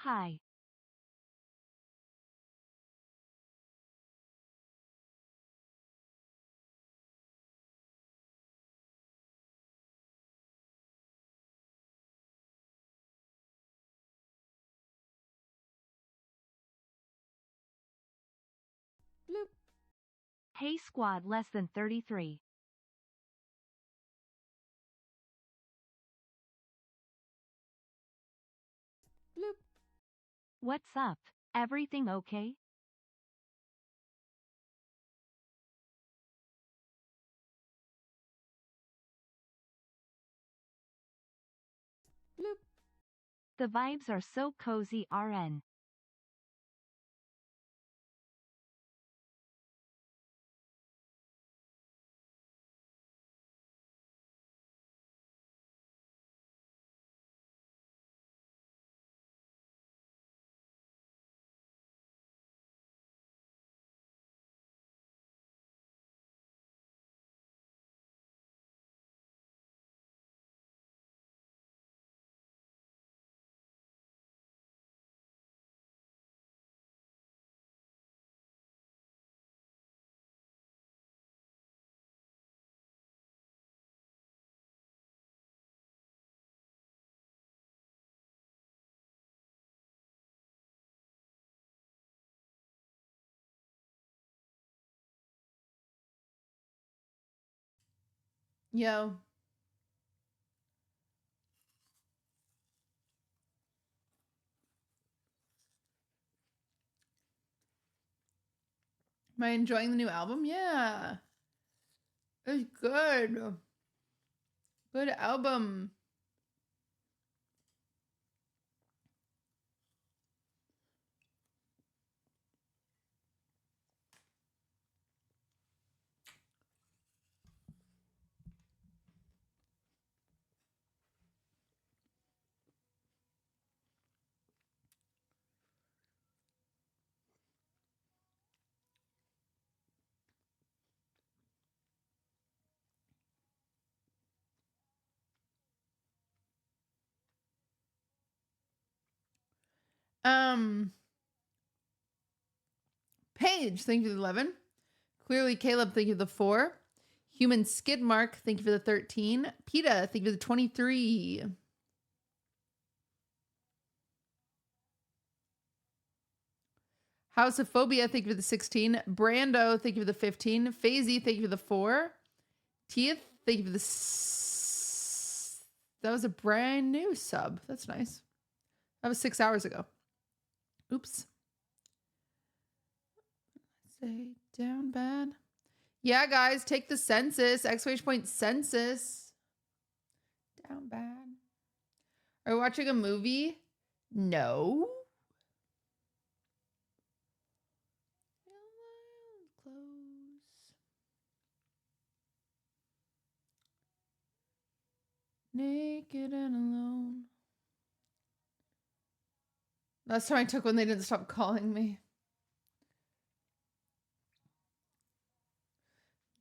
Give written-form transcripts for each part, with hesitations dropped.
Hi. Bloop. Hey squad less than 33. Bloop. What's up? Everything okay? Bloop. The vibes are so cozy RN. Yo. Am I enjoying the new album? Yeah. It's good. Good album. Paige, thank you for the 11. Clearly Caleb, thank you for the 4. Human Skid Mark, thank you for the 13. PETA, thank you for the 23. House of Phobia, thank you for the 16. Brando, thank you for the 15. Fazy, thank you for the 4. Teeth, thank you for the that was a brand new sub. That's nice. That was 6 hours ago. Oops. Say down bad. Yeah, guys, take the census. Exclamation point census. Down bad. Are we watching a movie? No. Close. Naked and alone. That's time I took when they didn't stop calling me.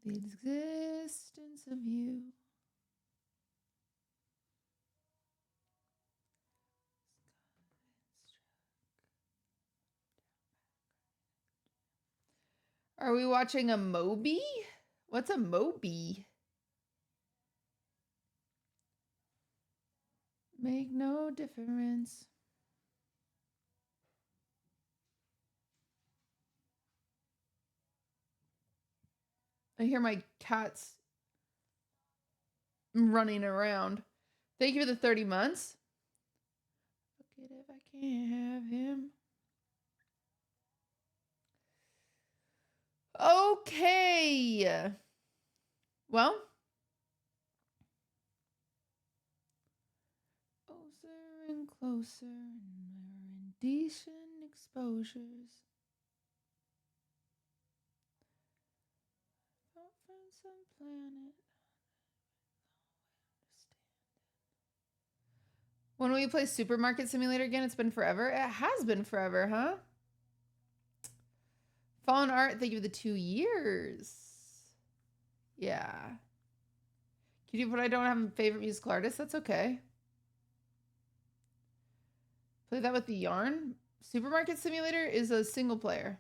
The existence of you. Are we watching a Moby? What's a Moby? Make no difference. I hear my cats running around. Thank you for the 30 months. Look at if I can't have him. Okay. Well. Closer and closer, and we're indecent exposures. Out from some planet. When will you play Supermarket Simulator again? It's been forever. It has been forever, huh? Fallen Art, thank you for the 2 years. Yeah. Cutie, but I don't have a favorite musical artist. That's okay. Play that with the yarn. Supermarket Simulator is a single player.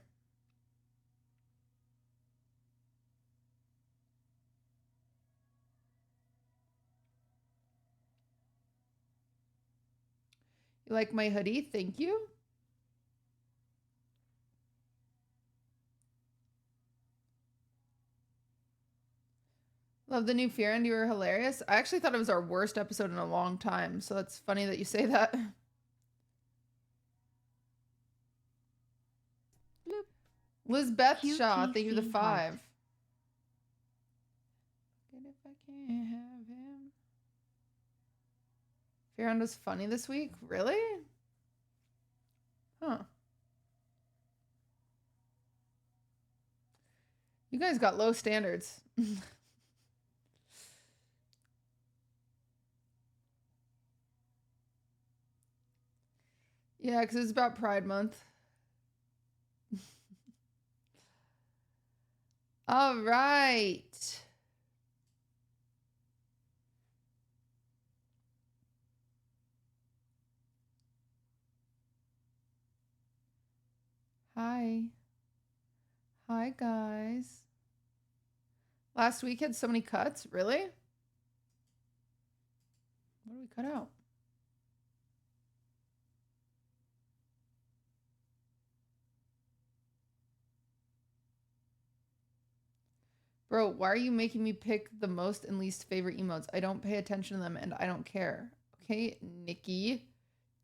You like my hoodie? Thank you. Love the new Fear and you were hilarious. I actually thought it was our worst episode in a long time, so that's funny that you say that. Bloop. Lizbeth Shaw, thank you for the 5. If I can't have him. Fear was funny this week? Really? Huh. You guys got low standards. Yeah, because it's about Pride Month. All right. Hi. Hi, guys. Last week had so many cuts. Really? What did we cut out? Bro, why are you making me pick the most and least favorite emotes? I don't pay attention to them and I don't care. Okay, Nikki.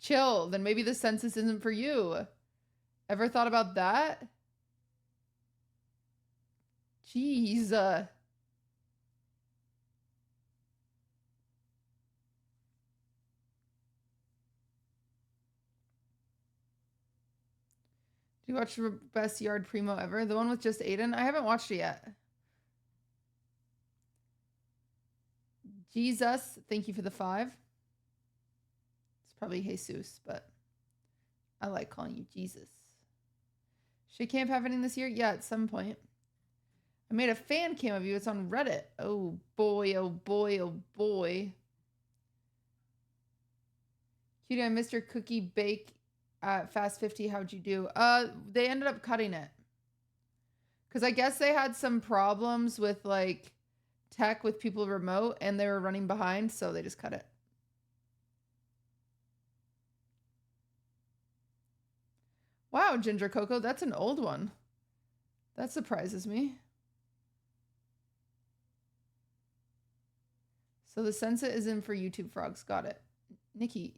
Chill. Then maybe the census isn't for you. Ever thought about that? Jeez. Do you watch the best yard primo ever? The one with just Aiden? I haven't watched it yet. Jesus, thank you for the 5. It's probably Jesus, but I like calling you Jesus. Shit camp happening this year? Yeah, at some point. I made a fan cam of you. It's on Reddit. Oh boy, oh boy, oh boy. Cutie, I missed your cookie bake at Fast 50. How'd you do? They ended up cutting it. Because I guess they had some problems with like tech with people remote and they were running behind, so they just cut it. Wow, Ginger Coco, that's an old one. That surprises me. So the Sensa is in for YouTube frogs. Got it. Nikki,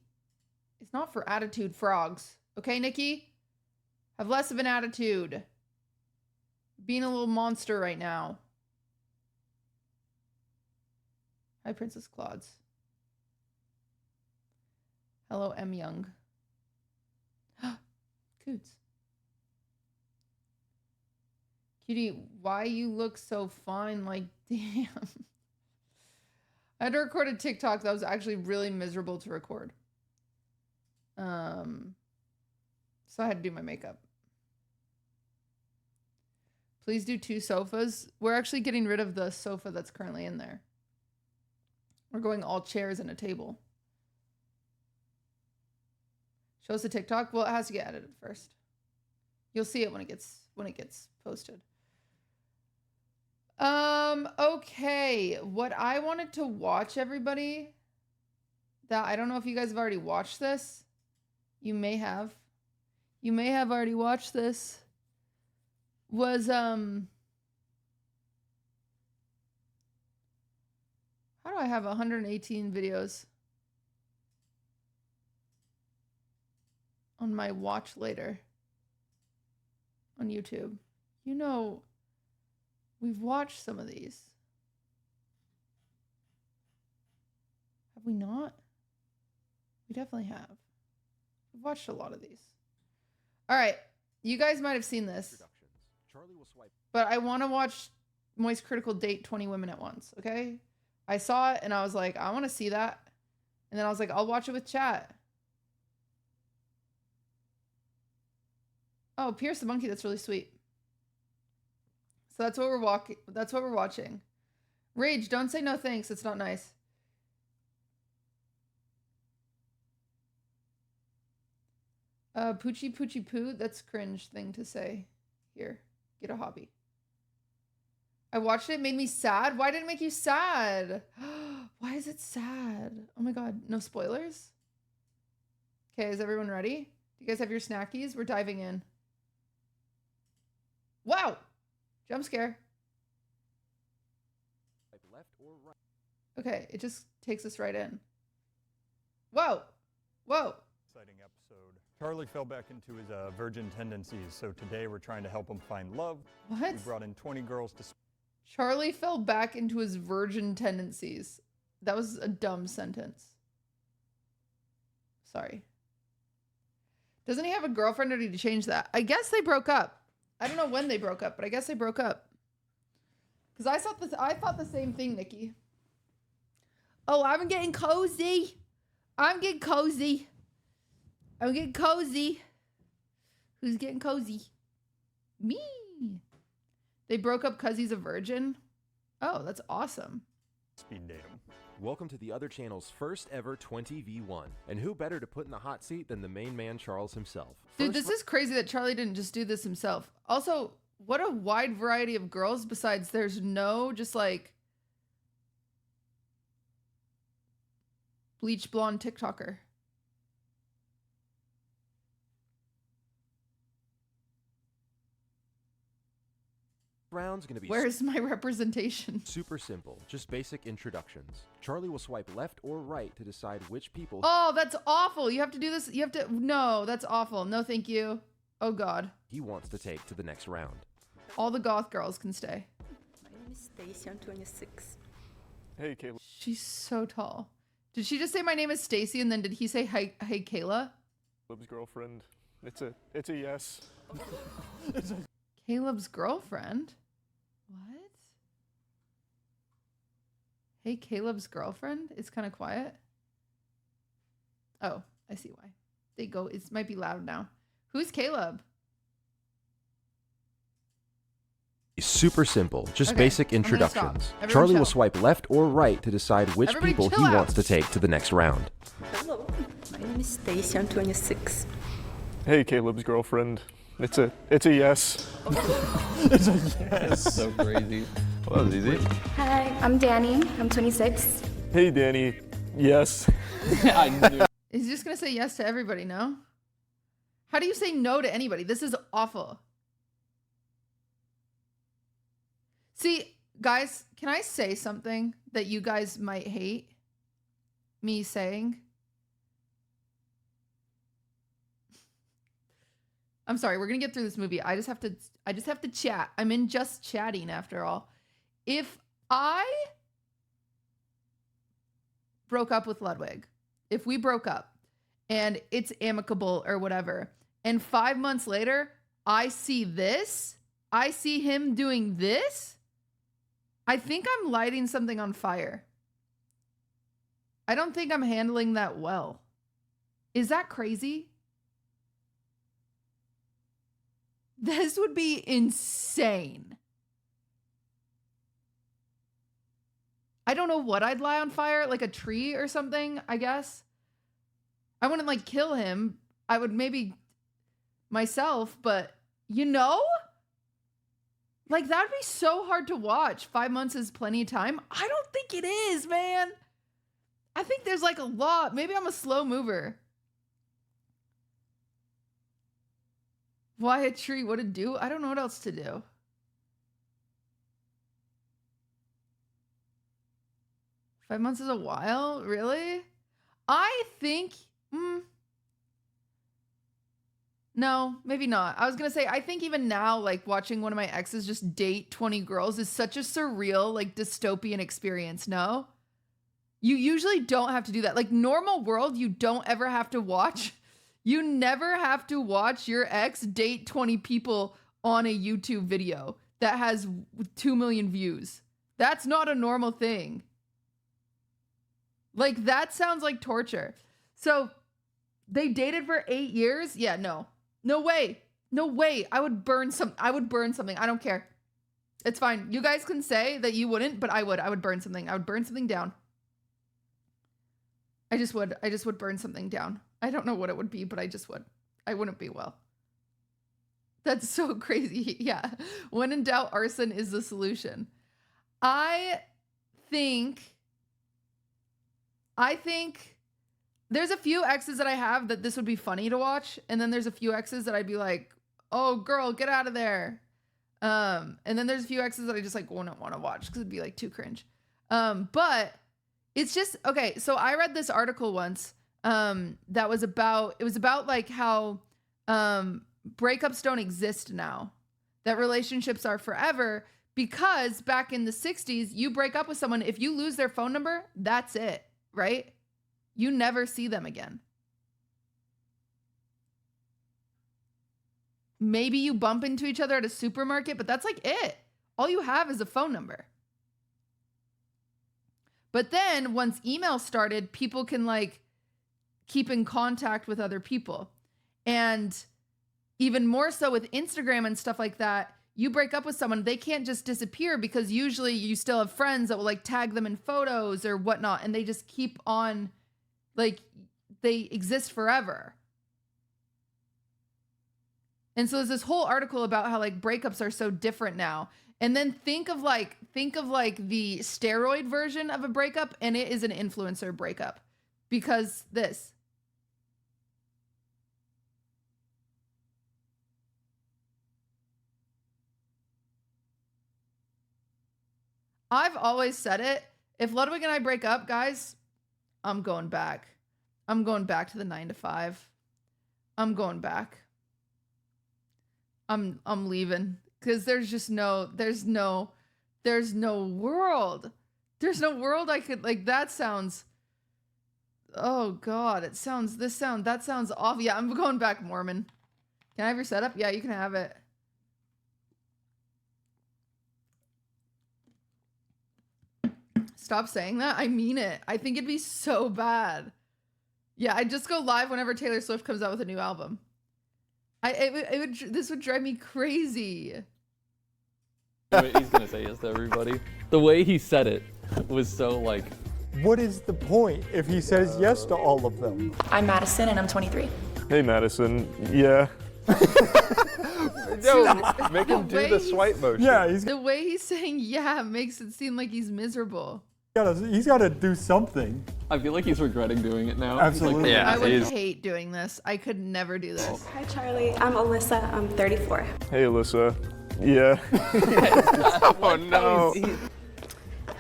it's not for attitude frogs. Okay, Nikki? Have less of an attitude. Being a little monster right now. Hi, Princess Claudes. Hello, M. Young. Coots. Cutie, why you look so fine? Like, damn. I had to record a TikTok that was actually really miserable to record. So I had to do my makeup. Please do 2 sofas. We're actually getting rid of the sofa that's currently in there. We're going all chairs and a table. Show us a TikTok. Well, it has to get edited first. You'll see it when it gets posted. Okay. What I wanted to watch, everybody, that I don't know if you guys have already watched this. You may have. You may have already watched this. Was how do I have 118 videos on my watch later on YouTube? You know, we've watched some of these. Have we not? We definitely have. We've watched a lot of these. All right. You guys might have seen this. Charlie will swipe. But I want to watch Moist Critical date 20 women at once, okay? I saw it and I was like, I want to see that. And then I was like, I'll watch it with chat. Oh, Pierce the Monkey, that's really sweet. So that's what we're watching. Rage, don't say no thanks. It's not nice. Poochie poochie poo. That's cringe thing to say. Here, get a hobby. I watched it. It made me sad. Why did it make you sad? Why is it sad? Oh my god. No spoilers? Okay, is everyone ready? Do you guys have your snackies? We're diving in. Wow! Jump scare. Left or right. Okay, it just takes us right in. Whoa! Whoa! Exciting episode. Charlie fell back into his virgin tendencies, so today we're trying to help him find love. What? We brought in 20 girls to... Charlie fell back into his virgin tendencies. That was a dumb sentence. Sorry. Doesn't he have a girlfriend or did he change that? I guess they broke up. I don't know when they broke up, but I guess they broke up. Because I thought the same thing, Nikki. Oh, I'm getting cozy. I'm getting cozy. I'm getting cozy. Who's getting cozy? Me. They broke up because he's a virgin? Oh, that's awesome. speed date him. Welcome to the other channel's first ever 20v1. And who better to put in the hot seat than the main man Charles himself? Dude, this is crazy that Charlie didn't just do this himself. Also, what a wide variety of girls besides there's no just like bleach blonde TikToker. Round's gonna be Where's my representation? super simple, just basic introductions. Charlie will swipe left or right to decide which people Oh, that's awful. You have to do this. You have to. No, that's awful. No, thank you. Oh, God. he wants to take to the next round. All the goth girls can stay. My name is Stacy. I'm 26. Hey, Caleb. She's so tall. Did she just say my name is Stacy and then did he say hey Kayla? Caleb's girlfriend. It's a yes. Caleb's girlfriend? What? Hey, Caleb's girlfriend? It's kind of quiet. Oh, I see why. They go, it might be loud now. Who's Caleb? Super simple, just Okay, basic I'm gonna stop. introductions. Everyone Charlie will chill. swipe left or right to decide which Everybody people chill he wants out. to take to the next round. Hello. My name is Stacy. I'm 26. Hey, Caleb's girlfriend. It's a yes. That's so crazy. Well, that was easy. Hi, I'm Danny. I'm 26. Hey, Danny. Yes. I knew. He's just going to say yes to everybody, no? How do you say no to anybody? This is awful. See, guys, can I say something that you guys might hate me saying? I'm sorry, we're gonna get through this movie. I just have to chat. I'm in just chatting after all. If I broke up with Ludwig, if we broke up and it's amicable or whatever, and 5 months later, I see this, I see him doing this, I think I'm lighting something on fire. I don't think I'm handling that well. Is that crazy? This would be insane. I don't know what I'd light on fire, like a tree or something, I guess. I wouldn't like kill him. I would maybe myself, but you know? Like that'd be so hard to watch. 5 months is plenty of time. I don't think it is, man. I think there's like a lot. Maybe I'm a slow mover. Why a tree? What to do? I don't know what else to do. Five months is a while? Really? I think... No, maybe not. I was going to say, I think even now, like watching one of my exes just date 20 girls is such a surreal, like dystopian experience, no? You usually don't have to do that. Like normal world, you don't ever have to watch... You never have to watch your ex date 20 people on a YouTube video that has 2 million views. That's not a normal thing. Like, that sounds like torture. So, they dated for 8 years? Yeah, no. No way. No way. I would burn something. I don't care. It's fine. You guys can say that you wouldn't, but I would. I would burn something. I would burn something down. I just would burn something down. I don't know what it would be, but I just would. I wouldn't be well. That's so crazy. Yeah. When in doubt, arson is the solution. I think there's a few exes that I have that this would be funny to watch. And then there's a few exes that I'd be like, oh girl, get out of there. And then there's a few exes that I just like wouldn't want to watch because it'd be like too cringe. But it's just, okay. So I read this article once, that was about like how, breakups don't exist now, that relationships are forever, because back in the 60s, you break up with someone, if you lose their phone number, that's it, right? You never see them again. Maybe you bump into each other at a supermarket, but that's like it. All you have is a phone number. But then once email started, people can like keep in contact with other people. And even more so with Instagram and stuff like that, you break up with someone, they can't just disappear because usually you still have friends that will like tag them in photos or whatnot. And they just keep on, like, they exist forever. And so there's this whole article about how like breakups are so different now. And then think of like the steroid version of a breakup, and it is an influencer breakup. Because this. I've always said it. If Ludwig and I break up, guys, I'm going back. I'm going back to the 9 to 5. I'm going back. I'm leaving because there's no world. There's no world I could like. That sounds, oh God, that sounds awful. Yeah, I'm going back Mormon. Can I have your setup? Yeah, you can have it. Stop saying that. I mean it. I think it'd be so bad. Yeah, I'd just go live whenever Taylor Swift comes out with a new album. This would drive me crazy. He's gonna say yes to everybody. The way he said it was so like. What is the point if he says yes to all of them? I'm Madison and I'm 23. Hey, Madison. Yeah. No, make him do the swipe motion. Yeah, the way he's saying yeah makes it seem like he's miserable. he's got to do something. I feel like he's regretting doing it now. Absolutely. Like, Yeah. I would hate doing this. I could never do this. Hi, Charlie. I'm Alyssa. I'm 34. Hey, Alyssa. Yeah. Oh no.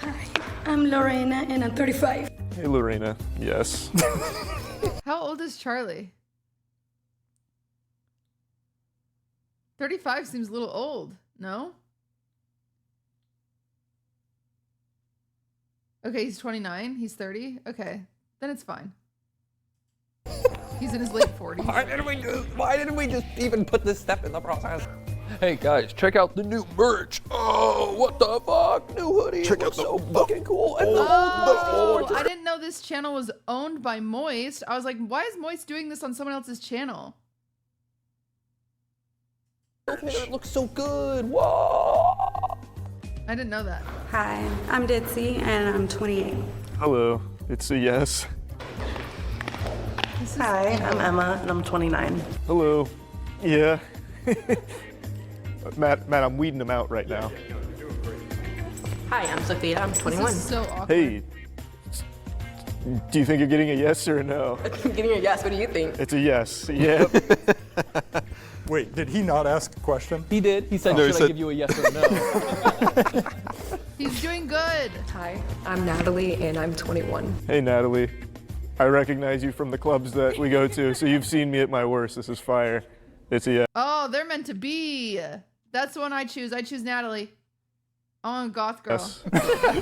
Hi, I'm Lorena, and I'm 35. Hey, Lorena. Yes. How old is Charlie? 35 seems a little old, no? Okay, he's 29. He's 30. Okay, then it's fine. He's in his late 40s. Why didn't we just even put this step in the process? Hey guys, check out the new merch. Oh, what the fuck? New hoodie. Check out so fucking cool. And I didn't know this channel was owned by Moist. I was like, why is Moist doing this on someone else's channel? it looks so good. Whoa. I didn't know that. Hi, I'm Ditzy, and I'm 28. Hello. It's a yes. Hi, I'm Emma, and I'm 29. Hello. Yeah. Matt, I'm weeding them out right now. Hi, I'm Sophia. I'm 21. This is so awkward. Hey. Do you think you're getting a yes or a no? I'm getting a yes. What do you think? It's a yes. Yep. Wait, did he not ask a question? He did. He said, should I give you a yes or a no? He's doing good. Hi, I'm Natalie, and I'm 21. Hey, Natalie. I recognize you from the clubs that we go to, so you've seen me at my worst. This is fire. It's a yes. Oh, they're meant to be. That's the one I choose. I choose Natalie. I want a goth girl.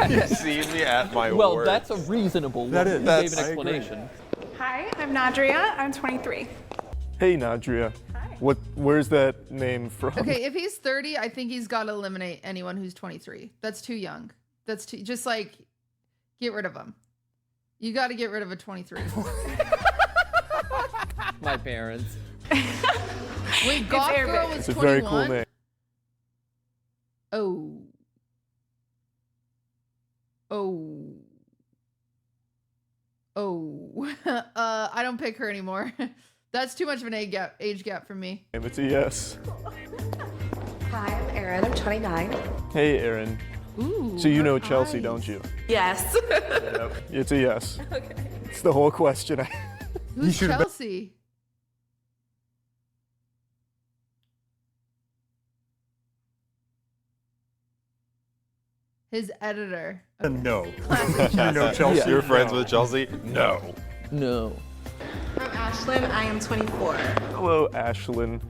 You see me at my Well, worst. that's a reasonable one. That is. You That's- gave an I agree. explanation. Hi, I'm Nadria. I'm 23. Hey, Nadria. Where's that name from? Okay, if he's 30, I think he's got to eliminate anyone who's 23. That's too young. That's too, just like, get rid of him. You got to get rid of a 23. My parents. Wait, goth girl Arabic. was It's a 21? very cool name. Oh. Oh. Oh. I don't pick her anymore. That's too much of an age gap for me. It's a yes. Hi, I'm Erin. I'm 29. Hey, Aaron. Ooh, So you know her Chelsea, eyes. don't you? Yes. Yep. It's a yes. Okay. It's the whole question. Who's Chelsea? His editor. Okay. No. Classic You know Chelsea? You're friends No. with Chelsea? No. No. I'm Ashlyn. I am 24. Hello, Ashlyn.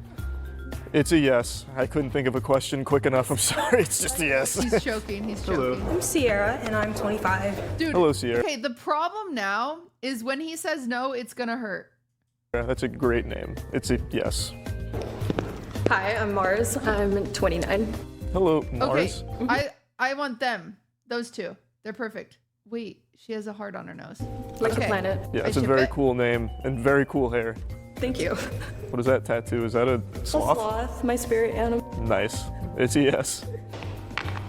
It's a yes. I couldn't think of a question quick enough. I'm sorry. It's just a yes. He's choking. He's Hello. choking. I'm Sierra, and I'm 25. Dude. Hello, Sierra. Okay, the problem now is when he says no, it's gonna hurt. That's a great name. It's a yes. Hi, I'm Mars. I'm 29. Hello, Mars. Okay, I want them. Those two. They're perfect. Wait, she has a heart on her nose. Like the Okay. planet. Yeah, I it's a ship very it. cool name and very cool hair. Thank you. What is that tattoo? Is that a sloth? Sloth, my spirit animal. Nice. It's a yes.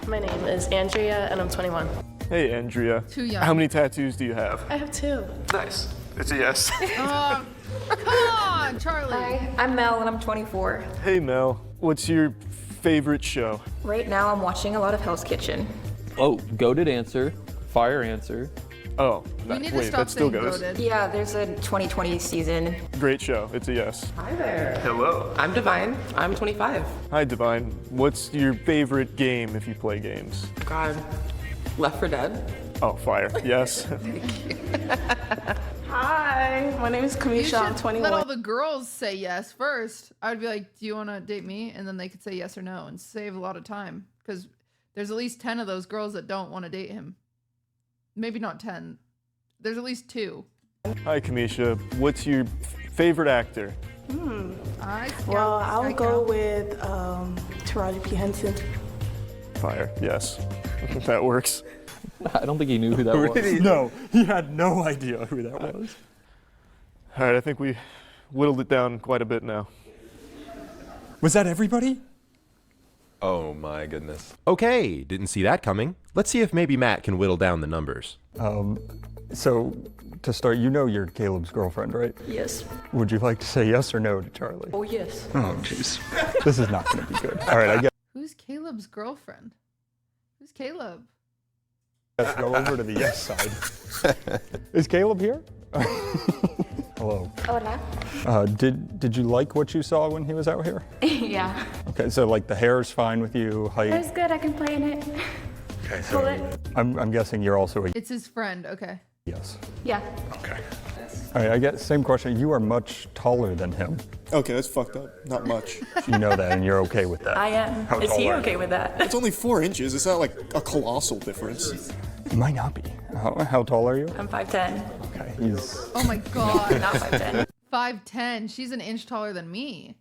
My name is Andrea, and I'm 21. Hey, Andrea. Too young. How many tattoos do you have? I have 2. Nice. It's a yes. Oh, come on, Charlie. Hi, I'm Mel, and I'm 24. Hey, Mel. What's your favorite show? Right now, I'm watching a lot of Hell's Kitchen. Oh, goated answer. Fire answer. Oh, You need to wait, stop that still saying goes. goated. Yeah, there's a 2020 season. Great show. It's a yes. Hi there. Hello. I'm Divine. I'm 25. Hi, Divine. What's your favorite game if you play games? God. Left 4 Dead. Oh, fire. Yes. Hi, my name is You Kamisha. I'm should 21. let all the girls say yes first. I would be like, do you want to date me? And then they could say yes or no and save a lot of time. Because there's at least 10 of those girls that don't want to date him. Maybe not 10. There's at least 2. Hi, Kamisha. What's your favorite actor? Well, I'll go with Taraji P. Henson. Fire. Yes. That works. I don't think he knew who that was. No, he had no idea who that was. All right, I think we whittled it down quite a bit now. Was that everybody? Oh my goodness. Okay, didn't see that coming. Let's see if maybe Matt can whittle down the numbers. So, to start, you know you're Caleb's girlfriend, right? Yes. Would you like to say yes or no to Charlie? Oh, yes. Oh, jeez. This is not going to be good. All right, I guess Who's Caleb's girlfriend? Who's Caleb? let's go over to the yes side. Is Caleb here? Hello. Hola. Did you like what you saw when he was out here? Yeah. Okay, so like the hair's fine with you, height. That's good. I can play in it. Okay, Pull so it. I'm guessing you're also a It's his friend. Okay. yes. Yeah. Okay. All right, I guess same question. You are much taller than him. Okay, that's fucked up. Not much. You know that, and you're okay with that. I am. How Is tall he are you? okay with that? It's only 4 inches. It's not like a colossal difference. It might not be. How tall are you? I'm 5'10". Okay, he's. Oh my God. Not 5'10". 5'10". She's an inch taller than me.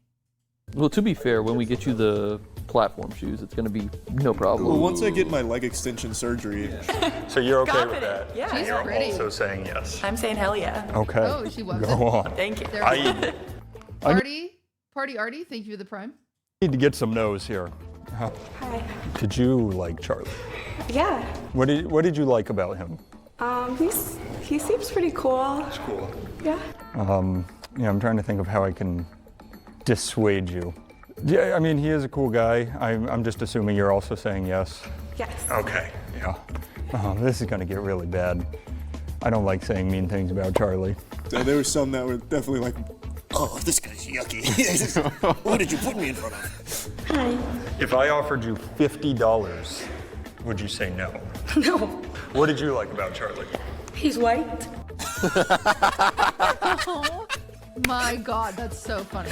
Well, to be fair, when we get you the platform shoes, it's going to be no problem. Well, once I get my leg extension surgery. So you're okay with Confident. that? Yeah. She's You're pretty. also saying yes. I'm saying hell yeah. Okay. Oh, she wasn't. Go on. Thank you. There we go. I Party Artie, thank you for the prime. need to get some no's here. Hi. Did you like Charlie? Yeah. What did you like about him? He seems pretty cool. It's cool. Yeah. Yeah, I'm trying to think of how I can dissuade you. Yeah, I mean, he is a cool guy. I'm just assuming you're also saying yes. Yes. Okay. Yeah. This is gonna get really bad. I don't like saying mean things about Charlie. So there were some that were definitely like, oh, this guy's yucky. What did you put me in front of? Hi. If I offered you $50, would you say no? No. What did you like about Charlie? He's white. Oh my God, that's so funny.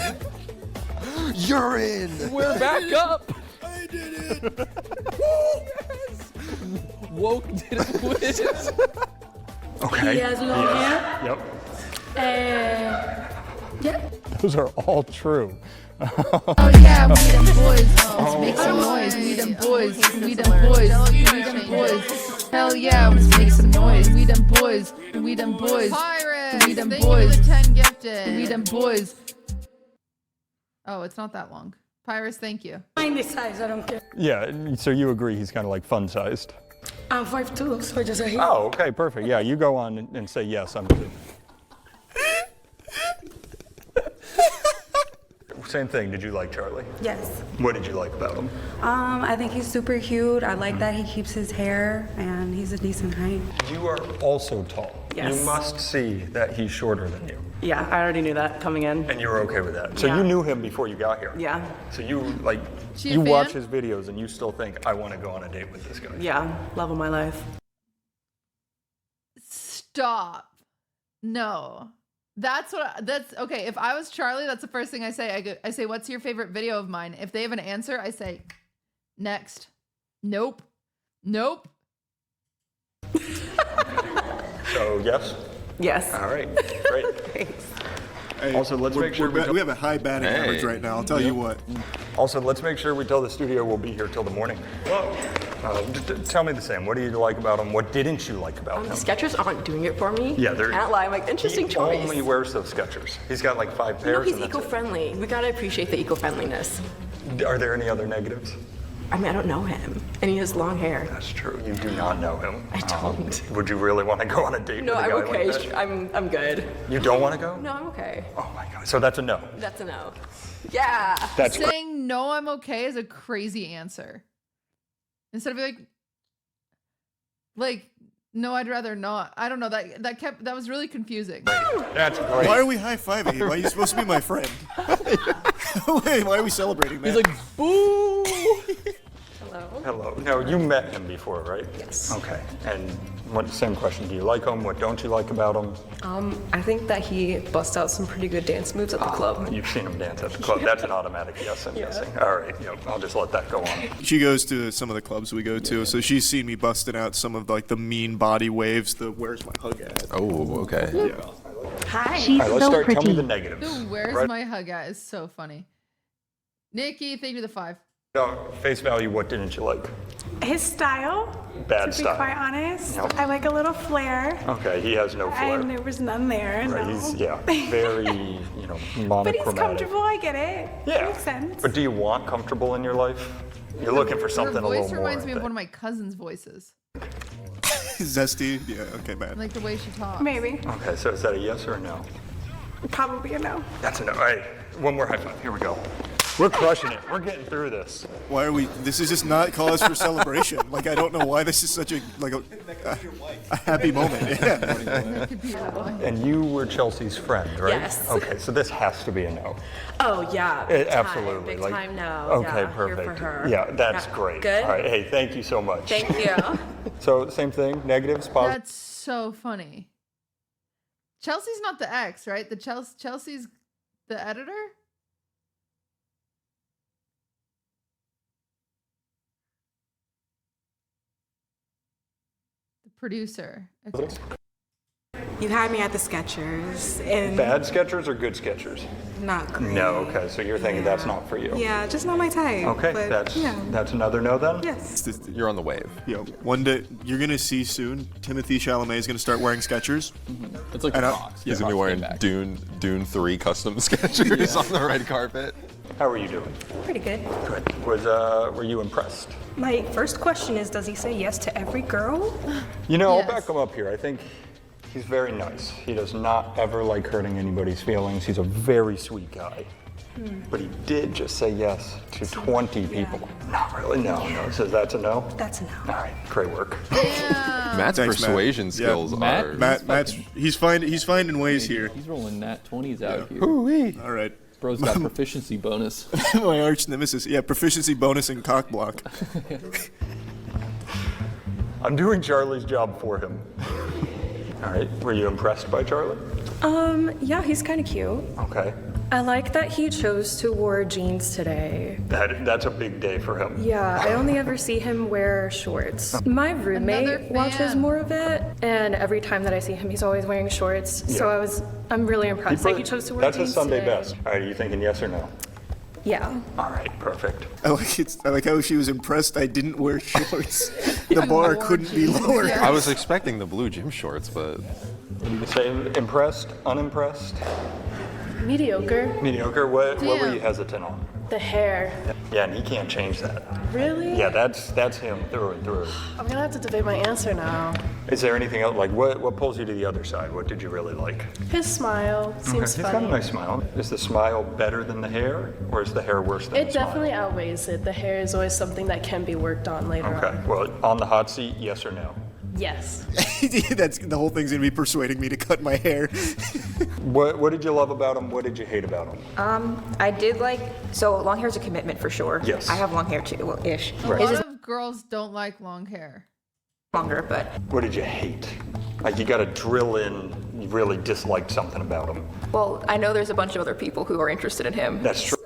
You're in! We're back up! I did it! Woke didn't win. Okay. He has long hair. Yep. Yeah. Those are all true. Oh yeah, we them boys. Let's make some noise. We them boys. We them boys. We them boys. Hell yeah, let's make some noise. We them boys. We them boys. Pirates. We them boys. The 10 gifted. We them boys. Oh, it's not that long. Pyrus, thank you. Find this size. I don't care. Yeah, so you agree he's kind of like fun-sized. I'm 5'2", so I just say Oh, okay, perfect. Yeah, you go on and say yes. I'm kidding. same thing. Did you like Charlie? Yes. What did you like about him? I think he's super cute. I like that he keeps his hair, and he's a decent height. You are also tall. Yes. You must see that he's shorter than you. Yeah, I already knew that coming in. And you were okay with that. So Yeah. you knew him before you got here. Yeah. So you like, She a you fan? watch his videos and you still think, I want to go on a date with this guy. Yeah, love of my life. Stop. No. That's okay. If I was Charlie, that's the first thing I say. I say, what's your favorite video of mine? If they have an answer, I say, next. Nope. Nope. So yes? Yes. All right, great. Hey, Also, let's make sure we have a high batting average right now. I'll tell you what. Also, let's make sure we tell the studio we'll be here till the morning. Tell me the same. What do you like about him? What didn't you like about him? Skechers aren't doing it for me. Yeah, they're. Can't lie. I'm like, interesting he choice. only wears those Skechers. He's got like 5 No, pairs. he's and that's it. eco-friendly. We gotta appreciate the eco-friendliness. Are there any other negatives? I mean, I don't know him, and he has long hair. That's true. You do not know him. I don't. Would you really want to go on a date No, with a I'm guy okay. like that? I'm good. You don't want to go? No, I'm okay. Oh my god. So that's a no. That's a no. Yeah. That's Saying no, I'm okay is a crazy answer. Instead of like, no, I'd rather not. I don't know. That was really confusing. That's great. Why are we high-fiving? Why are you supposed to be my friend? Wait, why are we celebrating that? He's like, boo! Hello. Hello. No, you met him before, right? Yes. Okay. And same question. Do you like him? What don't you like about him? I think that he busts out some pretty good dance moves at the club. You've seen him dance at the club. That's an automatic yes, I'm guessing. All right. I'll just let that go on. She goes to some of the clubs we go to, so she's seen me busting out some of like the mean body waves, the where's my hug at. Oh, okay. Yeah. Hi. She's All right, let's so start. pretty. Tell me the negatives. The where's Right? my hug at is so funny. Nikki, thank you for the 5. No, face value, what didn't you like? His style, Bad to style. be quite honest. Nope. I like a little flair. Okay, he has no flair. And there was none there. Right, no. he's, very, monochromatic. But he's comfortable, I get it. Yeah. Makes sense. But do you want comfortable in your life? You're looking for something Her a little voice more. reminds I me of think. one of my cousin's voices. Zesty? Yeah, okay, bad. Like the way she talks. Maybe. Okay, so is that a yes or a no? Probably a no. That's a no. All right, one more high five. Here we go. We're crushing it. We're getting through this. Why are we? This is just not cause for celebration. Like I don't know why this is such a happy moment. Yeah. That could be your wife. And you were Chelsea's friend, right? Yes. Okay, so this has to be a no. Oh yeah. Big time, Absolutely. Big time no. Okay, Yeah, perfect. Here for her. Yeah, that's Yeah. great. Good. All right, hey, thank you so much. Thank you. So same thing, negatives, positives. That's so funny. Chelsea's not the ex, right? The Chelsea's the editor? The producer. Okay. You had me at the Skechers. And Bad Skechers or good Skechers? not great. No, okay, so you're thinking that's not for you. Yeah, just not my type. Okay, but, that's another no then? Yes. You're on the wave. One day you're gonna see soon. Timothy Chalamet is gonna start wearing Skechers. It's like And I- Crocs. He's gonna be wearing Dune 3 custom Skechers on the red carpet. How are you doing? Pretty good. Good. Were you impressed? My first question is, does he say yes to every girl? I'll back him up here. I think he's very nice. He does not ever like hurting anybody's feelings. He's a very sweet guy. But he did just say yes to 20 people. Not really, no. So that's a no? That's a no. All right, great work. Matt's Thanks, Matt. persuasion skills Matt? are. Matt's he's finding ways here. He's rolling nat 20s out here. Ooh-wee. All right. Bro's got proficiency bonus. My arch nemesis. Yeah, proficiency bonus in cock block. I'm doing Charlie's job for him. All right, were you impressed by Charlie? Yeah, he's kind of cute. Okay. I like that he chose to wear jeans today. That's a big day for him. Yeah, I only ever see him wear shorts. My roommate Another watches fan. more of it, and every time that I see him, he's always wearing shorts. So I'm really impressed that he chose to wear That's jeans a Sunday today. best. All right, are you thinking yes or no? Yeah. All right, perfect. I like how she was impressed I didn't wear shorts. The bar couldn't be lower. I was expecting the blue gym shorts, but Say impressed, unimpressed, Mediocre. mediocre. What were Damn. you hesitant on? The hair. Yeah, and he can't change that. Really? Yeah, that's him through and through. I'm gonna have to debate my answer now. Is there anything else? Like, what pulls you to the other side? What did you really like? His smile seems He's got funny. a nice smile. Is the smile better than the hair, or is the hair worse than It the smile? definitely outweighs it. The hair is always something that can be worked on later Okay, on. well, on the hot seat, yes or no? Yes. That's the whole thing's gonna be persuading me to cut my hair. What did you love about him? What did you hate about him? I did like, so long hair's a commitment for sure. Yes. I have long hair too, well, ish. A Right. lot of girls don't like long hair. Longer, but. What did you hate? Like, you got to drill in. You really disliked something about him. Well, I know there's a bunch of other people who are interested in him. That's true.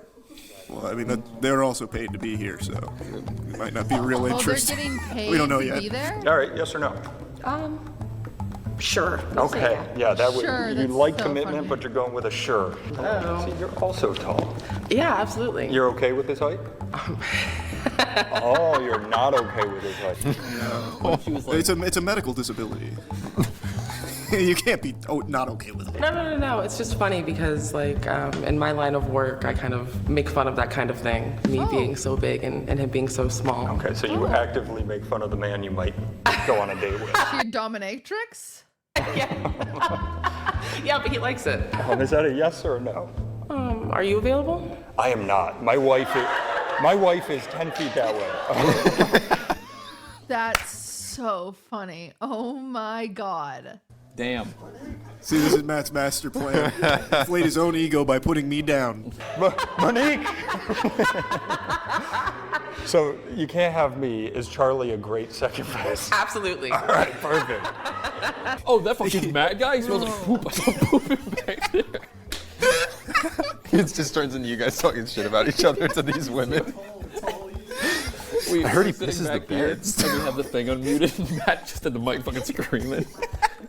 Well, I mean, they're also paid to be here, so it might not be real Oh, they're interest. getting paid We don't know to yet. be there? All right, yes or no? Sure. We'll say Okay, yeah, that would. Sure, You that's like so commitment, funny. but you're going with a sure. See, you're also tall. Yeah, absolutely. You're okay with his height? Oh, you're not okay with his height. It's a medical disability. You can't be not okay with it. No. It's just funny because, like, in my line of work, I kind of make fun of that kind of thing. Me being so big and him being so small. Okay, so you actively make fun of the man you might go on a date with. Your dominatrix? Yeah, but he likes it. Is that a yes or a no? Are you available? I am not. My wife is 10 feet that way. That's so funny. Oh my God. Damn. See, this is Matt's master plan. Inflate his own ego by putting me down. Monique! So you can't have me. Is Charlie a great second base? Absolutely. All right, perfect. Oh, that fucking Matt guy? He smells like poop. I saw pooping back there. It just turns into you guys talking shit about each other to these women. We I heard he sitting pisses the back here, beds. and we have the thing unmuted, and Matt just had the mic fucking screaming.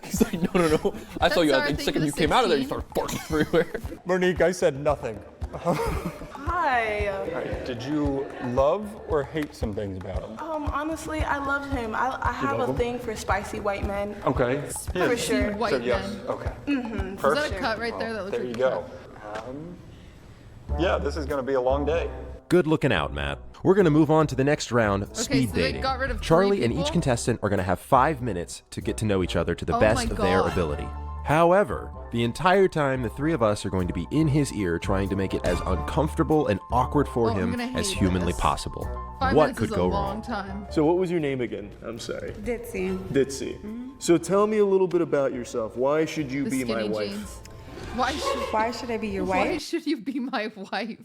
He's like, no. I saw you. our The thing second for you the came out of there, you 16. started barking everywhere. Monique, I said nothing. Hi. All right, did you love or hate some things about him? Honestly, I love him. I have love a him? thing for spicy white men. Okay. For sure. White So yes. men. Okay. Mm-hmm. Perfect. Is that a cut right there? That looks There like you a go. Yeah, this is going to be a long day. Good looking out, Matt. We're going to move on to the next round, speed so they dating. got rid of 3 Charlie and people? each contestant are going to have 5 minutes to get to know each other to the Oh best my of their God. ability. However, the entire time, the 3 of us are going to be in his ear trying to make it as uncomfortable and awkward for Oh, I'm him gonna as hate humanly this. possible. 5 What minutes could is go a wrong? long time. So what was your name again? I'm sorry. Ditzy. Ditzy. So tell me a little bit about yourself. Why should you The be my skinny wife? jeans. Why should I be your Why wife? should you be my wife?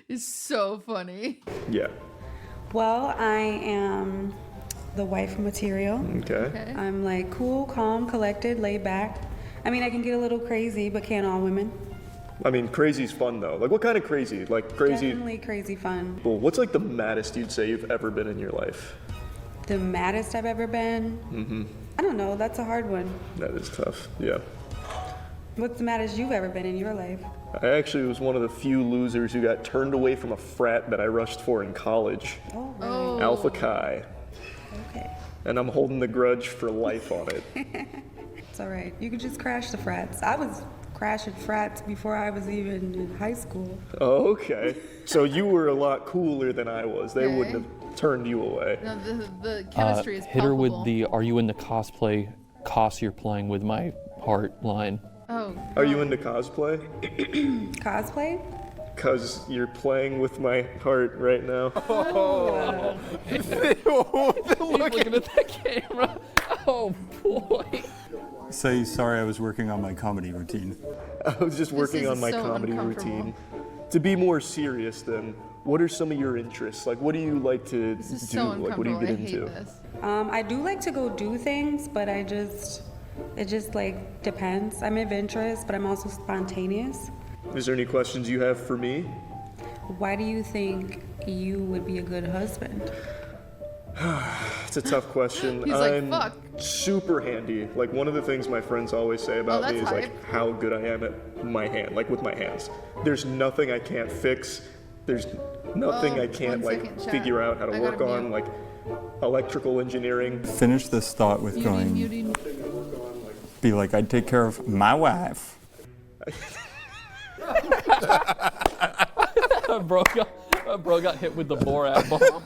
Is so funny. Yeah. Well, I am the wife material. Okay. I'm like cool, calm, collected, laid back. I mean, I can get a little crazy, but can't all women? I mean, crazy's fun though. Like, what kind of crazy? Like crazy. Definitely crazy fun. Well, what's like the maddest you'd say you've ever been in your life? The maddest I've ever been? Mm-hmm. I don't know. That's a hard one. That is tough. Yeah. What's the maddest you've ever been in your life? I actually was one of the few losers who got turned away from a frat that I rushed for in college. Oh, really? Alpha Chi. Okay. And I'm holding the grudge for life on it. It's all right. You could just crash the frats. I was crashing frats before I was even in high school. Oh, okay. So you were a lot cooler than I was. They Okay. wouldn't have turned you away. No, the chemistry is Hit her with palpable. the, are you in the cosplay cost you're playing with my heart line? Oh. Are you into cosplay? Cosplay? Because you're playing with my heart right now. Oh. He's looking at that camera. Oh boy. Say sorry, I was working on my comedy routine. I was just working is on my so comedy uncomfortable. routine. To be more serious then, what are some of your interests? Like, what do you like to This is do? so Like, what do you uncomfortable. get I hate into? this. I do like to go do things, but it just like depends. I'm adventurous, but I'm also spontaneous. Is there any questions you have for me? Why do you think you would be a good husband? It's a tough question. He's like, I'm "Fuck." super handy. Like, one of the things my friends always say about me that's is like hype. how good I am at my hand, like with my hands. There's nothing I can't fix. There's nothing I can't 1 like second, chat. figure out how to I work gotta on, mute. like electrical engineering. Finish this thought with going, Muting. be like, I'd take care of my wife. Bro, Bro got hit with the Borat bomb.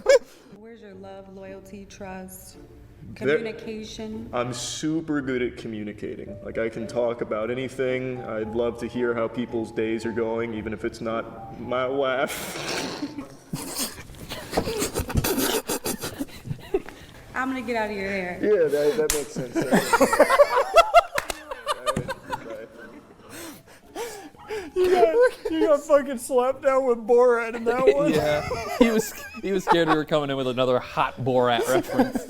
Where's your love, loyalty, trust, communication? I'm super good at communicating. Like, I can talk about anything. I'd love to hear how people's days are going, even if it's not my wife. I'm gonna get out of your hair. Yeah, that makes sense. You got fucking slapped down with Borat in that one. Yeah, he was scared we were coming in with another hot Borat reference.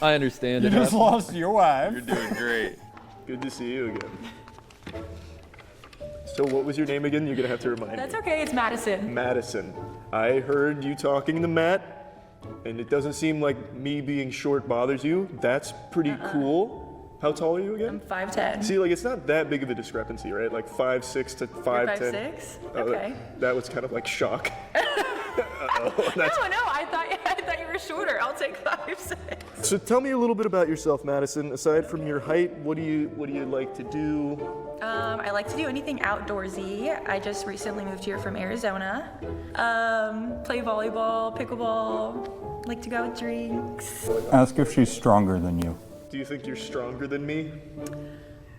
I understand. You just lost your wife. You're doing great. Good to see you again. So what was your name again? You're gonna have to remind me. That's okay, it's Madison. Madison. I heard you talking to Matt, and it doesn't seem like me being short bothers you. That's pretty cool. How tall are you again? I'm 5'10". See, like, it's not that big of a discrepancy, right? Like 5'6" to 5'10". 5'6"? Okay. That was kind of like shock. No, I thought you were shorter. I'll take 5'6". So tell me a little bit about yourself, Madison. Aside from your height, what do you like to do? I like to do anything outdoorsy. I just recently moved here from Arizona. Play volleyball, pickleball, like to go with drinks. Ask if she's stronger than you. Do you think you're stronger than me?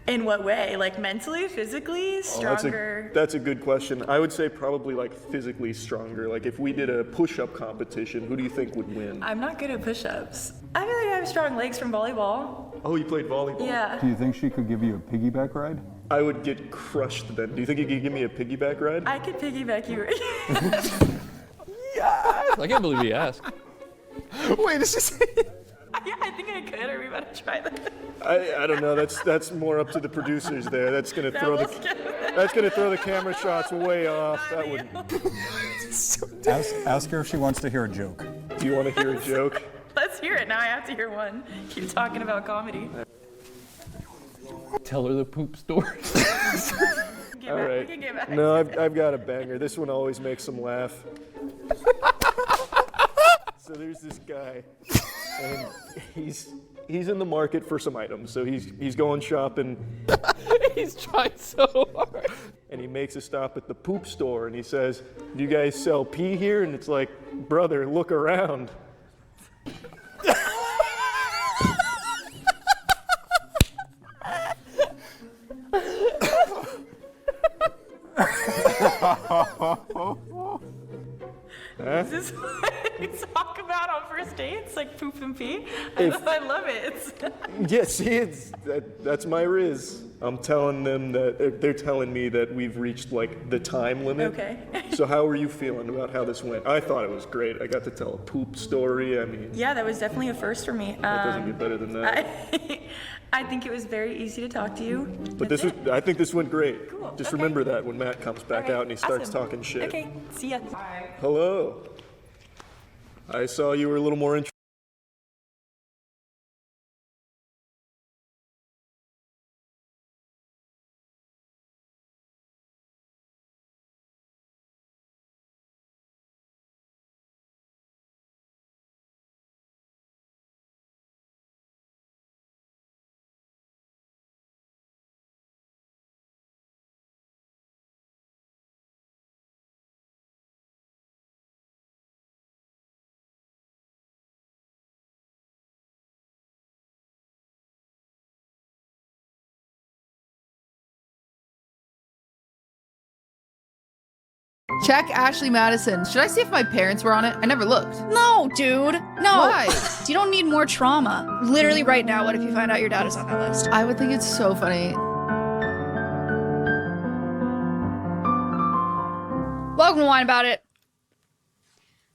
In what way? Like mentally, physically, stronger? That's a good question. I would say probably like physically stronger. Like if we did a push-up competition, who do you think would win? I'm not good at push-ups. I feel like I have strong legs from volleyball. Oh, you played volleyball? Yeah. Do you think she could give you a piggyback ride? I would get crushed then. Do you think you could give me a piggyback ride? I could piggyback you. Yeah. I can't believe he asked. Wait, this is. Yeah, I think I could. Are we about to try that? I don't know. That's more up to the producers there. That's gonna throw the camera shots way off. That would. Ask her if she wants to hear a joke. Do you want to hear a joke? Let's hear it. Now I have to hear one. Keep talking about comedy. Tell her the poop story. All right. No, I've got a banger. This one always makes them laugh. So there's this guy, and he's in the market for some items. So he's going shopping. He's trying so hard. And he makes a stop at the poop store, and he says, "Do you guys sell pee here?" And it's like, "Brother, look around." Is this what you talk about on first dates? Like poop and pee? I love it. Yeah, see, that's my riz. I'm telling them that they're telling me that we've reached like the time limit. Okay. So how are you feeling about how this went? I thought it was great. I got to tell a poop story. I mean, Yeah, that was definitely a first for me. that doesn't get better than that. I think it was very easy to talk to you. But I think this went great. Cool. Just Okay. remember that when Matt comes back out and he starts Awesome. talking shit. Okay, see ya. Bye. Hello. I saw you were a little more interested. Check Ashley Madison. Should I see if my parents were on it? I never looked. No, dude. No. Why? You don't need more trauma. Literally right now, what if you find out your dad is on that list? I would think it's so funny. Welcome to Wine About It.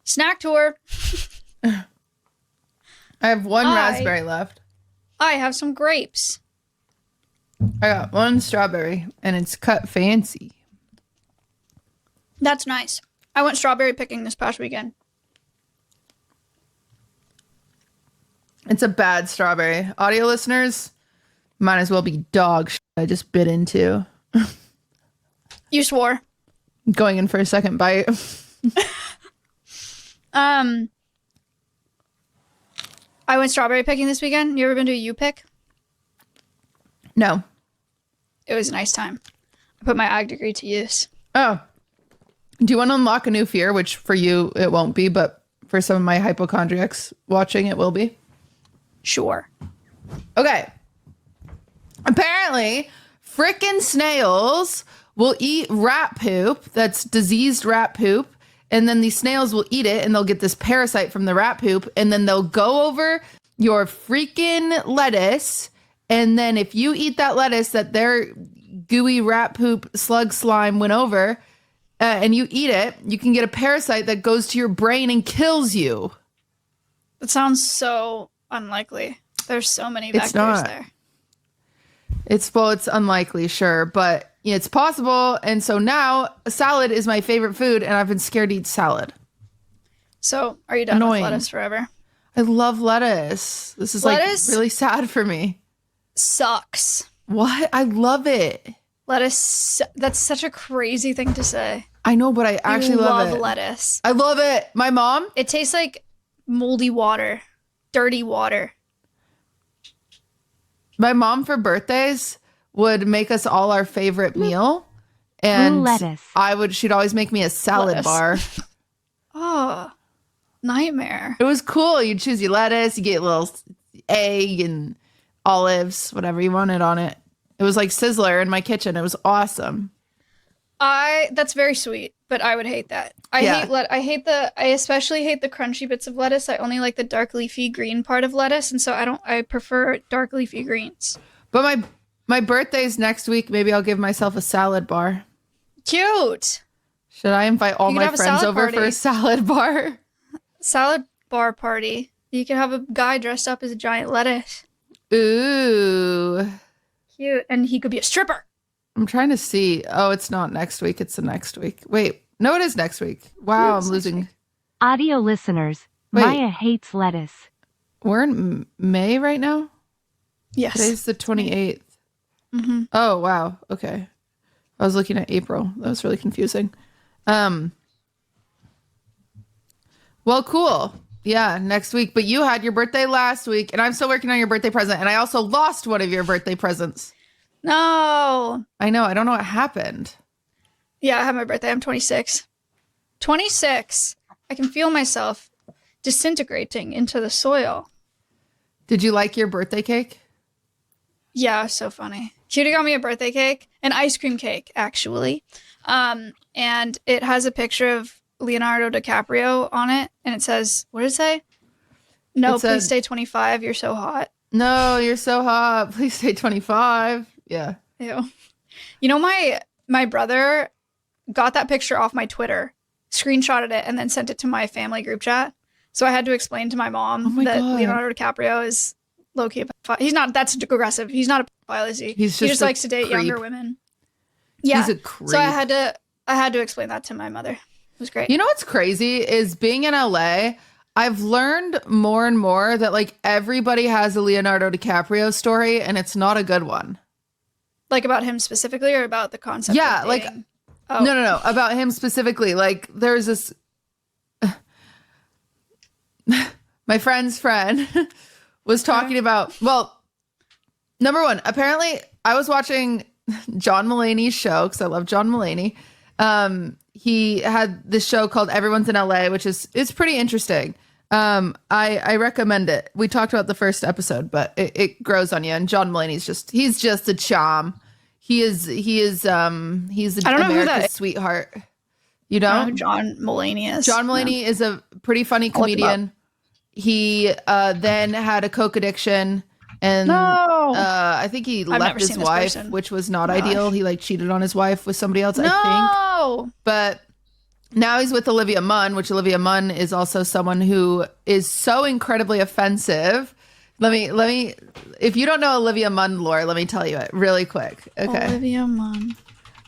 Snack tour. I have one Hi. raspberry left. I have some grapes. I got one strawberry, and it's cut fancy. That's nice. I went strawberry picking this past weekend. It's a bad strawberry. Audio listeners, might as well be dog shit I just bit into. You swore. Going in for a second bite. I went strawberry picking this weekend. You ever been to a U-Pick? No. It was a nice time. I put my ag degree to use. Oh. Do you want to unlock a new fear? Which for you, it won't be, but for some of my hypochondriacs watching, it will be. Sure. Okay. Apparently, frickin' snails will eat rat poop. That's diseased rat poop. And then these snails will eat it and they'll get this parasite from the rat poop. And then they'll go over your freaking lettuce. And then if you eat that lettuce that their gooey rat poop slug slime went over and you eat it, you can get a parasite that goes to your brain and kills you. That sounds so unlikely. There's so many vectors It's not. there. It's unlikely, sure, but it's possible. And so now salad is my favorite food, and I've been scared to eat salad. So are you done with lettuce forever? I love lettuce. This is Lettuce like really sad for me. Sucks. What? I love it. Lettuce, that's such a crazy thing to say. I know, but I actually love it. Lettuce. I love it. My mom? It tastes like moldy water, dirty water. My mom for birthdays would make us all our favorite meal. And lettuce. she'd always make me a salad Lettuce. bar. Oh, nightmare. It was cool. You'd choose your lettuce, you get a little egg and olives, whatever you wanted on it. It was like Sizzler in my kitchen. It was awesome. That's very sweet, but I would hate that. I especially hate the crunchy bits of lettuce. I only like the dark leafy green part of lettuce, and so I prefer dark leafy greens. But my birthday's next week. Maybe I'll give myself a salad bar. Cute. Should I invite all my friends over for a salad bar? Salad bar party. You can have a guy dressed up as a giant lettuce. Ooh. Cute. And he could be a stripper. I'm trying to see. Oh, it's not next week. It's the next week. Wait. No, it is next week. Wow, I'm losing. Audio listeners, Wait. Maya hates lettuce. We're in May right now? Yes. Today's the 28th. Mm-hmm. Oh, wow. Okay. I was looking at April. That was really confusing. Well, cool. Yeah, next week. But you had your birthday last week, and I'm still working on your birthday present. And I also lost one of your birthday presents. No. I know. I don't know what happened. Yeah, I have my birthday. I'm 26. 26. I can feel myself disintegrating into the soil. Did you like your birthday cake? Yeah, so funny. Cutie got me a birthday cake, an ice cream cake, actually. And it has a picture of Leonardo DiCaprio on it, and it says, what does it say? No, please stay 25. You're so hot. No, you're so hot. Please stay 25. Yeah. Ew. You know, my brother got that picture off my Twitter, screenshotted it, and then sent it to my family group chat. So I had to explain to my mom that God. Leonardo DiCaprio is low-key a pedophile. He's not, that's aggressive. He's not a pedophile, is he? He just likes to date creep. younger women. Yeah. He's a creep. So I had to explain that to my mother. It was great. You know what's crazy is being in LA, I've learned more and more that like everybody has a Leonardo DiCaprio story and it's not a good one. Like about him specifically or about the concept Yeah, of like dating? Oh. no, about him specifically. Like there's this my friend's friend was talking about, well, number one, apparently I was watching John Mulaney's show because I love John Mulaney. He had this show called Everyone's in LA, which is pretty interesting. I recommend it. We talked about the first episode, but it grows on you. And John Mulaney's he's just a charm. He's America's sweetheart. You know who John Mulaney is? John Mulaney is a pretty funny comedian. He then had a coke addiction. And I think he left his wife, which was not ideal. He like cheated on his wife with somebody else, I think. But now he's with Olivia Munn, which Olivia Munn is also someone who is so incredibly offensive. Let me if you don't know Olivia Munn lore, let me tell you it really quick. Okay.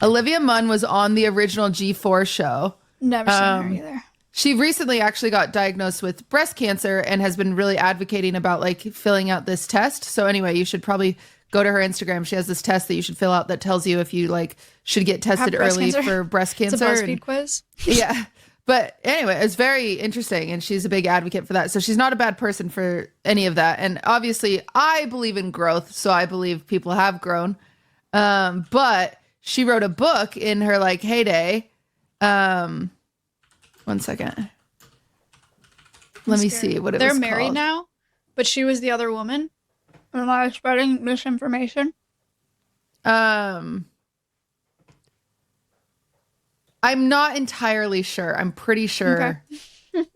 Olivia Munn was on the original G4 show. Never seen her either. She recently actually got diagnosed with breast cancer and has been really advocating about like filling out this test. So anyway, you should probably go to her Instagram. She has this test that you should fill out that tells you if you like should get tested early for breast cancer. It's a BuzzFeed quiz. Yeah. But anyway, it's very interesting and she's a big advocate for that. So she's not a bad person for any of that. And obviously I believe in growth. So I believe people have grown. But she wrote a book in her like heyday One second. Let me see what it They're was married called. now, but she was the other woman. Am I spreading misinformation? I'm not entirely sure. I'm pretty sure. Okay.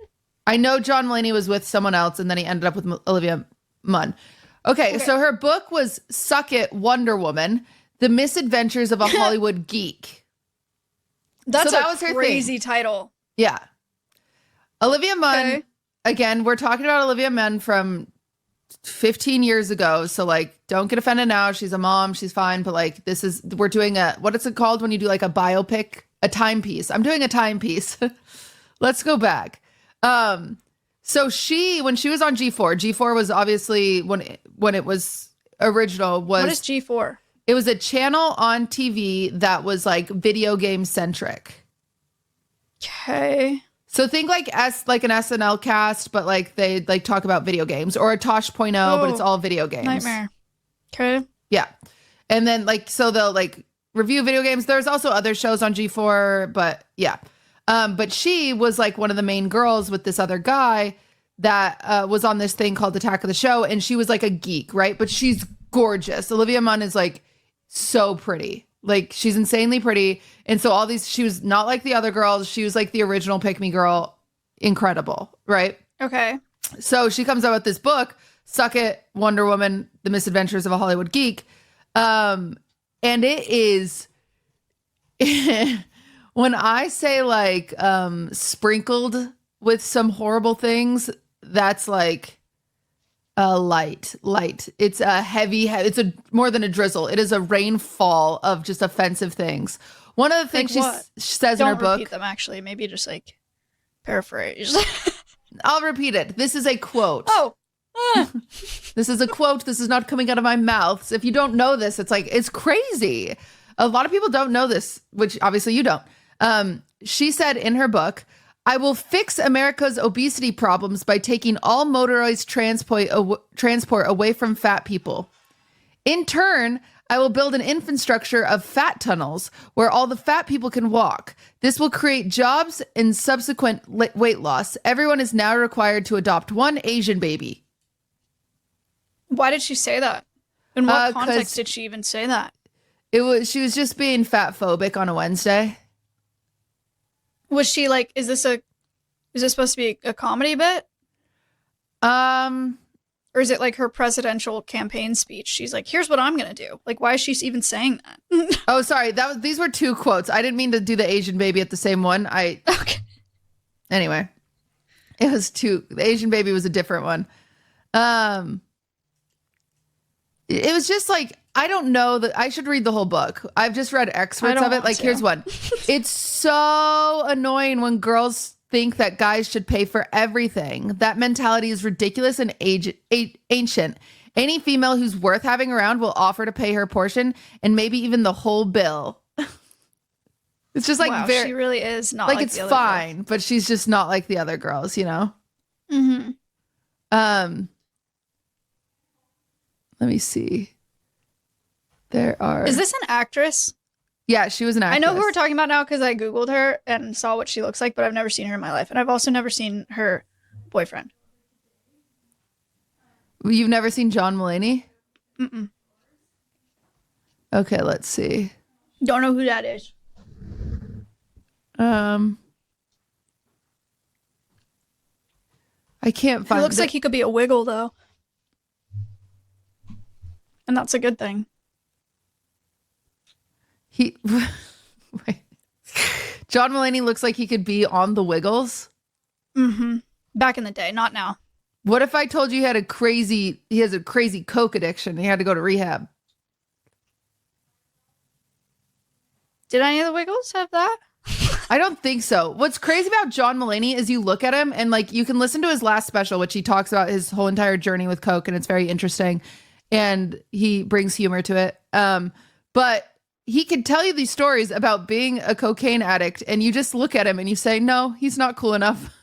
I know John Mulaney was with someone else, and then he ended up with Olivia Munn. Okay, so her book was Suck It, Wonder Woman, The Misadventures of a Hollywood Geek. That's So that a was her crazy thing. title. Yeah. Olivia Munn, again, we're talking about Olivia Munn from 15 years ago. So, like, don't get offended now. She's a mom. She's fine. But, like, we're doing what is it called when you do, like, a biopic? A timepiece. I'm doing a timepiece. Let's go back. So when she was on G4 was obviously when it was original What is G4? It was a channel on TV that was like video game centric. Okay. So think like an SNL cast, but like they like talk about video games, or a Tosh.0, but it's all video games. Nightmare. Okay. Yeah. And then like, so they'll like review video games. There's also other shows on G4, but yeah. But she was like one of the main girls with this other guy that was on this thing called Attack of the Show. And she was like a geek, right? But she's gorgeous. Olivia Munn is like so pretty. Like she's insanely pretty. And so she was not like the other girls. She was like the original pick me girl. Incredible, right? Okay. So she comes out with this book, Suck It, Wonder Woman, The Misadventures of a Hollywood Geek. And it is, when I say like sprinkled with some horrible things, that's like light. It's a heavy, it's more than a drizzle. It is a rainfall of just offensive things. One of the things she says in her book. Don't repeat them, actually. Maybe just like paraphrase. I'll repeat it. This is a quote. Oh. This is a quote. This is not coming out of my mouth. So if you don't know this, it's like, it's crazy. A lot of people don't know this, which obviously you don't. She said in her book, I will fix America's obesity problems by taking all motorized transport away from fat people. In turn, I will build an infrastructure of fat tunnels where all the fat people can walk. This will create jobs and subsequent weight loss. Everyone is now required to adopt one Asian baby. Why did she say that? In what context did she even say that? She was just being fat phobic on a Wednesday. Was she like, is this supposed to be a comedy bit? Or is it like her presidential campaign speech? She's like, here's what I'm going to do. Like, why is she even saying that? Oh, sorry. These were two quotes. I didn't mean to do the Asian baby at the same one. Okay. Anyway, it was two. The Asian baby was a different one. It was just like, I don't know that I should read the whole book. I've just read excerpts of it. Like, here's one. It's so annoying when girls think that guys should pay for everything. That mentality is ridiculous and ancient. Any female who's worth having around will offer to pay her portion and maybe even the whole bill. It's just like, wow, she really is not like it's the other fine, girls. but she's just not like the other girls, you know? Mm-hmm. Let me see. Is this an actress? Yeah, she was an actress. I know who we're talking about now because I Googled her and saw what she looks like, but I've never seen her in my life. And I've also never seen her boyfriend. You've never seen John Mulaney? Mm-mm. Okay, let's see. Don't know who that is. I can't find. He looks like he could be a wiggle, though. And that's a good thing. Wait. John Mulaney looks like he could be on the Wiggles. Mm-hmm. Back in the day, not now. What if I told you he has a crazy coke addiction? He had to go to rehab. Did any of the Wiggles have that? I don't think so. What's crazy about John Mulaney is you look at him and like you can listen to his last special, which he talks about his whole entire journey with coke, and it's very interesting, and he brings humor to it. But he could tell you these stories about being a cocaine addict, and you just look at him and you say, no, he's not cool enough.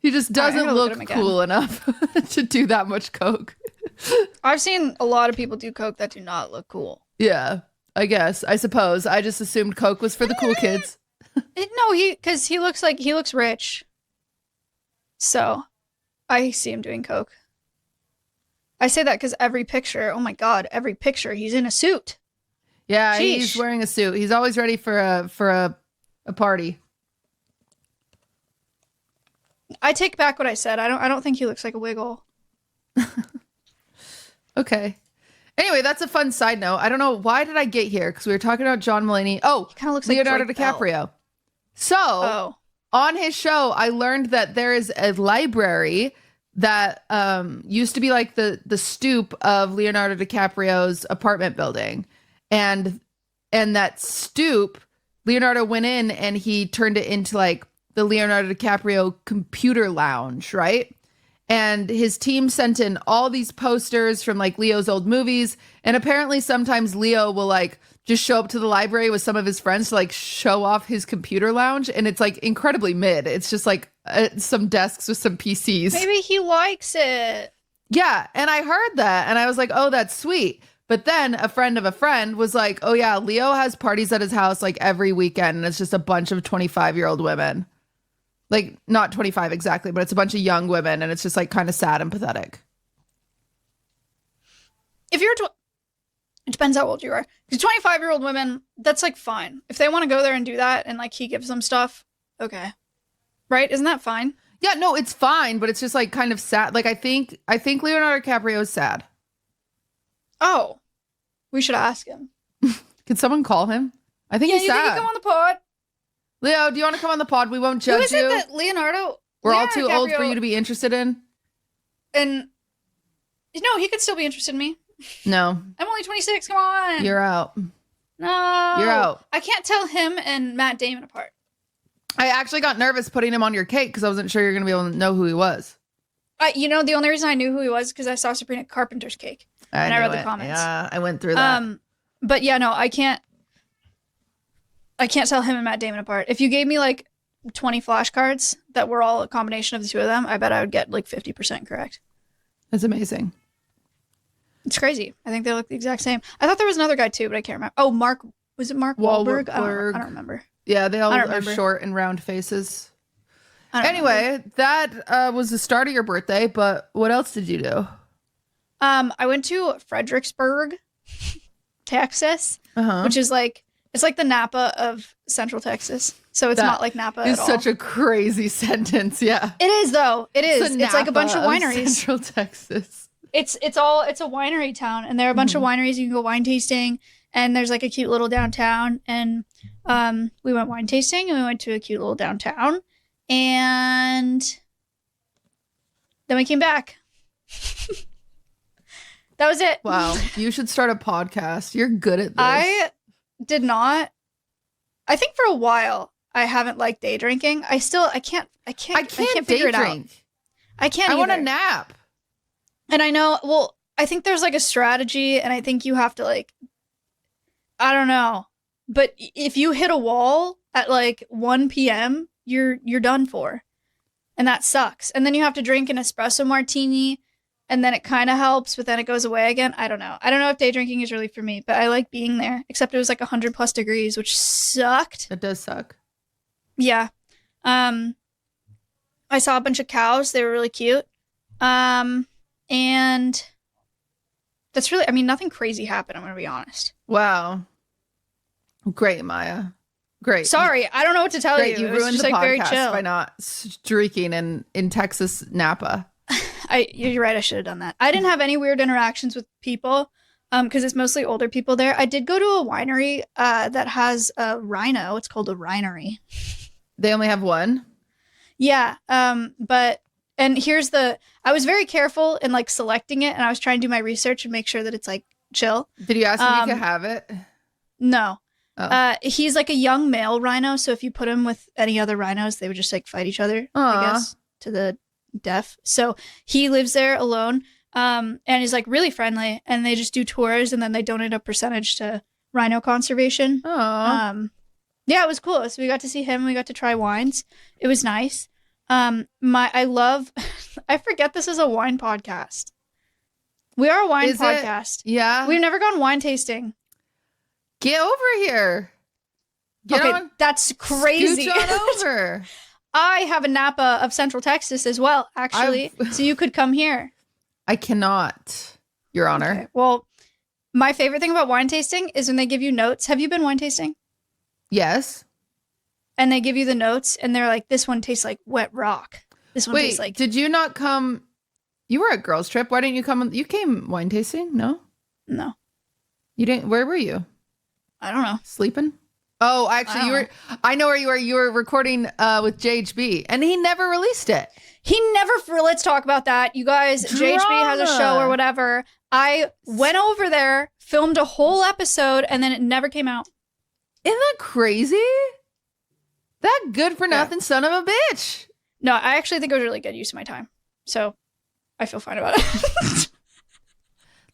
He just doesn't look cool enough to do that much coke. I've seen a lot of people do coke that do not look cool. Yeah. I guess. I suppose. I just assumed Coke was for the cool kids. No, because he looks rich. So, I see him doing Coke. I say that because every picture, oh my God, every picture, he's in a suit. Yeah, Sheesh. he's wearing a suit. He's always ready for a party. I take back what I said. I don't think he looks like a wiggle. Okay. Anyway, that's a fun side note. I don't know, why did I get here? Because we were talking about John Mulaney. Oh, kind of looks Leonardo like Drake DiCaprio. Bell. So, on his show, I learned that there is a library that used to be like the stoop of Leonardo DiCaprio's apartment building. And that stoop, Leonardo went in and he turned it into like the Leonardo DiCaprio computer lounge, right? And his team sent in all these posters from like Leo's old movies. And apparently sometimes Leo will like just show up to the library with some of his friends to like show off his computer lounge. And it's like incredibly mid. It's just like some desks with some PCs. Maybe he likes it. Yeah. And I heard that and I was like, oh, that's sweet. But then a friend of a friend was like, oh yeah, Leo has parties at his house like every weekend. And it's just a bunch of 25-year-old women. Like, not 25 exactly, but it's a bunch of young women, and it's just, like, kind of sad and pathetic. If you're... it depends how old you are. Because 25-year-old women, that's, like, fine. If they want to go there and do that, and, like, he gives them stuff, okay. Right? Isn't that fine? Yeah, no, it's fine, but it's just, like, kind of sad. Like, I think Leonardo DiCaprio is sad. Oh. We should ask him. Could someone call him? I think he's sad. Yeah, you think he'd come on the pod? Leo, do you want to come on the pod? We won't judge Who is you. it that Leonardo all too DiCaprio, old for you to be interested in. And no, he could still be interested in me. No. I'm only 26. Come on. You're out. No. You're out. I can't tell him and Matt Damon apart. I actually got nervous putting him on your cake because I wasn't sure you're going to be able to know who he was. You know, the only reason I knew who he was because I saw Sabrina Carpenter's cake. And I read the comments. Yeah, I went through that. But yeah, no, I can't tell him and Matt Damon apart. If you gave me like 20 flashcards that were all a combination of the two of them, I bet I would get like 50% correct. That's amazing. It's crazy. I think they look the exact same. I thought there was another guy too, but I can't remember. Oh, was it Mark Wahlberg? I don't remember. Yeah, they all are short and round faces. Anyway, that was the start of your birthday, but what else did you do? I went to Fredericksburg, Texas, which is like, it's like the Napa of Central Texas. So it's not like Napa at all. It's such a crazy sentence, yeah. It is though. It is. It's like a bunch of wineries. Central Texas. It's a winery town, and there are a bunch of wineries. You can go wine tasting, and there's like a cute little downtown. And we went wine tasting, and we went to a cute little downtown, and then we came back. That was it. Wow, you should start a podcast. You're good at this. I did not. I think for a while I haven't liked day drinking. I can't figure it out. I can't. I want a either. nap. And I know, well, I think there's like a strategy, and I think you have to like, I don't know. But if you hit a wall at like 1 p.m., you're done for. And that sucks. And then you have to drink an espresso martini, and then it kind of helps, but then it goes away again. I don't know. I don't know if day drinking is really for me, but I like being there. Except it was like 100+ degrees, which sucked. It does suck. Yeah. I saw a bunch of cows. They were really cute. And that's really, I mean, nothing crazy happened, I'm going to be honest. Wow. Great, Maya. Great. Sorry, I don't know what to tell you. You It was ruined just, the like, very podcast chill. by not streaking in Texas Napa. You're right, I should have done that. I didn't have any weird interactions with people because it's mostly older people there. I did go to a winery that has a rhino. It's called a winery. They only have one? Yeah, and here's I was very careful in like selecting it, and I was trying to do my research and make sure that it's like chill. Did you ask if you could have it? No. Oh. He's like a young male rhino, so if you put him with any other rhinos, they would just like fight each other, I guess, to the death. So he lives there alone, and he's like really friendly, and they just do tours, and then they donate a percentage to rhino conservation. Yeah, it was cool. So we got to see him, we got to try wines. It was nice. I forget this is a wine podcast. We are a wine podcast. Yeah. We've never gone wine tasting. Get over here. Get on. That's crazy. Scooch on over. I have a Napa of Central Texas as well, actually. So you could come here. I cannot, Your Honor. Okay. Well, my favorite thing about wine tasting is when they give you notes. Have you been wine tasting? Yes. And they give you the notes, and they're like, this one tastes like wet rock. This one tastes like... did you not come... You were at Girls Trip. Why didn't you come? You came wine tasting? No? No. You didn't? Where were you? I don't know. Sleeping? Oh, actually, you were... I know where you were. You were recording with JHB, and he never released it. He never... Let's talk about that. You guys, JHB has a show or whatever. I went over there, filmed a whole episode, and then it never came out. Isn't that crazy? That good for nothing son of a bitch. No, I actually think it was really good use of my time. So I feel fine about it.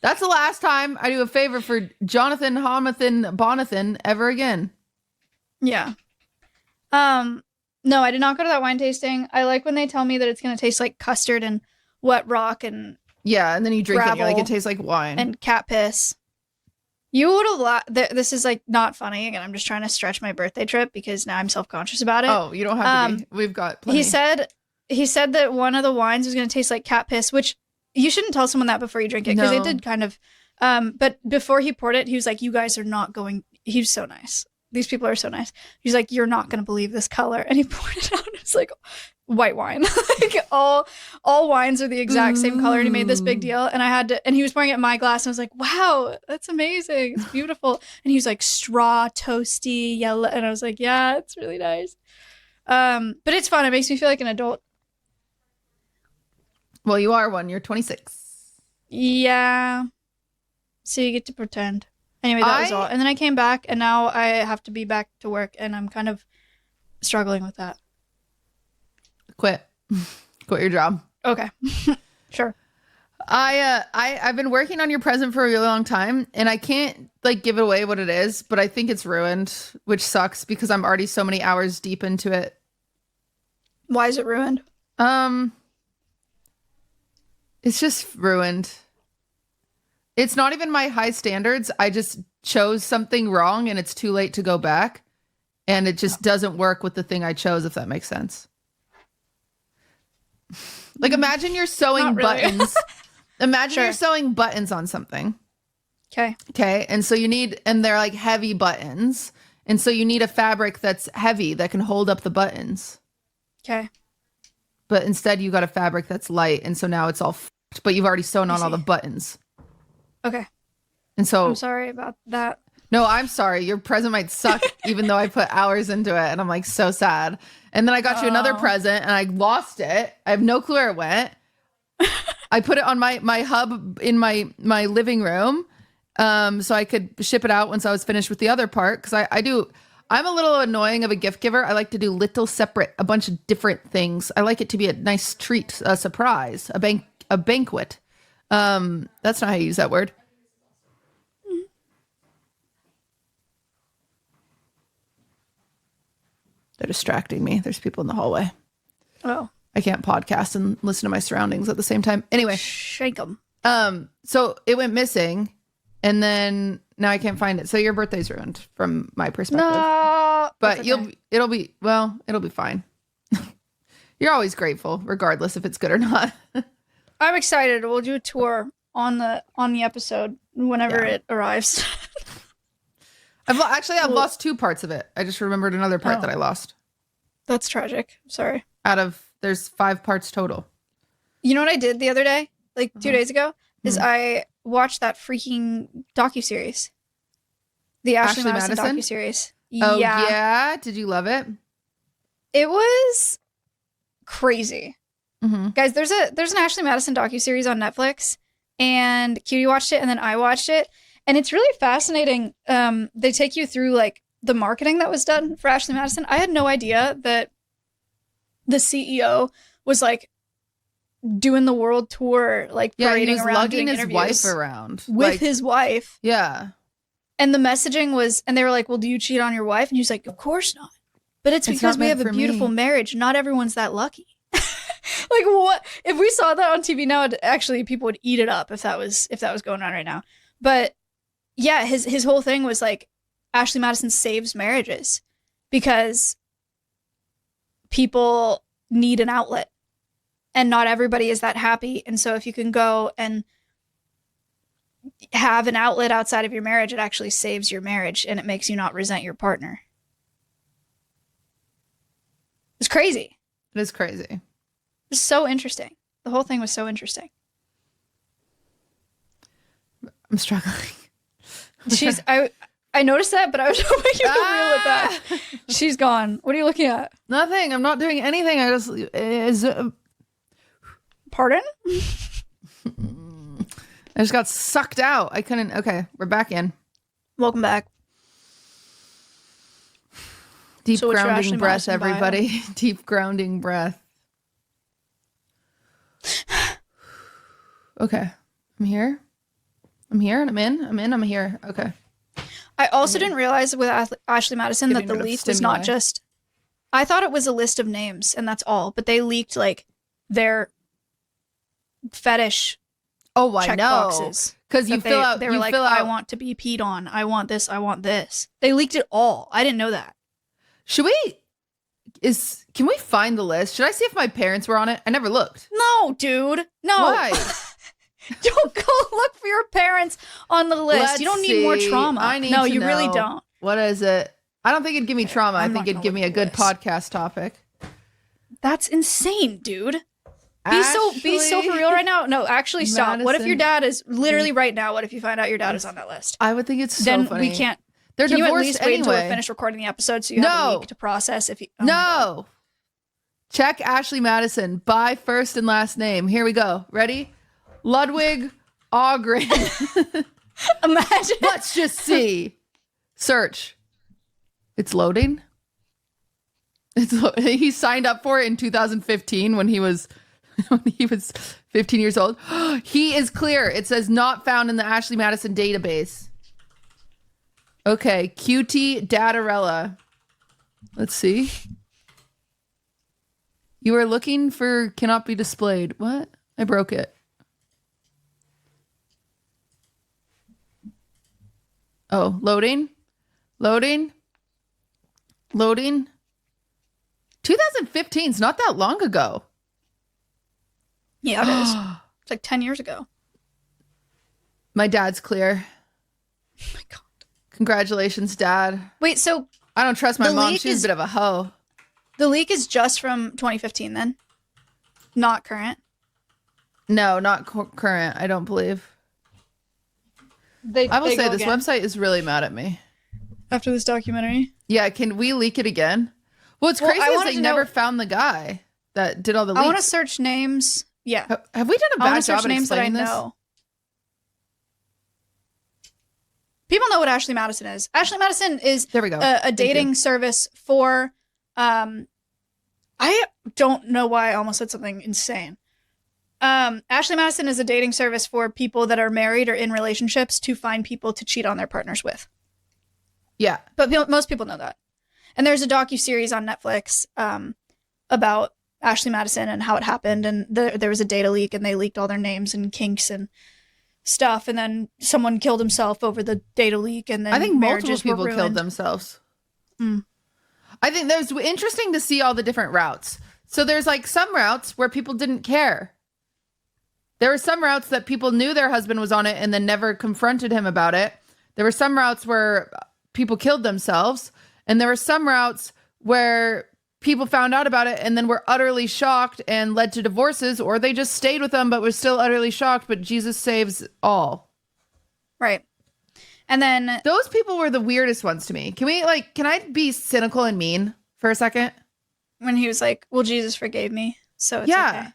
That's the last time I do a favor for Jonathan Homathan Bonathan ever again. Yeah. No, I did not go to that wine tasting. I like when they tell me that it's going to taste like custard and wet rock and yeah, and then you drink it and you're like, it tastes like wine. And cat piss. You would have this is like not funny. Again, I'm just trying to stretch my birthday trip because now I'm self-conscious about it. Oh, you don't have to be. We've got plenty. He said that one of the wines was going to taste like cat piss, which you shouldn't tell someone that before you drink it because it did kind of. But before he poured it, he was like, "You guys are not going." He was so nice. These people are so nice. He's like, "You're not going to believe this color," and he poured it out. It's like white wine. Like all wines are the exact same color, and he made this big deal. And I had to, and he was pouring it in my glass, and I was like, "Wow, that's amazing. It's beautiful." And he was like, "Straw, toasty, yellow," and I was like, "Yeah, it's really nice." But it's fun. It makes me feel like an adult. Well, you are one. You're 26. Yeah. So you get to pretend. Anyway, that was all. And then I came back, and now I have to be back to work, and I'm kind of struggling with that. Quit your job. Okay. Sure. I've been working on your present for a really long time, and I can't like give it away what it is, but I think it's ruined, which sucks because I'm already so many hours deep into it. Why is it ruined? It's just ruined. It's not even my high standards. I just chose something wrong and it's too late to go back. And it just doesn't work with the thing I chose, if that makes sense. Like imagine you're sewing buttons. Imagine you're sewing buttons on something. Okay. Okay. And so and they're like heavy buttons. And so you need a fabric that's heavy that can hold up the buttons. Okay. But instead you got a fabric that's light. And so now it's all f***ed, but you've already sewn on all the buttons. Okay. And so I'm sorry about that. No, I'm sorry. Your present might suck even though I put hours into it. And I'm like so sad. And then I got you another present and I lost it. I have no clue where it went. I put it on my hub in my living room so I could ship it out once I was finished with the other part. Because I'm a little annoying of a gift giver. I like to do a bunch of different things. I like it to be a nice treat, a surprise, a banquet. That's not how you use that word. They're distracting me. There's people in the hallway. Oh. I can't podcast and listen to my surroundings at the same time. Anyway. Shake them. So it went missing and then now I can't find it. So your birthday's ruined from my perspective. No. But it'll be fine. You're always grateful, regardless if it's good or not. I'm excited. We'll do a tour on the episode whenever it arrives. I've lost 2 parts of it. I just remembered another part that I lost. That's tragic. Sorry. There's 5 parts total. You know what I did the other day? Like 2 days ago? Is I watched that freaking docuseries. The Ashley Madison docuseries. Oh, yeah? Did you love it? It was crazy. Mm-hmm. Guys, there's an Ashley Madison docuseries on Netflix, and Cutie watched it, and then I watched it, and it's really fascinating. They take you through like the marketing that was done for Ashley Madison. I had no idea that the CEO was like doing the world tour, like parading around, lugging doing his interviews wife around with his wife. Yeah, and the messaging was, and they were like, "Well, do you cheat on your wife?" And he was like, "Of course not." But it's because we have a beautiful marriage. Not everyone's that lucky. Like what if we saw that on TV now? Actually, people would eat it up if that was going on right now. But yeah, his whole thing was like, Ashley Madison saves marriages because people need an outlet and not everybody is that happy. And so if you can go and have an outlet outside of your marriage, it actually saves your marriage and it makes you not resent your partner. It's crazy. It is crazy. It was so interesting. The whole thing was so interesting. I'm struggling. I noticed that, but I was hoping you were real with that. She's gone. What are you looking at? Nothing. I'm not doing anything. I just Pardon? I just got sucked out. I couldn't. Okay, we're back in. Welcome back. Deep So what's your grounding Ashley breath, Madison bio? everybody. Deep grounding breath. Okay, I'm here. I'm here and I'm in. I'm here. Okay. I also didn't realize with Ashley Madison that Getting the rid of leak was not stimuli. just. I thought it was a list of names and that's all, but they leaked like their fetish. Oh, I check know. boxes. Because you That fill out. They were you like, fill I out. want to be peed on. I want this. I want this. They leaked it all. I didn't know that. Should we? Can we find the list? Should I see if my parents were on it? I never looked. No, dude. No. Why? Don't go look for your parents on the list. Let's you don't need more see. trauma. I need no, to you really know. don't. What is it? I don't think it'd give me trauma. I I'm think not it'd gonna give me look a at good the list. podcast topic. That's insane, dude. Be so for real right now. No, actually stop. What if your dad is literally right now? What if you find out your dad is on that list? I would think it's so then funny. we can't. They're Can you at divorced least wait until anyway. we're finished recording the episode so you have a No. week to process? If you oh my God. No. Check Ashley Madison by first and last name. Here we go. Ready? Ludwig Ogren. Imagine. Let's just see. Search. It's loading. He signed up for it in 2015 when he was 15 years old. He is clear. It says not found in the Ashley Madison database. Okay, QTCinderella. Let's see. You are looking for cannot be displayed. What? I broke it. Oh, loading. 2015 is not that long ago. Yeah, it is. It's like 10 years ago. My dad's clear. Oh my God. Congratulations, Dad. Wait, so I don't trust my the mom. leak She's is- a bit of a hoe. the leak is just from 2015 then? Not current? No, not current. I don't believe. I will say this website is really mad at me. After this documentary? Yeah, can we leak it again? What's Well, crazy I is wanted they to never know- found the guy that did all the leaks. I want to search names. Yeah. Have we done a I want bad to search job at names that I explaining this? know. People know what Ashley Madison is. Ashley Madison is There we go. a Thank dating you. service for I don't know why I almost said something insane. Ashley Madison is a dating service for people that are married or in relationships to find people to cheat on their partners with. Yeah. But most people know that. And there's a docuseries on Netflix about Ashley Madison and how it happened. And there was a data leak and they leaked all their names and kinks and stuff. And then someone killed himself over the data leak. And then I think multiple marriages were people killed ruined. themselves. Mm. I think there's interesting to see all the different routes. So there's like some routes where people didn't care. There were some routes that people knew their husband was on it and then never confronted him about it. There were some routes where people killed themselves. And there were some routes where people found out about it and then were utterly shocked and led to divorces, or they just stayed with them but were still utterly shocked. But Jesus saves all. Right. And then those people were the weirdest ones to me. Can I be cynical and mean for a second? When he was like, well, Jesus forgave me. So it's Yeah. okay.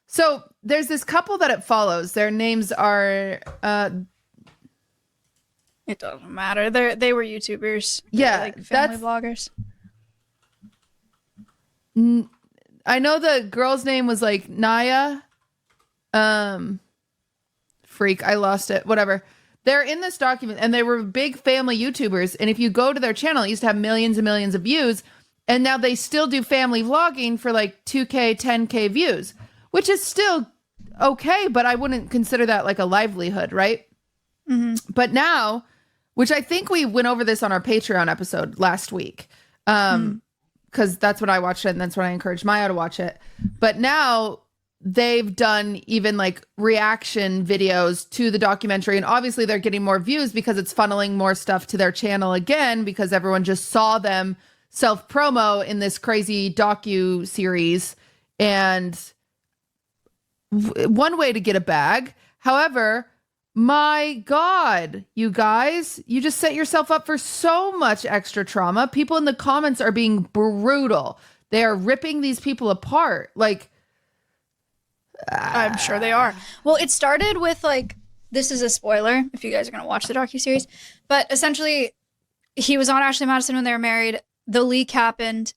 So there's this couple that it follows. Their names are It doesn't matter. They were YouTubers. They were, Yeah, like family vloggers. I know the girl's name was like Naya. Freak, I lost it. Whatever. They're in this document and they were big family YouTubers. And if you go to their channel, it used to have millions and millions of views. And now they still do family vlogging for like 2K, 10K views, which is still okay, but I wouldn't consider that like a livelihood, right? Mm-hmm. But now which I think we went over this on our Patreon episode last week. Because that's when I watched it, and that's when I encouraged Maya to watch it. But now they've done even like reaction videos to the documentary, and obviously they're getting more views because it's funneling more stuff to their channel again, because everyone just saw them self-promo in this crazy docu series, and one way to get a bag. However, my God, you guys, you just set yourself up for so much extra trauma. People in the comments are being brutal. They are ripping these people apart. Like, I'm sure they are. Well, it started with like, this is a spoiler if you guys are going to watch the docuseries, but essentially he was on Ashley Madison when they were married. The leak happened.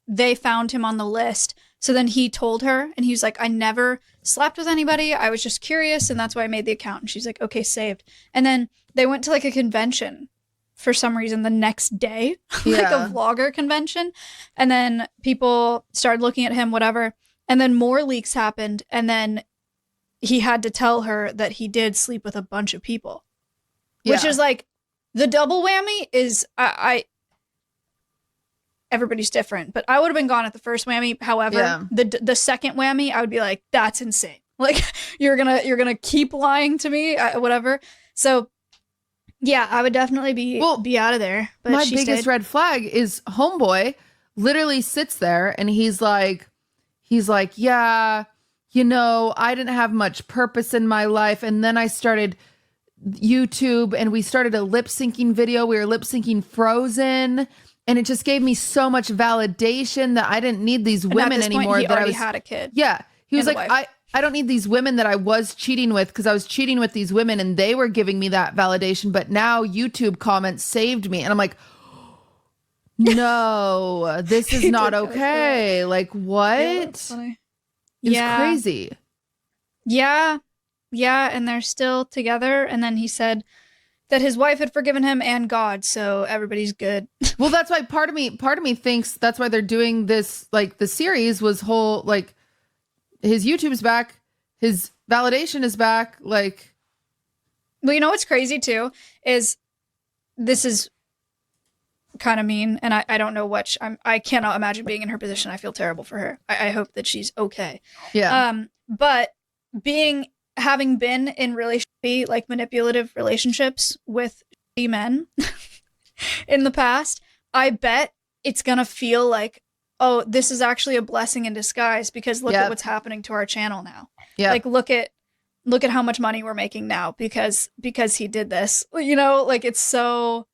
They found him on the list. So then he told her, and he was like, I never slept with anybody. I was just curious, and that's why I made the account. And she's like, okay, saved. And then they went to like a convention for some reason the next day, like a vlogger convention. And then people started looking at him, whatever. And then more leaks happened. And then he had to tell her that he did sleep with a bunch of people, which is like the double whammy is everybody's different, but I would have been gone at the first whammy. However, the second whammy, I would be like, that's insane. Like you're gonna keep lying to me, whatever. So yeah, I would definitely be out of there. But my biggest red flag is homeboy literally sits there and he's like, yeah, you know, I didn't have much purpose in my life. And then I started YouTube and we started a lip syncing video. We were lip syncing Frozen. And it just gave me so much validation that I didn't need these women anymore. He that already had a kid. Yeah. He was like, I don't need these women that I was cheating with, because I was cheating with these women and they were giving me that validation. But now YouTube comments saved me. And I'm like, no, this is not okay. Like, what? Yeah, that's funny. It's crazy. Yeah. Yeah. And they're still together. And then he said that his wife had forgiven him and God, so everybody's good. Well, that's why part of me thinks that's why they're doing this. Like the series was whole, like his YouTube's back, his validation is back. Like, well, you know what's crazy too is this is kind of mean, and I don't know what I cannot imagine being in her position. I feel terrible for her. I hope that she's okay. Yeah. But having been in really shitty, like manipulative relationships with shitty men in the past, I bet it's gonna feel like, oh, this is actually a blessing in disguise, because look at what's happening to our channel now. Yeah. Like look at how much money we're making now because he did this. You know, like it's so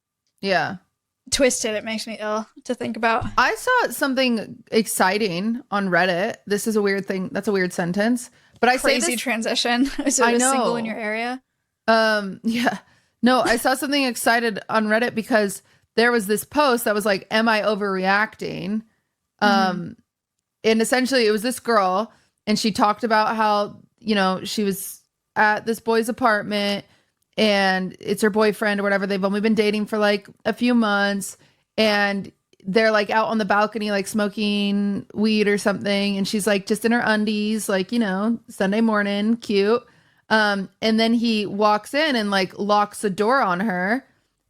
twisted. It makes me ill to think about. I saw something exciting on Reddit. This is a weird thing. That's a weird sentence. But I crazy say this, transition. Is it a single in your area? Yeah. No, I saw something excited on Reddit because there was this post that was like, am I overreacting? And essentially it was this girl and she talked about how, you know, she was at this boy's apartment and it's her boyfriend or whatever. They've only been dating for like a few months and they're like out on the balcony, like smoking weed or something. And she's like just in her undies, like, you know, Sunday morning, cute. And then he walks in and like locks the door on her.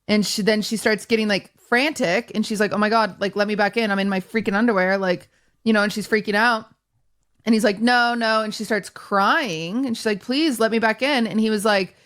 And she starts getting like frantic and she's like, oh my God, like, let me back in. I'm in my freaking underwear. Like, you know, and she's freaking out and he's like, no. And she starts crying and she's like, please let me back in. And he was like,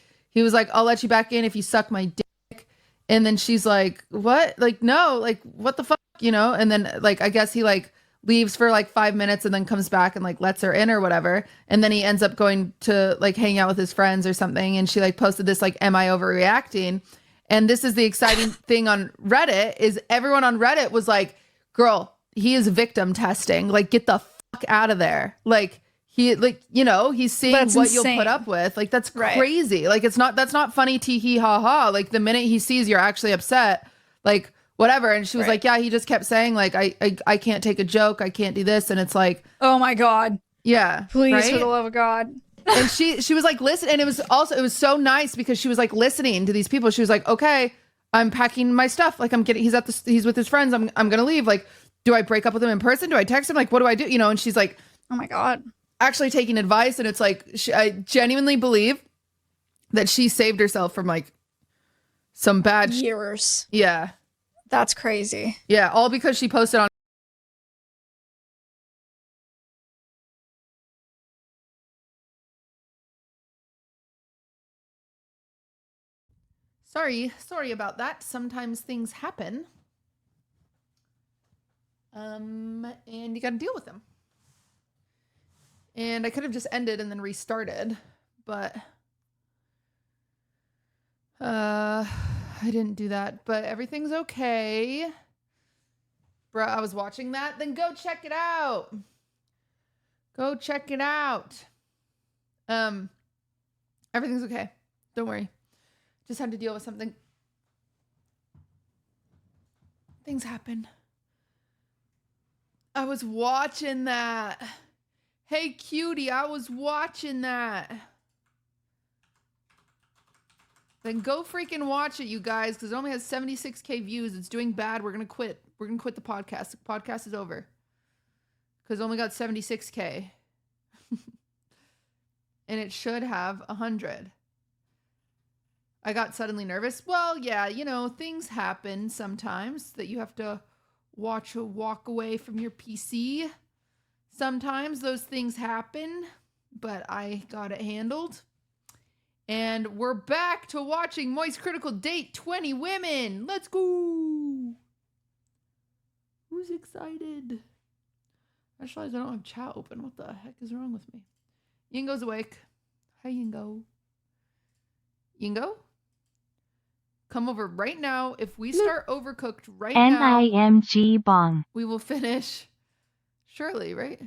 I'll let you back in if you suck my dick. And then she's like, what? Like, no, like, what the fuck, you know? And then, like, I guess he, like, leaves for, like, 5 minutes and then comes back and, like, lets her in or whatever. And then he ends up going to, like, hang out with his friends or something. And she, like, posted this, like, am I overreacting? And this is the exciting thing on Reddit is everyone on Reddit was like, girl, he is victim testing. Like, get the fuck out of there. Like, he, like, you know, he's seeing what insane. You'll put up with. Like, that's crazy. Like, that's not funny, tee hee ha ha. Like, the minute he sees you're actually upset, like, whatever. And she was like, yeah, he just kept saying, like, I can't take a joke. I can't do this. And it's like, oh my God. Yeah. Please, for the love of God. And she was like, listen. And it was so nice because she was like listening to these people. She was like, okay, I'm packing my stuff. Like, he's with his friends. I'm going to leave. Like, do I break up with him in person? Do I text him? Like, what do I do? You know? And she's like, oh my God. Actually taking advice. And it's like, I genuinely believe that she saved herself from like some bad years. Yeah. That's crazy. Yeah, all because she posted on Sorry about that. Sometimes things happen. And you gotta deal with them. And I could have just ended and then restarted, but I didn't do that. But everything's okay. Bruh, I was watching that. Then go check it out. Go check it out. Everything's okay. Don't worry. Just had to deal with something. Things happen. I was watching that. Hey, cutie, I was watching that. Then go freaking watch it, you guys, because it only has 76K views. It's doing bad. We're going to quit. We're going to quit the podcast. The podcast is over. Because it only got 76K. And it should have 100. I got suddenly nervous. Well, yeah, you know, things happen sometimes that you have to walk away from your PC. Sometimes those things happen, but I got it handled. And we're back to watching Moist Critical date 20 women. Let's go. Who's excited? I just realized I don't have chat open. What the heck is wrong with me? Yingo's awake. Hi, Yingo. Yingo? Come over right now. If we start Overcooked right now, NIMG bong. we will finish. Surely, right?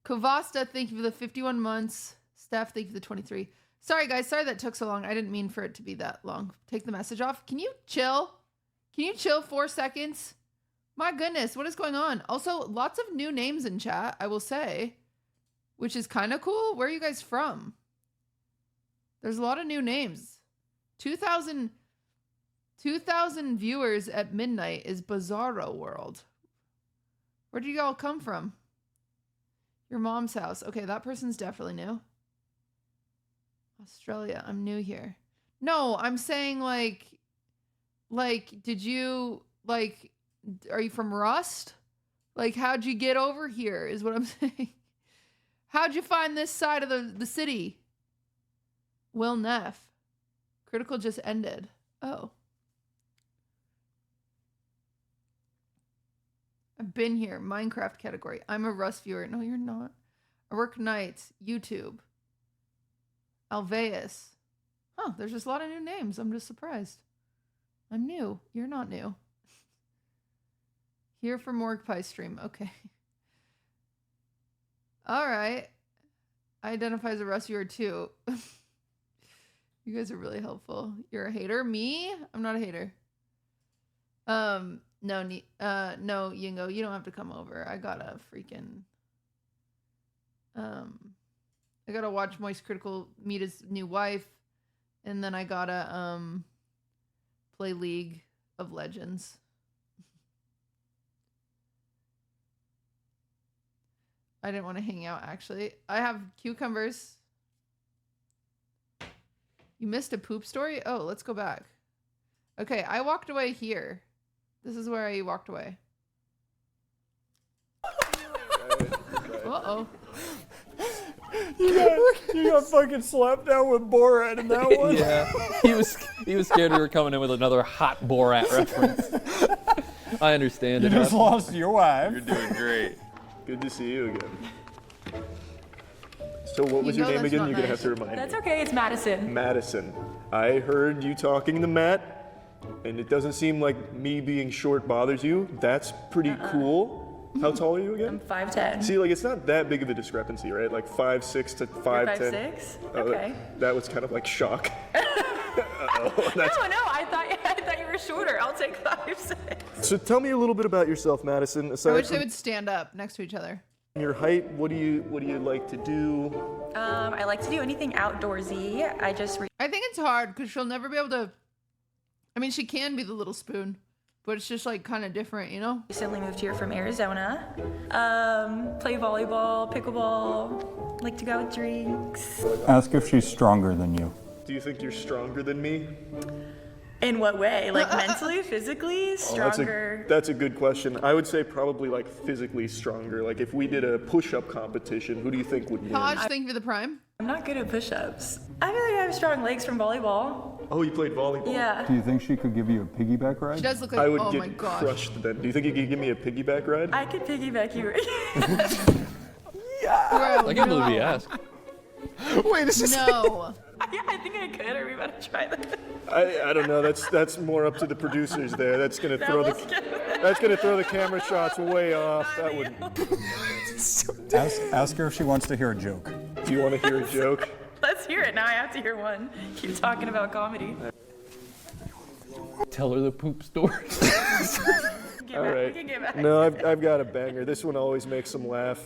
Kovasta, thank you for the 51 months. Steph, thank you for the 23. Sorry, guys. Sorry that took so long. I didn't mean for it to be that long. Take the message off. Can you chill? Can you chill 4 seconds? My goodness, what is going on? Also, lots of new names in chat, I will say, which is kind of cool. Where are you guys from? There's a lot of new names. 2,000 viewers at midnight is Bizarro World. Where do you all come from? Your mom's house. Okay, that person's definitely new. Australia. I'm new here. No, I'm saying like, did you, like, are you from Rust? Like, how'd you get over here is what I'm saying. How'd you find this side of the city? Will Neff. Critical just ended. Oh. I've been here. Minecraft category. I'm a Rust viewer. No, you're not. I work nights. YouTube. Alveus. Oh, there's just a lot of new names. I'm just surprised. I'm new. You're not new. Here for Morgue Pie stream. Okay. All right. I identify as a Rust viewer too. You guys are really helpful. You're a hater? Me? I'm not a hater. No, Yingo, you don't have to come over. I gotta freaking... I gotta watch Moist Critical meet his new wife, and then I gotta, play League of Legends. I didn't want to hang out, actually. I have cucumbers. You missed a poop story? Oh, let's go back. Okay, I walked away here. This is where I walked away. Uh-oh. You got fucking slapped down with Borat in that one. Yeah, he was scared we were coming in with another hot Borat reference. I understand. You just lost your wife. You're doing great. Good to see you again. So what was your name again? You're gonna have to remind me. That's okay, it's Madison. Madison. I heard you talking to Matt, and it doesn't seem like me being short bothers you. That's pretty cool. How tall are you again? I'm 5'10". See, like, it's not that big of a discrepancy, right? Like 5'6" to 5'10". 5'6"? Okay. That was kind of like shock. Uh-oh, No, I thought you were shorter. I'll take 5'6". So tell me a little bit about yourself, Madison. I wish they would stand up next to each other. Your height, what do you like to do? I like to do anything outdoorsy. I think it's hard because she'll never be able to. I mean, she can be the little spoon, but it's just like kind of different, you know? Recently moved here from Arizona. Play volleyball, pickleball, like to go out with drinks. Ask if she's stronger than you. Do you think you're stronger than me? In what way? Like mentally, physically, stronger? That's a good question. I would say probably like physically stronger. Like if we did a push-up competition, who do you think would win? Taj, thank you for the prime. I'm not good at push-ups. I feel like I have strong legs from volleyball. Oh, you played volleyball? Yeah. Do you think she could give you a piggyback ride? She does look like, I would oh get my gosh. crushed then. Do you think you could give me a piggyback ride? I could piggyback you. Bro, I can't believe he asked. Wait, is this? No. Yeah, I think I could. Are we about to try that? I don't know. That's more up to the producers there. That's gonna throw the camera shots way off. That would. Ask her if she wants to hear a joke. Do you want to hear a joke? Let's hear it. Now I have to hear one. Keep talking about comedy. Tell her the poop story. All right. No, I've got a banger. This one always makes them laugh.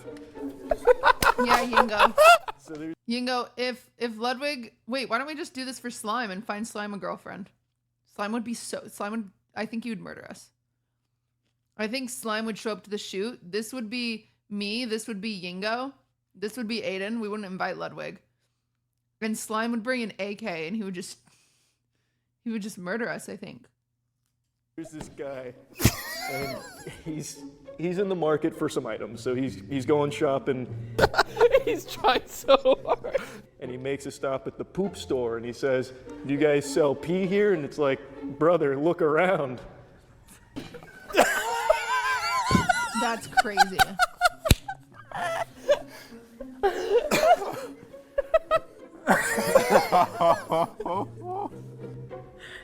Yeah, Yingo. So there's Yingo, if Ludwig, wait, why don't we just do this for Slime and find Slime a girlfriend? Slime would, I think he would murder us. I think Slime would show up to the shoot. This would be me, this would be Yingo, this would be Aiden. We wouldn't invite Ludwig. And Slime would bring an AK and he would just murder us, I think. Here's this guy, and he's in the market for some items. So he's going shopping. He's trying so hard. And he makes a stop at the poop store, and he says, "Do you guys sell pee here?" And it's like, "Brother, look around." That's crazy.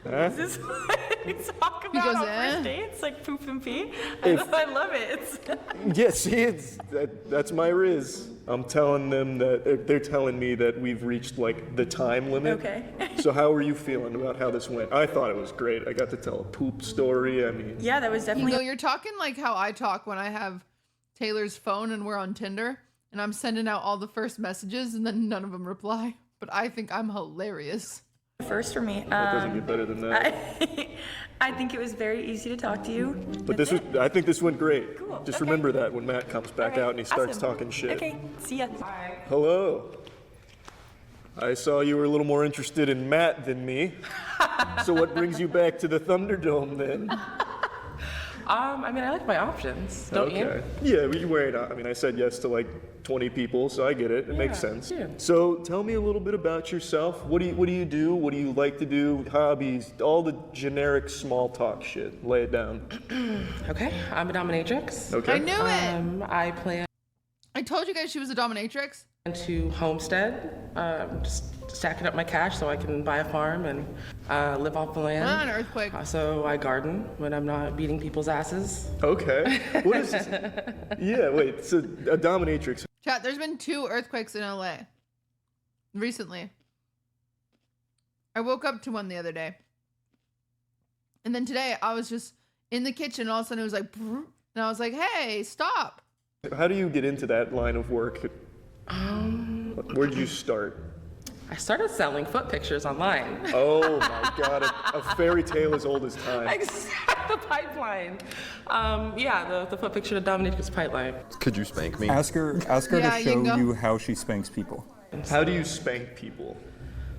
Is this what you talk about goes, on eh? first dates? Like poop and pee? If- I love it. Yeah, see, that's my riz. I'm telling them that they're telling me that we've reached like the time limit. Okay. So how are you feeling about how this went? I thought it was great. I got to tell a poop story. I mean, Yeah, that was definitely. Yingo, you're talking like how I talk when I have Taylor's phone and we're on Tinder and I'm sending out all the first messages and then none of them reply. But I think I'm hilarious. First for me. that doesn't get better than that. I think it was very easy to talk to you. But I think this went great. Cool, Just okay. remember that when Matt comes back All right, out and he starts awesome. talking shit. Okay, see ya. Bye. Hello. I saw you were a little more interested in Matt than me. So what brings you back to the Thunderdome then? I mean, I like my options, don't you? Yeah, you wear it out. I mean, I said yes to like 20 people, so I get it. It makes sense. Yeah. So tell me a little bit about yourself. What do you do? What do you like to do? Hobbies? All the generic small talk shit. Lay it down. Okay, I'm a dominatrix. Okay. I knew it. I plan I told you guys she was a dominatrix. to homestead, just stacking up my cash so I can buy a farm and live off the land. An earthquake. So I garden when I'm not beating people's asses. Okay. What is this? Yeah, wait. So a dominatrix. Chat, there's been 2 earthquakes in LA recently. I woke up to one the other day. And then today I was just in the kitchen and all of a sudden it was like, and I was like, hey, stop. How do you get into that line of work? Where'd you start? I started selling foot pictures online. Oh my God, a fairy tale as old as time. Exactly, the pipeline. Yeah, the foot picture to dominatrix pipeline. Could you spank me? Ask her Yeah, to you show can go. you how she spanks people. How do you spank people?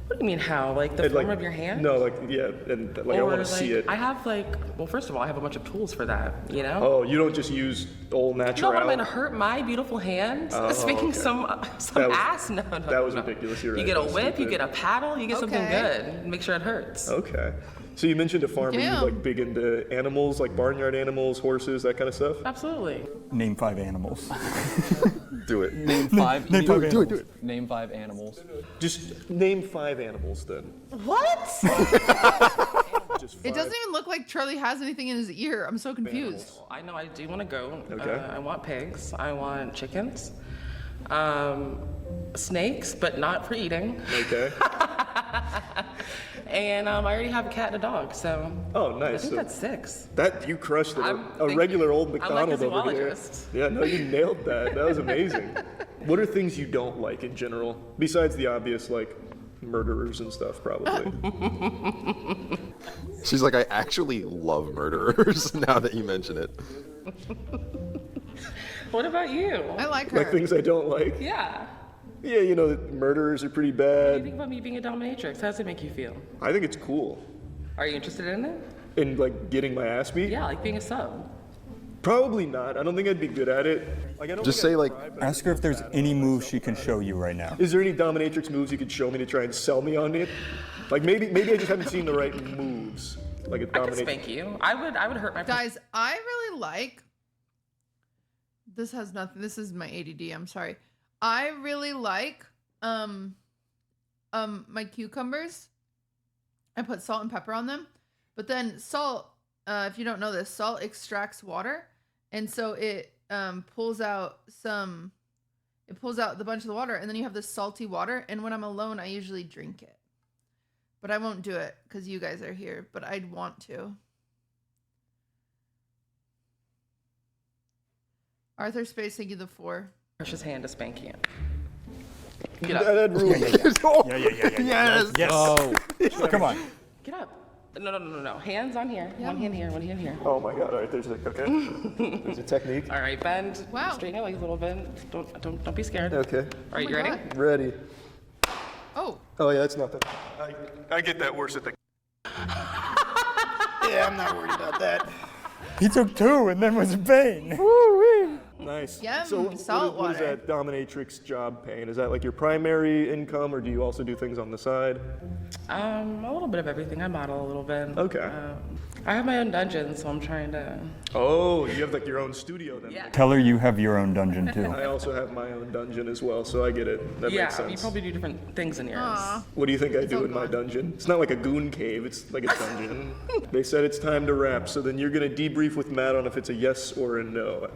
What do you mean how? Like the And, form like, of your hand? No, like, yeah, and like I want to see it. I have well, first of all, I have a bunch of tools for that, you know? Oh, you don't just use old No, natural. but I'm gonna hurt my beautiful hand Oh, spanking okay. some That was- ass? No. that was ridiculous, you're You right, get a that was whip, you stupid. get a paddle, you get something Okay. good. Make sure it hurts. Okay. So you mentioned a farm. Are you Damn. like big into animals, like barnyard animals, horses, that kind of stuff? Absolutely. Name 5 animals. Do it. Name 5. Name 5 animals. Do it. Name 5 animals. Just name 5 animals then. What? Just 5. It doesn't even look like Charlie has anything in his ear. I'm so confused. Animals. I know I do want to go. Okay. I want pigs. I want chickens. Snakes, but not for eating. Okay. And I already have a cat and a dog, so Oh, I nice. think So that's 6. that you crushed it. I'm- A thank regular you. old I'm like a McDonald over there. zoologist. Yeah, no, you nailed that. That was amazing. What are things you don't like in general, besides the obvious, like murderers and stuff, probably? She's like, I actually love murderers now that you mention it. What about you? I like her. Like things I don't like. Yeah. Yeah, you know, murderers are pretty What do you bad. think about me being a dominatrix? How does it make you feel? I think it's cool. Are you interested in it? In like getting my ass beat? Yeah, like being a sub. Probably not. I don't think I'd be good at it. Like, I don't Just think say I'd like, try, but ask her if there's any moves she can show you right now. Is there any dominatrix moves you could show me to try and sell me on it? Like maybe I just haven't seen the right moves. Like a I could dominatrix. spank you. I would hurt my Guys, I really like. This has nothing. This is my ADD. I'm sorry. I really like my cucumbers. I put salt and pepper on them, but then salt. If you don't know this, salt extracts water, and so it pulls out the bunch of the water, and then you have this salty water. And when I'm alone, I usually drink it, but I won't do it because you guys are here. But I'd want to. Arthur Space, thank you the 4. precious hand to spank you. Get up. That ruined it. Yes. Yes. Oh. Come on. Get up. No. Hands on here. One hand here, one hand here. Oh my god, alright, there's a technique. All right, bend. Wow. Straighten your legs a little bit. Don't be scared. Okay. All right, you ready? Ready. Oh. Oh yeah, that's nothing. I get that worse at the. Yeah, I'm not worried about that. He took 2 and then was in pain. Nice. Yum, So salt what is water. that dominatrix job paying? Is that like your primary income, or do you also do things on the side? A little bit of everything. I model a little bit. Okay. I have my own dungeon, so I'm trying to. Oh, you have like your own studio then? Yeah. Tell her you have your own dungeon too. I also have my own dungeon as well, so I get it. That Yeah, makes sense. you probably do different things in yours. Aw. What do you think I do in my dungeon? It's not like a goon cave, it's like a dungeon. They said it's time to wrap, so then you're gonna debrief with Matt on if it's a yes or a no.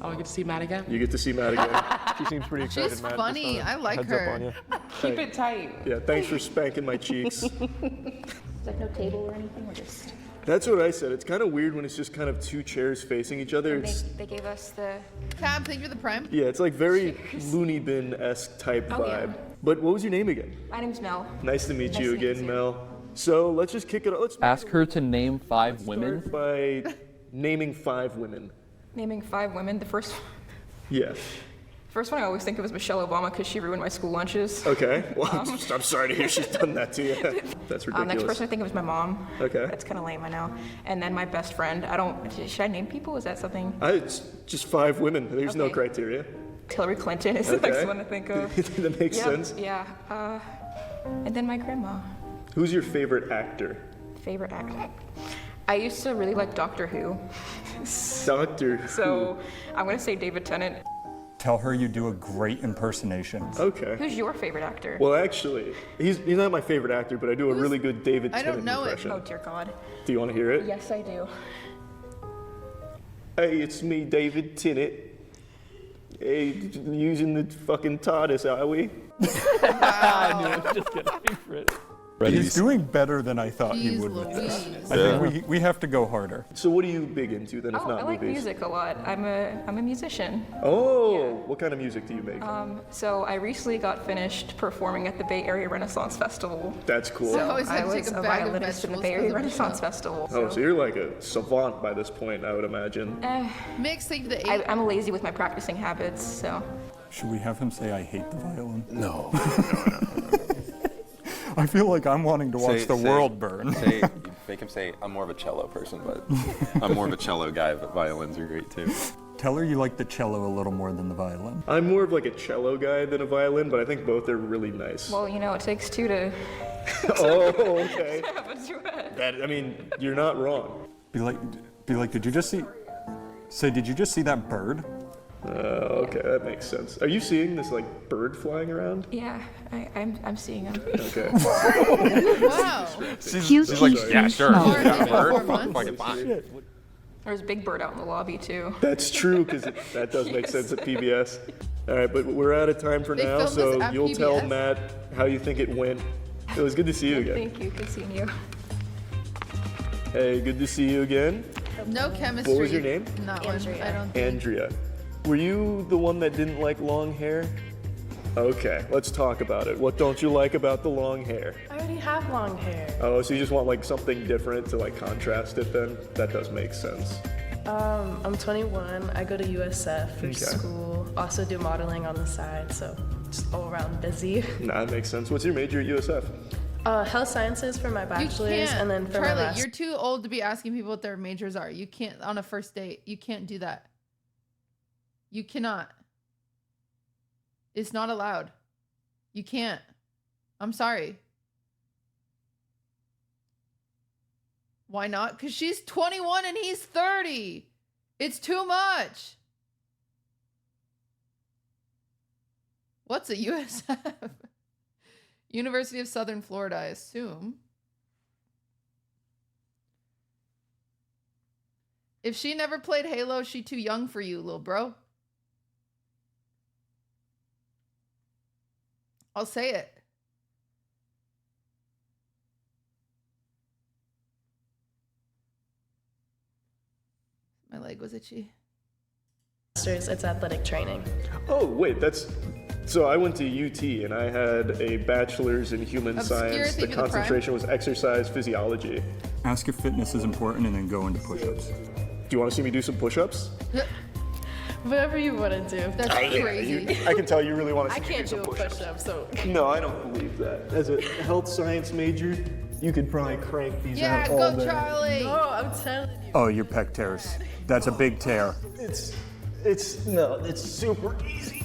Oh, I get to see Matt again? You get to see Matt again. She seems pretty excited, She's Matt. funny. Just, I like heads her. Up on you. Keep it tight. Yeah, thanks for spanking my cheeks. There's like no table or anything, we're just... That's what I said. It's kind of weird when it's just kind of 2 chairs facing each other. It's, They gave us the... Cab, thank you for the prime. yeah, it's like very loony bin-esque type Oh, vibe. yeah. But what was your name again? My name's Mel. Nice to meet Nice you to meet again, you. Mel. So let's just kick it off. Let's Ask her to name 5 women. start by naming 5 women. Naming 5 women. The first Yeah. one I always think of is Michelle Obama because she ruined my school lunches. Okay. Well, I'm sorry to hear she's done that to you. That's ridiculous. Next person I think of is my mom. Okay. That's kind of lame, I know. And then my best friend. Should I name people? Is that something? It's just 5 women. There's no Okay. criteria. Hillary Clinton is the Okay. next one to think of. That makes Yep, sense. Yeah. And then my grandma. Who's your favorite actor? Favorite actor. I used to really like Doctor Who. Doctor Who. So I'm going to say David Tennant. Tell her you do a great impersonation. Okay. Who's your favorite actor? Well, actually, he's not my favorite actor, but I do a really good David I Tennant don't know it. impression. Oh, dear God. Do you want to hear it? Yes, I do. Hey, it's me, David Tennant. Hey, using the fucking TARDIS, are we? I knew it was just gonna be pretty. He's doing better than I thought he Jeez would with this. Louise. I think we have to go harder. So what are you big into then, if Oh, not I like movies? music a lot. I'm a musician. Oh, what kind of music do you make? So I recently got finished performing at the Bay Area Renaissance Festival. That's cool. So I always I had to was take a a bag of violinist in the vegetables Bay for Area the Renaissance show. Festival. Oh, so you're like a savant by this point, I would imagine. Mix, thank you for the 8. I'm lazy with my practicing habits, so. Should we have him say I hate the violin? No. I feel like I'm wanting to watch the world burn. Make him say, I'm more of a cello person, but I'm more of a cello guy, but violins are great too. Tell her you like the cello a little more than the violin. I'm more of like a cello guy than a violin, but I think both are really nice. Well, you know, it takes 2 to Oh, okay. have a duet. That, I mean, you're not wrong. Be like, did you just see? Say, did you just see that bird? Okay, that makes sense. Are you seeing this like bird flying around? Yeah, I'm seeing him. Okay. Wow. She's like, yeah, sure. Or Yeah, maybe bird. 4 months. Fucking fine. There's Big Bird out in the lobby, too. That's true, because that does make sense at PBS. All right, but we're out of time for They now, filmed so this at you'll tell PBS? Matt how you think it went. It was good to see you again. Thank you. Good seeing you. Hey, good to see you again. No chemistry. What was your name? Not one. I don't think. Andrea. Were you the one that didn't like long hair? Okay, let's talk about it. What don't you like about the long hair? I already have long hair. Oh, so you just want like something different to like contrast it then? That does make sense. I'm 21. I go to USF for Okay. school. Also do modeling on the side, so just all around busy. Nah, that makes sense. What's your major at USF? Health sciences for my bachelor's, and then for my Charlie, master's. you're too old to be asking people what their majors are. You can't, on a first date, you can't do that. You cannot. It's not allowed. You can't. I'm sorry. Why not? Because she's 21 and he's 30. It's too much. What's a USF? University of Southern Florida, I assume. If she never played Halo, she too young for you, little bro. I'll say it. My leg was itchy. Master's, it's athletic training. Oh, wait, that's... So I went to UT and I had a bachelor's in human science. The concentration was exercise physiology. Ask if fitness is important and then go into push-ups. Do you want to see me do some push-ups? Whatever you want to do. That's crazy. I can tell you really want to I see me can't do do some a push-ups. push-up, so. No, I don't believe that. As a health science major, you could probably crank these Yeah, out all go day. Charlie. No, I'm telling you. Oh, your pec tears. That's a big tear. It's super easy.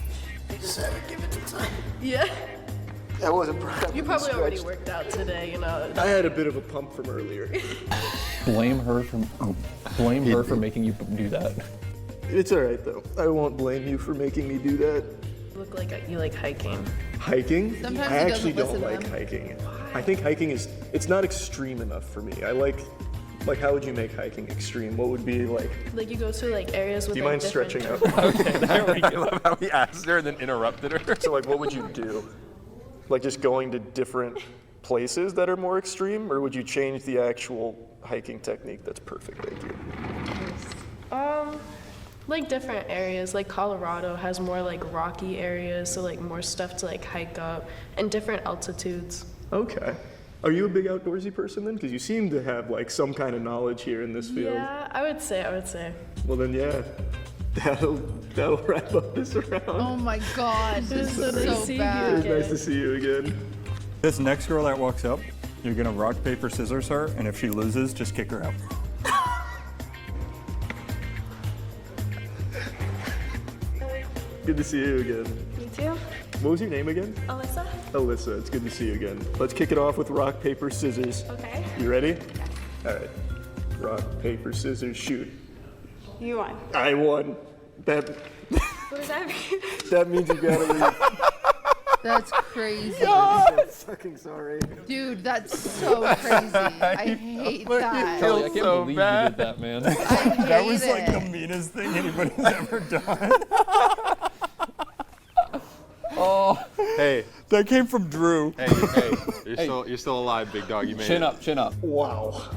Just have to give it some time. Yeah. That wasn't properly You probably already stretched. worked out today, you know. I had a bit of a pump from earlier. Blame her for making you do that. It's all right though. I won't blame you for making me do that. You look like you like hiking. Hiking? Sometimes I he actually doesn't don't listen to like them. hiking. I think hiking it's not extreme enough for me. I like how would you make hiking extreme? What would be like? Like you go to like areas with Do you like mind different stretching out? Okay, there we go. I love how he asked her and then interrupted her. So like, what would you do? Like just going to different places that are more extreme, or would you change the actual hiking technique that's perfect? Thank you. Like different areas, like Colorado has more like rocky areas, so like more stuff to like hike up and different altitudes. Okay. Are you a big outdoorsy person then? Because you seem to have like some kind of knowledge here in this field. Yeah, I would say. Well then, yeah, that'll wrap up this round. Oh my god, this is so It bad. was nice to see you again. This next girl that walks up, you're gonna rock, paper, scissors her, and if she loses, just kick her out. Good to see you again. Me too. What was your name again? Alyssa? Alyssa, it's good to see you again. Let's kick it off with rock, paper, scissors. Okay. You ready? All right. Rock, paper, scissors, shoot. You won. I won. What does that mean? That means you gotta leave. That's crazy. I'm fucking sorry. Dude, that's so crazy. I hate that. Charlie, I can't believe you did that, man. That was like the meanest thing anybody's ever done. Oh, hey, that came from Drew. Hey, you're still alive, big dog. You made Chin it. up, chin up. Wow.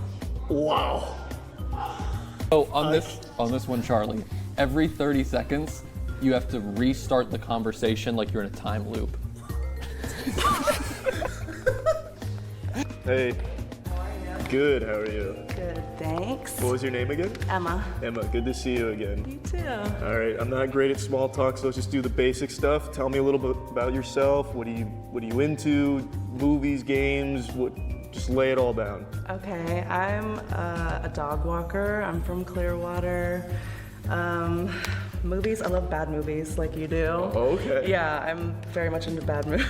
Oh, on this one, Charlie, every 30 seconds, you have to restart the conversation like you're in a time loop. Hey. Good, how are you? Good, thanks. What was your name again? Emma. Emma, good to see you again. You too. All right, I'm not great at small talk, so let's just do the basic stuff. Tell me a little bit about yourself. What are you into? Movies, games, just lay it all down. Okay, I'm a dog walker. I'm from Clearwater. Movies, I love bad movies like you do. Oh, okay. Yeah, I'm very much into bad movies.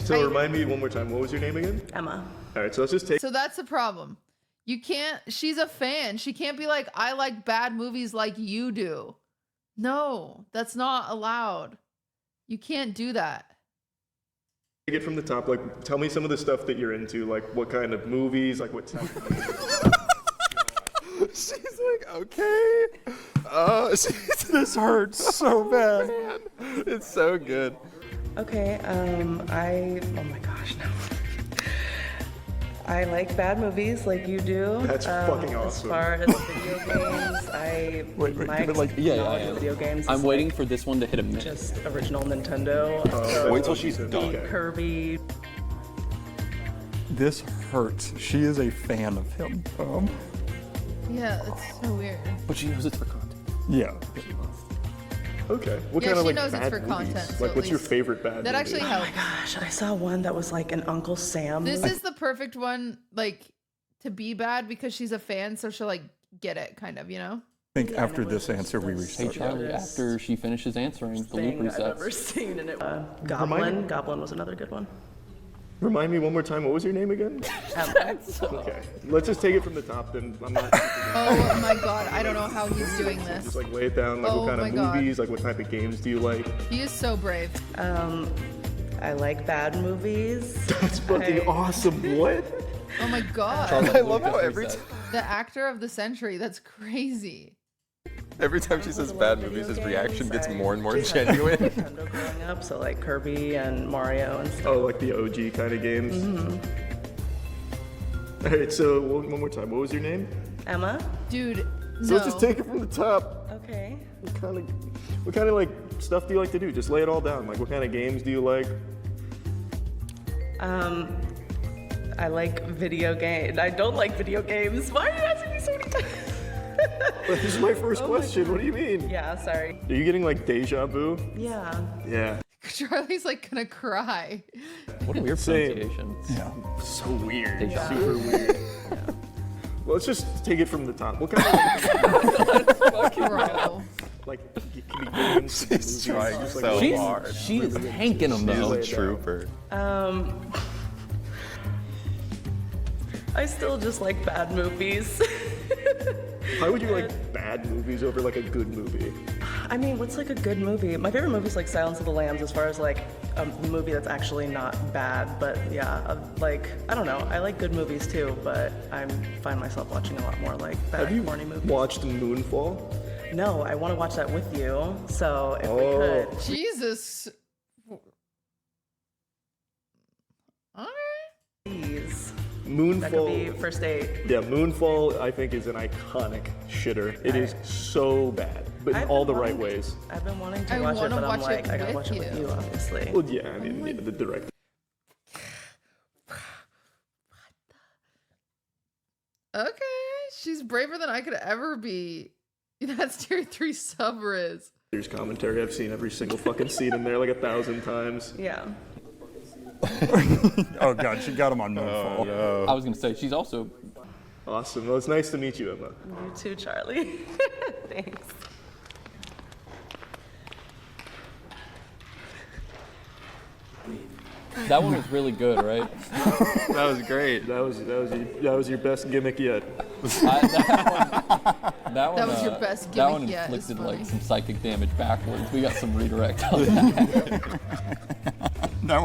So remind me one more time, what was your name again? Emma. All right, so let's just take... So that's the problem. You can't, she's a fan. She can't be like, I like bad movies like you do. No, that's not allowed. You can't do that. Take it from the top, like, tell me some of the stuff that you're into, like, what kind of movies, like, what type of... She's like, okay. This hurts so bad. Man, it's so good. Okay, oh my gosh, no. I like bad movies like you do. That's fucking As awesome. far as video games, Wait, my give it like yeah. video games I'm is waiting for this one to hit a minute. just original Nintendo. So Wait till she's done. Kirby. This hurts. She is a fan of him. Yeah, it's so weird. But she knows it's for content. Yeah. Okay. What Yeah, kind of she like knows it's bad for movies? content, so Like, at what's your least- favorite bad That movie? actually Oh helps. my gosh, I saw one that was like an Uncle Sam. This is the perfect one, like, to be bad because she's a fan, so she'll like get it, kind of, you know. I think after this answer, we Hey restart. Charlie, after she finishes answering, the loop thing I've ever resets. seen, and it Remind Goblin. me- Goblin was another good one. Remind me one more time. What was your name again? Okay. Let's just take it from the top. Then I'm not. Oh my god, I don't know how he's doing Just this. like lay it down. Like Oh what kind my of God. movies? Like what type of games do you like? He is so brave. I like bad movies. That's fucking awesome. What? Oh my god. I love how every The actor of the century. That's crazy. time she says bad movies, his reaction gets more and more Just had genuine. Nintendo growing up, so like Kirby and Mario and stuff. Oh, like the OG kind of games. All right. So one more time. What was your name? Emma. Dude, So let's just take it from the top. Okay. What kind of like stuff do you like to do? Just lay it all down. Like what kind of games do you like? I like video games. I don't like video games. Why are you asking me so many times? This is my first question. What do you mean? Yeah, sorry. Are you getting like deja vu? Yeah. Yeah. Charlie's like gonna cry. What a weird Same. pronunciation. Yeah. So weird. Deja Super weird. Well, let's just take it from the top. What kind of Bro. like can be games? She's trying so She's, hard. she is hanking them She's though. a trooper. I still just like bad movies. How would you like bad movies over like a good movie? I mean, what's like a good movie? My favorite movie is like Silence of the Lambs, as far as like a movie that's actually not bad. But yeah, like I don't know. I like good movies too, but I find myself watching a lot more like bad, Have you corny movies. watched Moonfall? No, I want to watch that with you. So if we Oh. could, Jesus. Alright. please. Moonfall. That could be first date. Yeah, Moonfall I think is an iconic shitter. It is so bad, but in I've all been the right wanting- ways. I've been wanting to I watch it, wanna but I'm watch like, it I gotta with watch it with you. you, obviously. Well, yeah, I mean, yeah, the director. Okay, she's braver than I could ever be. That's tier 3 sub Riz. There's commentary. I've seen every single fucking scene in there like 1,000 times. Yeah. Oh god, she got him on Moonfall. I was gonna say she's also Awesome. Well, it's nice to meet you, Emma. You too, Charlie. Thanks. that one was really good, right? That was great. That was your best gimmick yet. That one was your best that one gimmick yet, it's inflicted funny. like some psychic damage backwards. We got some redirect on that. That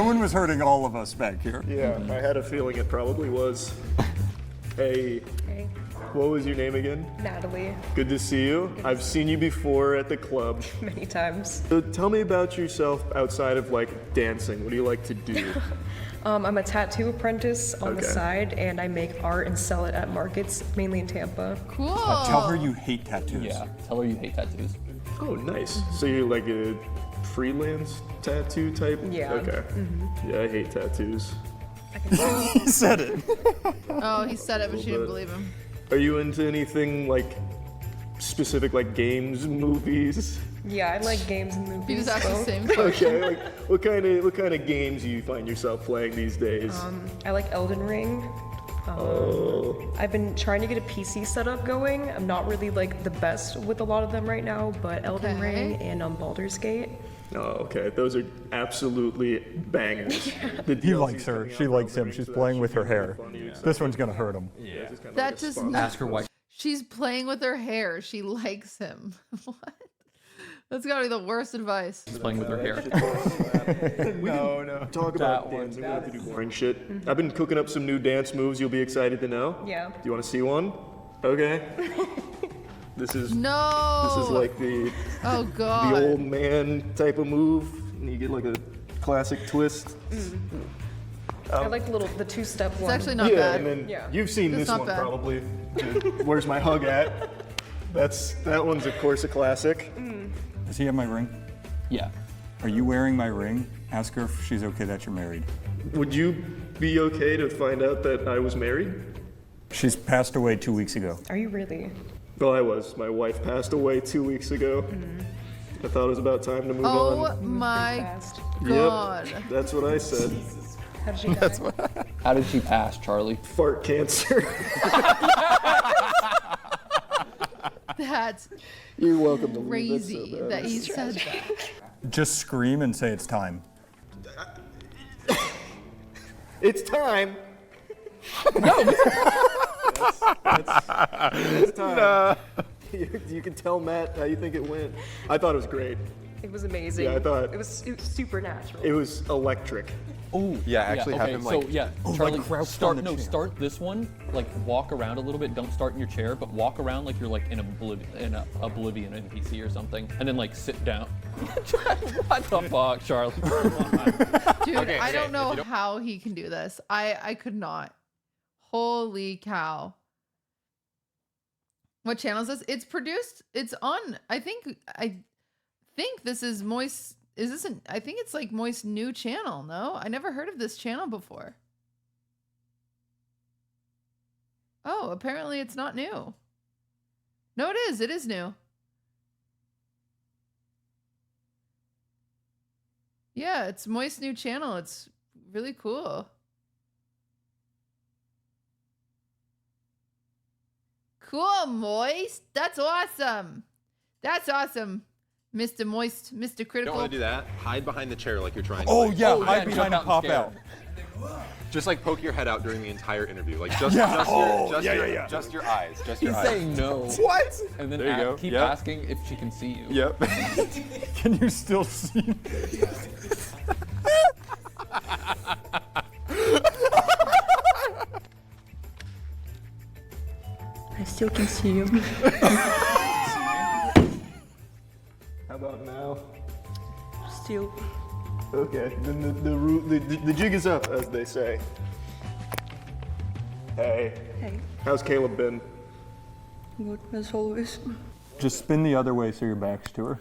one was hurting all of us back here. Yeah, I had a feeling it probably was. Hey, Hey, what was your name again? Natalie, Good to see you. I've seen you before at the club. many times. So tell me about yourself outside of like dancing. What do you like to do? I'm a tattoo apprentice on the Okay. side, and I make art and sell it at markets, mainly in Tampa. Cool. Tell her you hate tattoos. Yeah, tell her you hate tattoos. Oh, nice. So you're like a freelance tattoo type? Yeah. Okay. Yeah, I hate tattoos. He said it. Oh, he said it, but she didn't believe him. Are you into anything like specific, like games, movies? Yeah, I like games and movies. He just asked the both. same question. Okay, like what kind of games do you find yourself playing these days? I like Elden Ring. I've been trying to get a PC setup going. I'm not really like the best with a lot of them right now, but Elden Okay. Ring and Baldur's Gate. Oh, okay. Those are absolutely bangers. The He DLCs likes her. coming out She likes probably him. She's for that playing should with be her really hair. funny. This one's gonna hurt him. Yeah, it's just kinda That like a does sponsor. not. Ask her why. She's playing with her hair. She likes him. What? That's gotta be the worst advice. She's playing with her hair. No. Talk about dance. We're gonna have to do boring shit. I've been cooking up some new dance moves. You'll be excited to know. Yeah. Do you want to see one? Okay. This is No. This is like the Oh god. the old man type of move. And you get like a classic twist. I like the two-step one. It's actually not yeah, bad. and then Yeah. you've seen It's this not one bad. probably. Where's my hug at? That one's of course a classic. Does he have my ring? Yeah. Are you wearing my ring? Ask her if she's okay that you're married. Would you be okay to find out that I was married? She's passed away 2 weeks ago. Are you really? Well, I was. My wife passed away 2 weeks ago. I thought it was about time to move Oh on. my god. Yep, that's what I said. How did she die? How did she pass, Charlie? Fart cancer. That's You're welcome to leave crazy it, that he said that. Just scream and say it's time. It's time. It's time. No. You can tell Matt how you think it went. I thought it was great. It was amazing. Yeah, I thought it was supernatural. it was electric. Oh, Yeah, actually have him like. So yeah, Oh, Charlie, like crouched start on the chair. start this one. Like walk around a little bit. Don't start in your chair, but walk around like you're like in Oblivion NPC or something, and then like sit down. What the fuck, Charlie? Dude, Okay, I don't okay, know if you don't- how he can do this. I could not. Holy cow. What channel is this? It's produced. It's on. I think this is Moist. Is this an? I think it's like Moist's new channel. No, I never heard of this channel before. Oh, apparently it's not new. No, it is. It is new. Yeah, it's Moist's new channel. It's really cool. Cool, Moist. That's awesome. That's awesome. Mr. Moist, Mr. You Critical. don't want to do that. Hide behind the chair like you're trying to. Oh like, yeah, yeah, hide behind jump and out and pop scare. out. Just like poke your head out during the entire interview. Like just, Yeah. just Just your eyes. Just your He's eyes. saying no. What? And then There you go. keep Yep. asking if she can see you. Yep. Can you still see me? I still can see you. How about now? Still. Okay, then the jig is up, as they say. Hey. Hey. How's Caleb been? Good as always. Just spin the other way so your back's to her.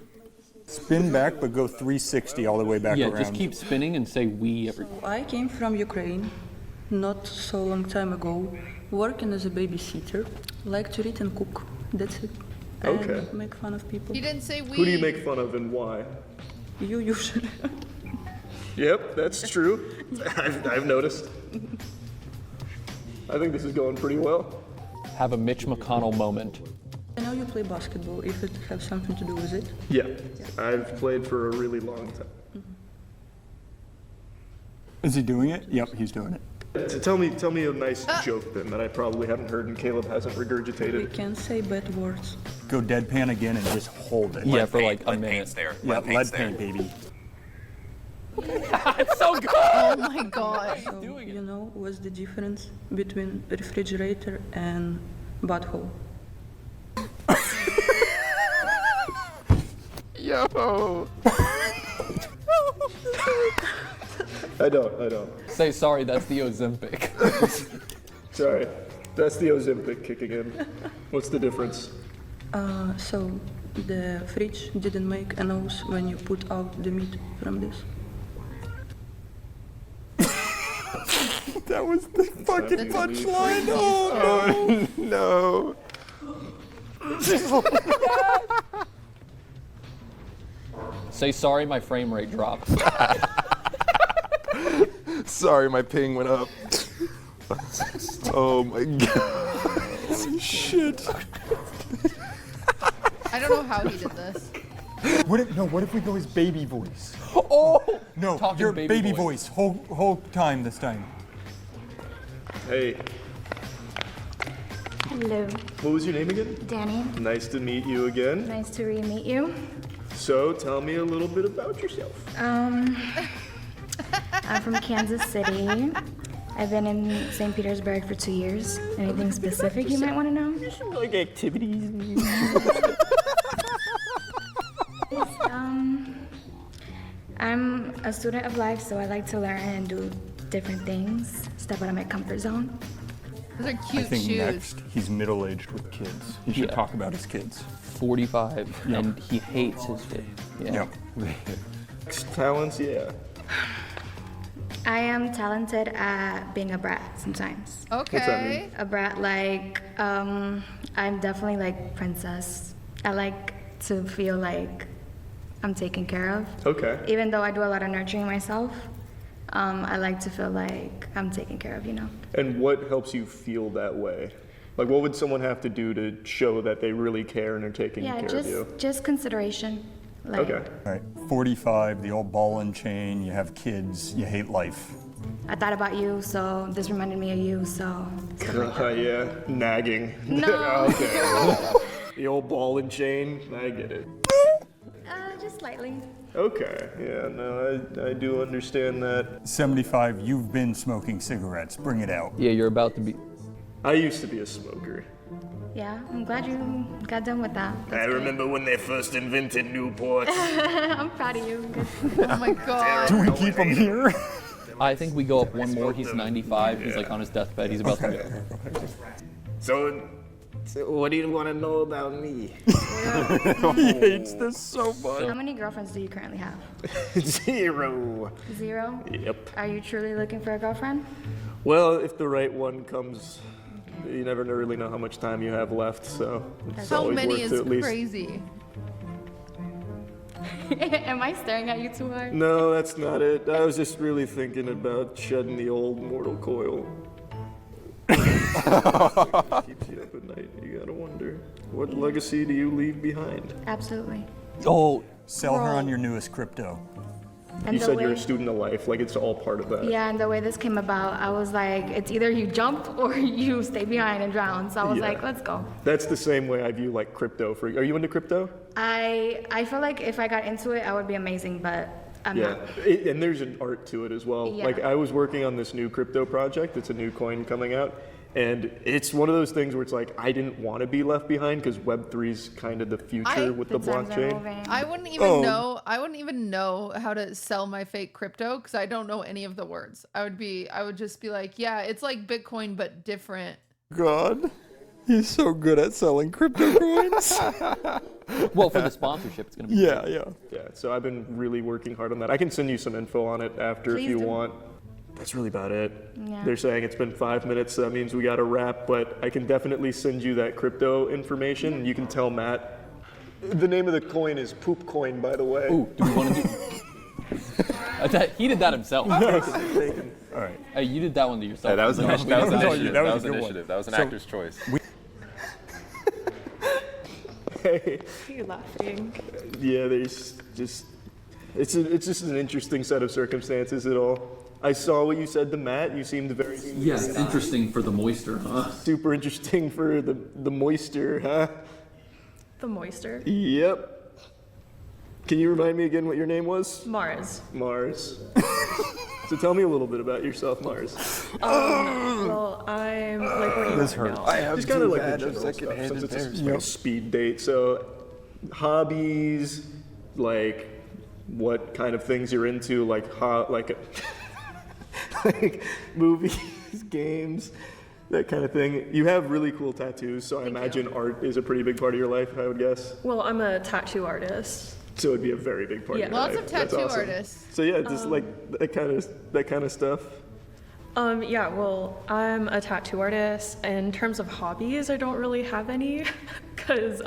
Spin back, but go 360 all the way back Yeah, around. just keep spinning and say we every. I came from Ukraine not so long time ago, working as a babysitter. Like to read and cook. That's it. Okay. And make fun of people. He didn't say we. Who do you make fun of and why? You usually. Yep, that's true. I've noticed. I think this is going pretty well. Have a Mitch McConnell moment. I know you play basketball, if it has something to do with it. Yeah, I've played for a really long time. Is he doing it? Yep, he's doing it. So tell me a nice joke then that I probably haven't heard and Caleb hasn't We regurgitated. can say bad words. Go deadpan again and just hold it. Yeah, for like a minute. There. Yeah, lead paint, baby. It's so good. Oh my god. So, you know what's the difference between refrigerator and butthole? Yo. I don't. Say sorry. That's the Ozempic. Sorry. That's the Ozempic kicking in. What's the difference? So the fridge didn't make a nose when you put out the meat from this. That was the fucking punchline. Oh no. Say sorry. My frame rate dropped. Sorry, my ping went up. Oh my god. Shit. I don't know how he did this. What if we go his baby voice? Oh. No, Talking your baby baby voice. voice. Whole time this time. Hey, Hello, what was your name again? Danny. Nice to meet you again. Nice to re-meet you. So tell me a little bit about yourself. I'm from Kansas City. I've been in St. Petersburg for 2 years. Anything specific you might want to know? Like activities. I'm a student of life, so I like to learn and do different things, step out of my comfort zone. Those are I cute think shoes. next he's middle-aged with kids. He should Yeah. talk about his kids. 45, Yep. and he hates his kid. Yeah. Talents, yeah. I am talented at being a brat sometimes. Okay. What's that mean? A brat, like, I'm definitely like princess. I like to feel like I'm taken care of. Okay. Even though I do a lot of nurturing myself, I like to feel like I'm taken care of, you know? And what helps you feel that way? Like, what would someone have to do to show that they really care and are taking care of you? Just consideration. Like, Okay. All right, 45, the old ball and chain, you have kids, you hate life. I thought about you, so this reminded me of you, so. Yeah, nagging. No. Okay. The old ball and chain, I get it. Just slightly. Okay, yeah, no, I do understand that. 75, you've been smoking cigarettes, bring it out. Yeah, you're about to be. I used to be a smoker. Yeah, I'm glad you got done with that. I remember when they first invented Newport. I'm proud of you. Oh my god. Do we keep him here? I think we go up one more. He's 95. He's like on his deathbed. He's about to go. So, what do you want to know about me? He hates this so much. How many girlfriends do you currently have? 0. 0? Yep. Are you truly looking for a girlfriend? Well, if the right one comes, you never really know how much time you have left, so it's How always many worth is it at least. crazy? Am I staring at you too hard? No, that's not it. I was just really thinking about shedding the old mortal coil. Keeps you up at night. You gotta wonder, what legacy do you leave behind? Absolutely. Oh, sell her on your newest crypto. And You the said you're way- a student of life, like it's all part of that. Yeah, and the way this came about, I was like, it's either you jump or you stay behind and drown. So I was Yeah. like, let's go. That's the same way I view like crypto. Are you into crypto? I feel like if I got into it, I would be amazing, but I'm Yeah, not. and there's an art to it as well. Yeah. Like I was working on this new crypto project. It's a new coin coming out. And it's one of those things where it's like, I didn't want to be left behind because Web3 is kind of the future with the blockchain. I wouldn't even know. I wouldn't even know how to sell my fake crypto because I don't know any of the words. I would just be like, yeah, it's like Bitcoin but different. God, he's so good at selling crypto coins. Well, for the sponsorship, it's gonna be. Yeah. So I've been really working hard on that. I can send you some info on it after Please if you do. want. That's really about it. Yeah. They're saying it's been 5 minutes, so that means we got to wrap, but I can definitely send you that crypto information, and you can tell Matt. The name of the coin is Poop Coin, by the way. Ooh, do we want to do? He did that himself. All right. Hey, you did that one to yourself. Yeah, that was an No, initiative. we That was did an that. initiative. That That was was a an good one. initiative. That was an So- actor's choice. Hey. You're laughing. Yeah, there's just it's just an interesting set of circumstances at all. I saw what you said to Matt. You seemed very Yes, interesting for the moisture, huh? super interesting for the moisture, huh? The moisture. Yep. Can you remind me again what your name was? Mars. Mars. So tell me a little bit about yourself, Mars. Well, I'm like what do you This want hurts. to know? I have Just kind of like the bad general stuff, secondhand since it's a embarrassment. speed date. So, hobbies, like what kind of things you're into, like like movies, games, that kind of thing. You have really cool tattoos, so I imagine art is a pretty big part of your life, I would guess. Well, I'm a tattoo artist. So it'd be a very big part Yeah. of your Lots life. of That's tattoo awesome. artists. So yeah, just like that kind of stuff. Yeah, well, I'm a tattoo artist. In terms of hobbies, I don't really have any because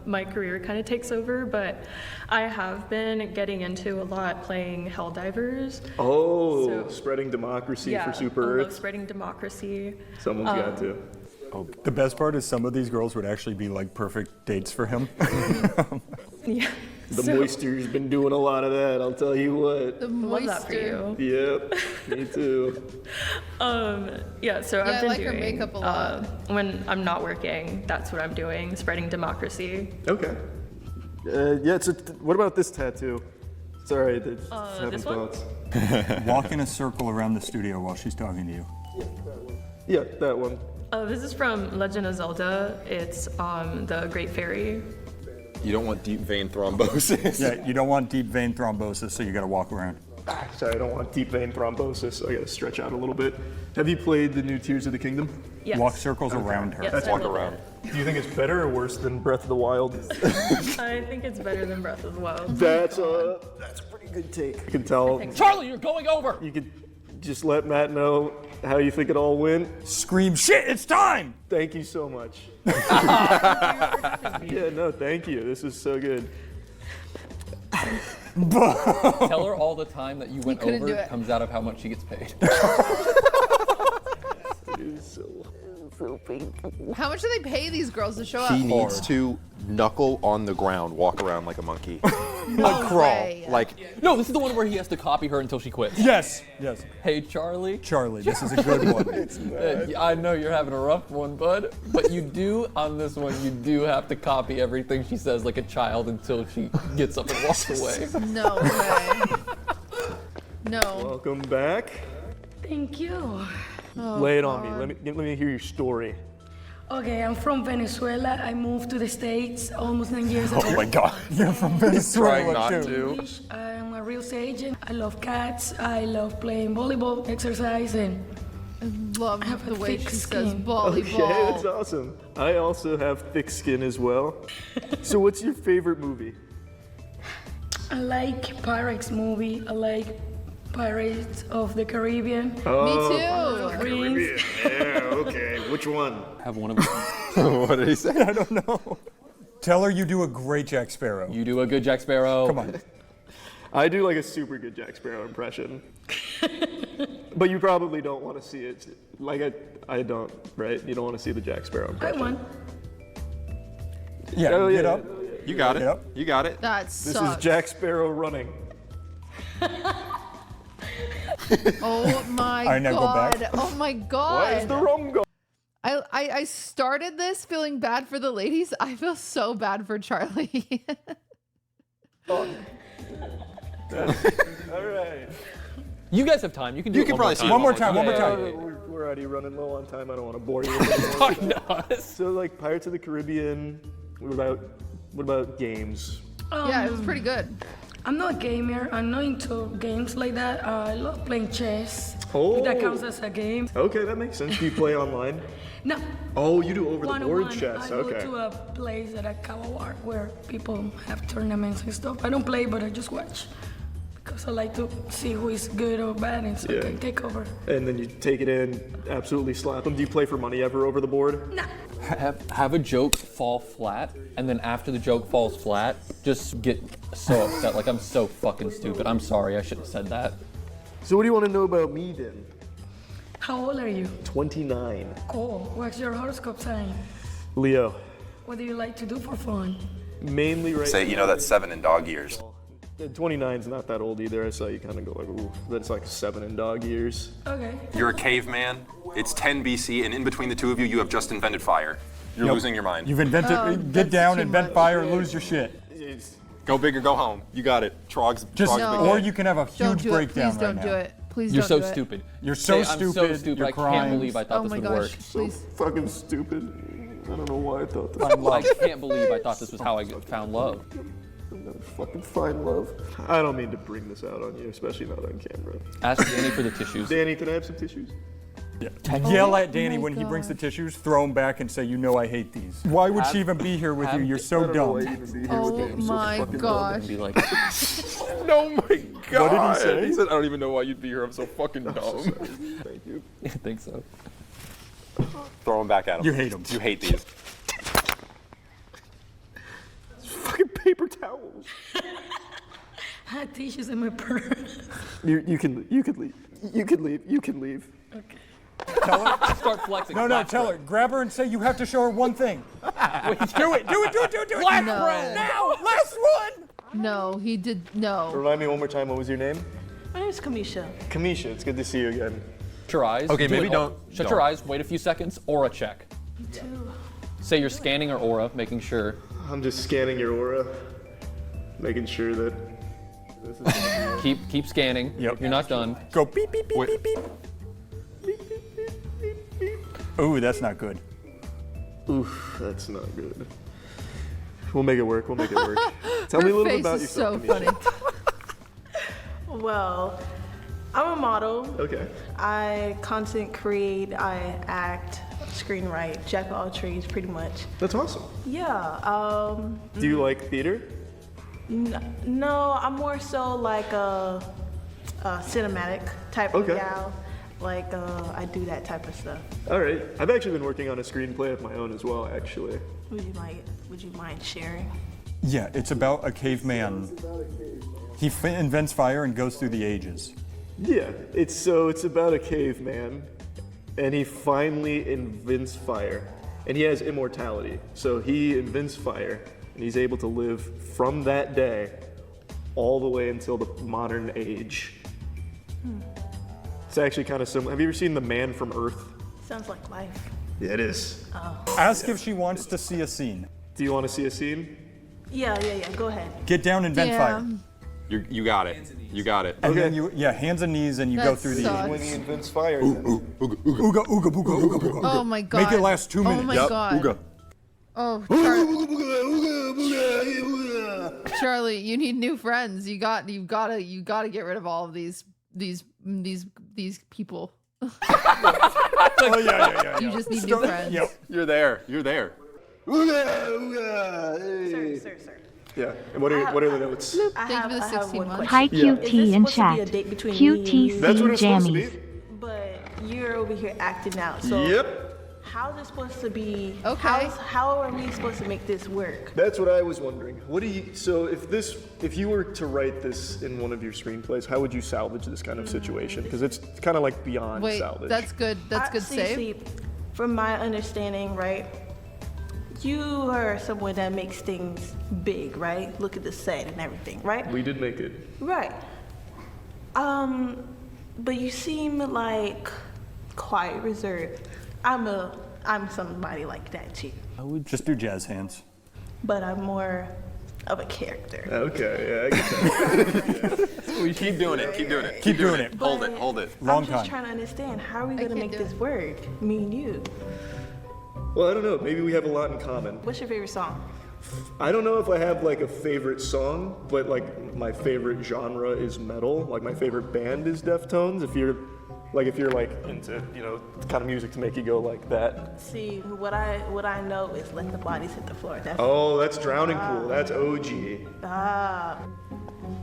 my career kind of takes over, but I have been getting into a lot playing Helldivers. Oh, So- spreading democracy Yeah, for Super I love Earth. spreading democracy. Someone's got to. The best part is some of these girls would actually be like perfect dates for him. Yeah. The So- moisture's been doing a lot of that, I'll tell you what. The Love that for moisture. you. Yep, me too. Yeah, so Yeah, I've I been like her doing, makeup a lot. when I'm not working, that's what I'm doing, spreading democracy. Okay. Yeah, so what about this tattoo? Sorry, just having this one? thoughts. Walk in a circle around the studio while she's talking to you. Yeah, that one. This is from Legend of Zelda. It's the Great Fairy. You don't want deep vein thrombosis. Yeah, you don't want deep vein thrombosis, so you gotta walk around. Sorry, I don't want deep vein thrombosis, so I gotta stretch out a little bit. Have you played the new Tears of the Kingdom? Yes. Walk circles around her. Yes, That's I walk love around. it. Do you think it's better or worse than Breath of the Wild? I think it's better than Breath of the Wild. That's a pretty good take. You can tell. Charlie, you're going over. You could just let Matt know how you think it all went. Scream shit, it's time! Thank you so much. Yeah, no, thank you. This is so good. Tell her all the time that you went couldn't do over it. comes out of how much she gets paid. It is so painful. How much do they pay these girls to show up? He needs to knuckle on the ground, walk around like a monkey. No way. Like, No, this is the one where he has to copy her until she quits. Yes, yes. Hey, Charlie. Charlie, this is a good one. I know you're having a rough one, bud, but you do, on this one, you do have to copy everything she says like a child until she gets up and walks away. No way. No. Welcome back. Thank you. Oh, Lay it on God. me. Let me hear your story. Okay, I'm from Venezuela. I moved to the States almost 9 years ago. Oh my God. You're from Venezuela not too. to. I'm a real estate agent. I love cats. I love playing volleyball, exercising. I love have a the way thick she skin. says volleyball. Okay, that's awesome. I also have thick skin as well. So what's your favorite movie? I like Pirates movie. I like Pirates of the Caribbean. Oh, Me too. Caribbean. Yeah, okay. Which one? Have one of them. what did he say? I don't know. Tell her you do a great Jack Sparrow. You do a good Jack Sparrow. Come on. I do like a super good Jack Sparrow impression. But you probably don't want to see it. Like I don't, right? You don't want to see the Jack Sparrow I impression. won. Yeah, Oh, get yeah. up. You got it. Yep. You got it. That This sucks. is Jack Sparrow running. Oh my Alright, now go God. back. Oh my God. Why is the wrong guy? I started this feeling bad for the ladies. I feel so bad for Charlie. All right. You guys have time. You can do it probably see it One more time, one more Yeah, time. we're already running low on time. I don't want to bore you with it. So like Pirates of the Caribbean. What about games? Yeah, it was pretty good. I'm not a gamer. I'm not into games like that. I love playing chess. Oh. If that counts as a game. Okay, that makes sense. Do you play online? No. Oh, you do over the One-on-one. board chess. I Okay. go to a place at a Kawawar where people have tournaments and stuff. I don't play, but I just watch. Because I like to see who is good or bad and so I can take over. And then you take it in, absolutely slap them. Do you play for money ever over the board? No. Have a joke fall flat, and then after the joke falls flat, just get so upset. Like, I'm so fucking stupid. I'm sorry. I shouldn't have said that. So what do you want to know about me then? How old are you? 29. Cool. What's your horoscope sign? Leo. What do you like to do for fun? Mainly right Say, you know, that's 7 in dog years. 29's not that old either. I saw you kind of go like, ooh, that's like 7 in dog years. Okay. You're a caveman. It's 10 BC, and in between the two of you, you have just invented fire. You're losing your mind. You've invented, get down, invent fire, lose your shit. Go big or go home. You got it. Trog's Just, Trog's or big. you can have a Don't huge do it. breakdown Please don't right do now. it. Please You're don't so do it. stupid. You're so Say, stupid. I'm so stupid. You're I crying. can't believe I thought Oh this my would gosh. work. So fucking stupid. I don't know why I thought this. I can't believe I thought this was how I found love. I'm gonna fucking find love. I don't mean to bring this out on you, especially not on camera. Ask Danny for the tissues. Danny, can I have some tissues? Yeah. Yell at Danny when he brings the tissues, throw them back and say, you know I hate these. Why would she even be here with you? You're so dumb. Oh my gosh. Be like, Oh my god. What did he say? He said, I don't even know why you'd be here. I'm so fucking dumb. Thank you. I think so. Throw them back at him. You hate 'em. You hate these. Fucking paper towels. I had tissues in my purse. You can leave. You can leave. Okay. Start flexing. No, tell her. Grab her and say you have to show her one thing. Do it. Last No. round. Now, last one. No, he did. No. Remind me one more time, what was your name? My name is Kamisha. Kamisha, it's good to see you again. Shut your eyes. Okay, maybe an don't- Shut don't. your eyes. Wait a few seconds. Aura check. Say you're scanning her aura, making sure. I'm just scanning your aura, making sure that this is Keep scanning. Yep. You're not done. Go beep, beep, beep, beep, beep. Ooh, that's not good. Oof, that's not good. We'll make it work. Tell me a Her little bit face about is yourself. so funny. Well, I'm a model. Okay. I content create, I act, screenwrite, jack of all trades, pretty much. That's awesome. Yeah. Do you like theater? No, I'm more so like a cinematic type of Okay. gal. Like I do that type of stuff. All right. I've actually been working on a screenplay of my own as well, actually. Would you mind sharing? Yeah, it's about a caveman. He invents fire and goes through the ages. Yeah, it's about a caveman, and he finally invents fire, and he has immortality. So he invents fire, and he's able to live from that day all the way until the modern age. It's actually kind of similar. Have you ever seen The Man from Earth? Sounds like life. Yeah, it is. Oh. Ask if she wants to see a scene. Do you want to see a scene? Yeah. Go ahead. Get down, invent fire. You got it. You got it. And then hands and knees, and you go through the ages. When he invents fire. Ooga, ooga, booga, booga, booga. Oh my god. Make it last 2 minutes. Oh my god. Ooga. Oh, Charlie, you need new friends. You gotta get rid of all of these people. Oh yeah. You just need new friends. Yep. You're there. Sir. Yeah. And what are the notes? I have one question. Hi QT in chat. QTC Jammies. But you're over here acting out. So Yep. How is it supposed to be? Okay. How are we supposed to make this work? That's what I was wondering. So if you were to write this in one of your screenplays, how would you salvage this kind of situation? Because it's kind of like beyond Wait, salvage. that's good. That's good save. See, from my understanding, right? You are someone that makes things big, right? Look at the set and everything, right? We did make it. Right. But you seem like quiet, reserved. I'm somebody like that too. I would just do jazz hands. But I'm more of a character. Okay, yeah, I get that. Keep doing it. Keep doing it. Hold it. I'm just trying to understand, how are we gonna make this work? Me and you. Well, I don't know. Maybe we have a lot in common. What's your favorite song? I don't know if I have like a favorite song, but like my favorite genre is metal. Like my favorite band is Deftones. If you're into, kind of music to make you go like that. See, what I know is Let the Bodies Hit the Floor. That's Drowning Pool. That's OG.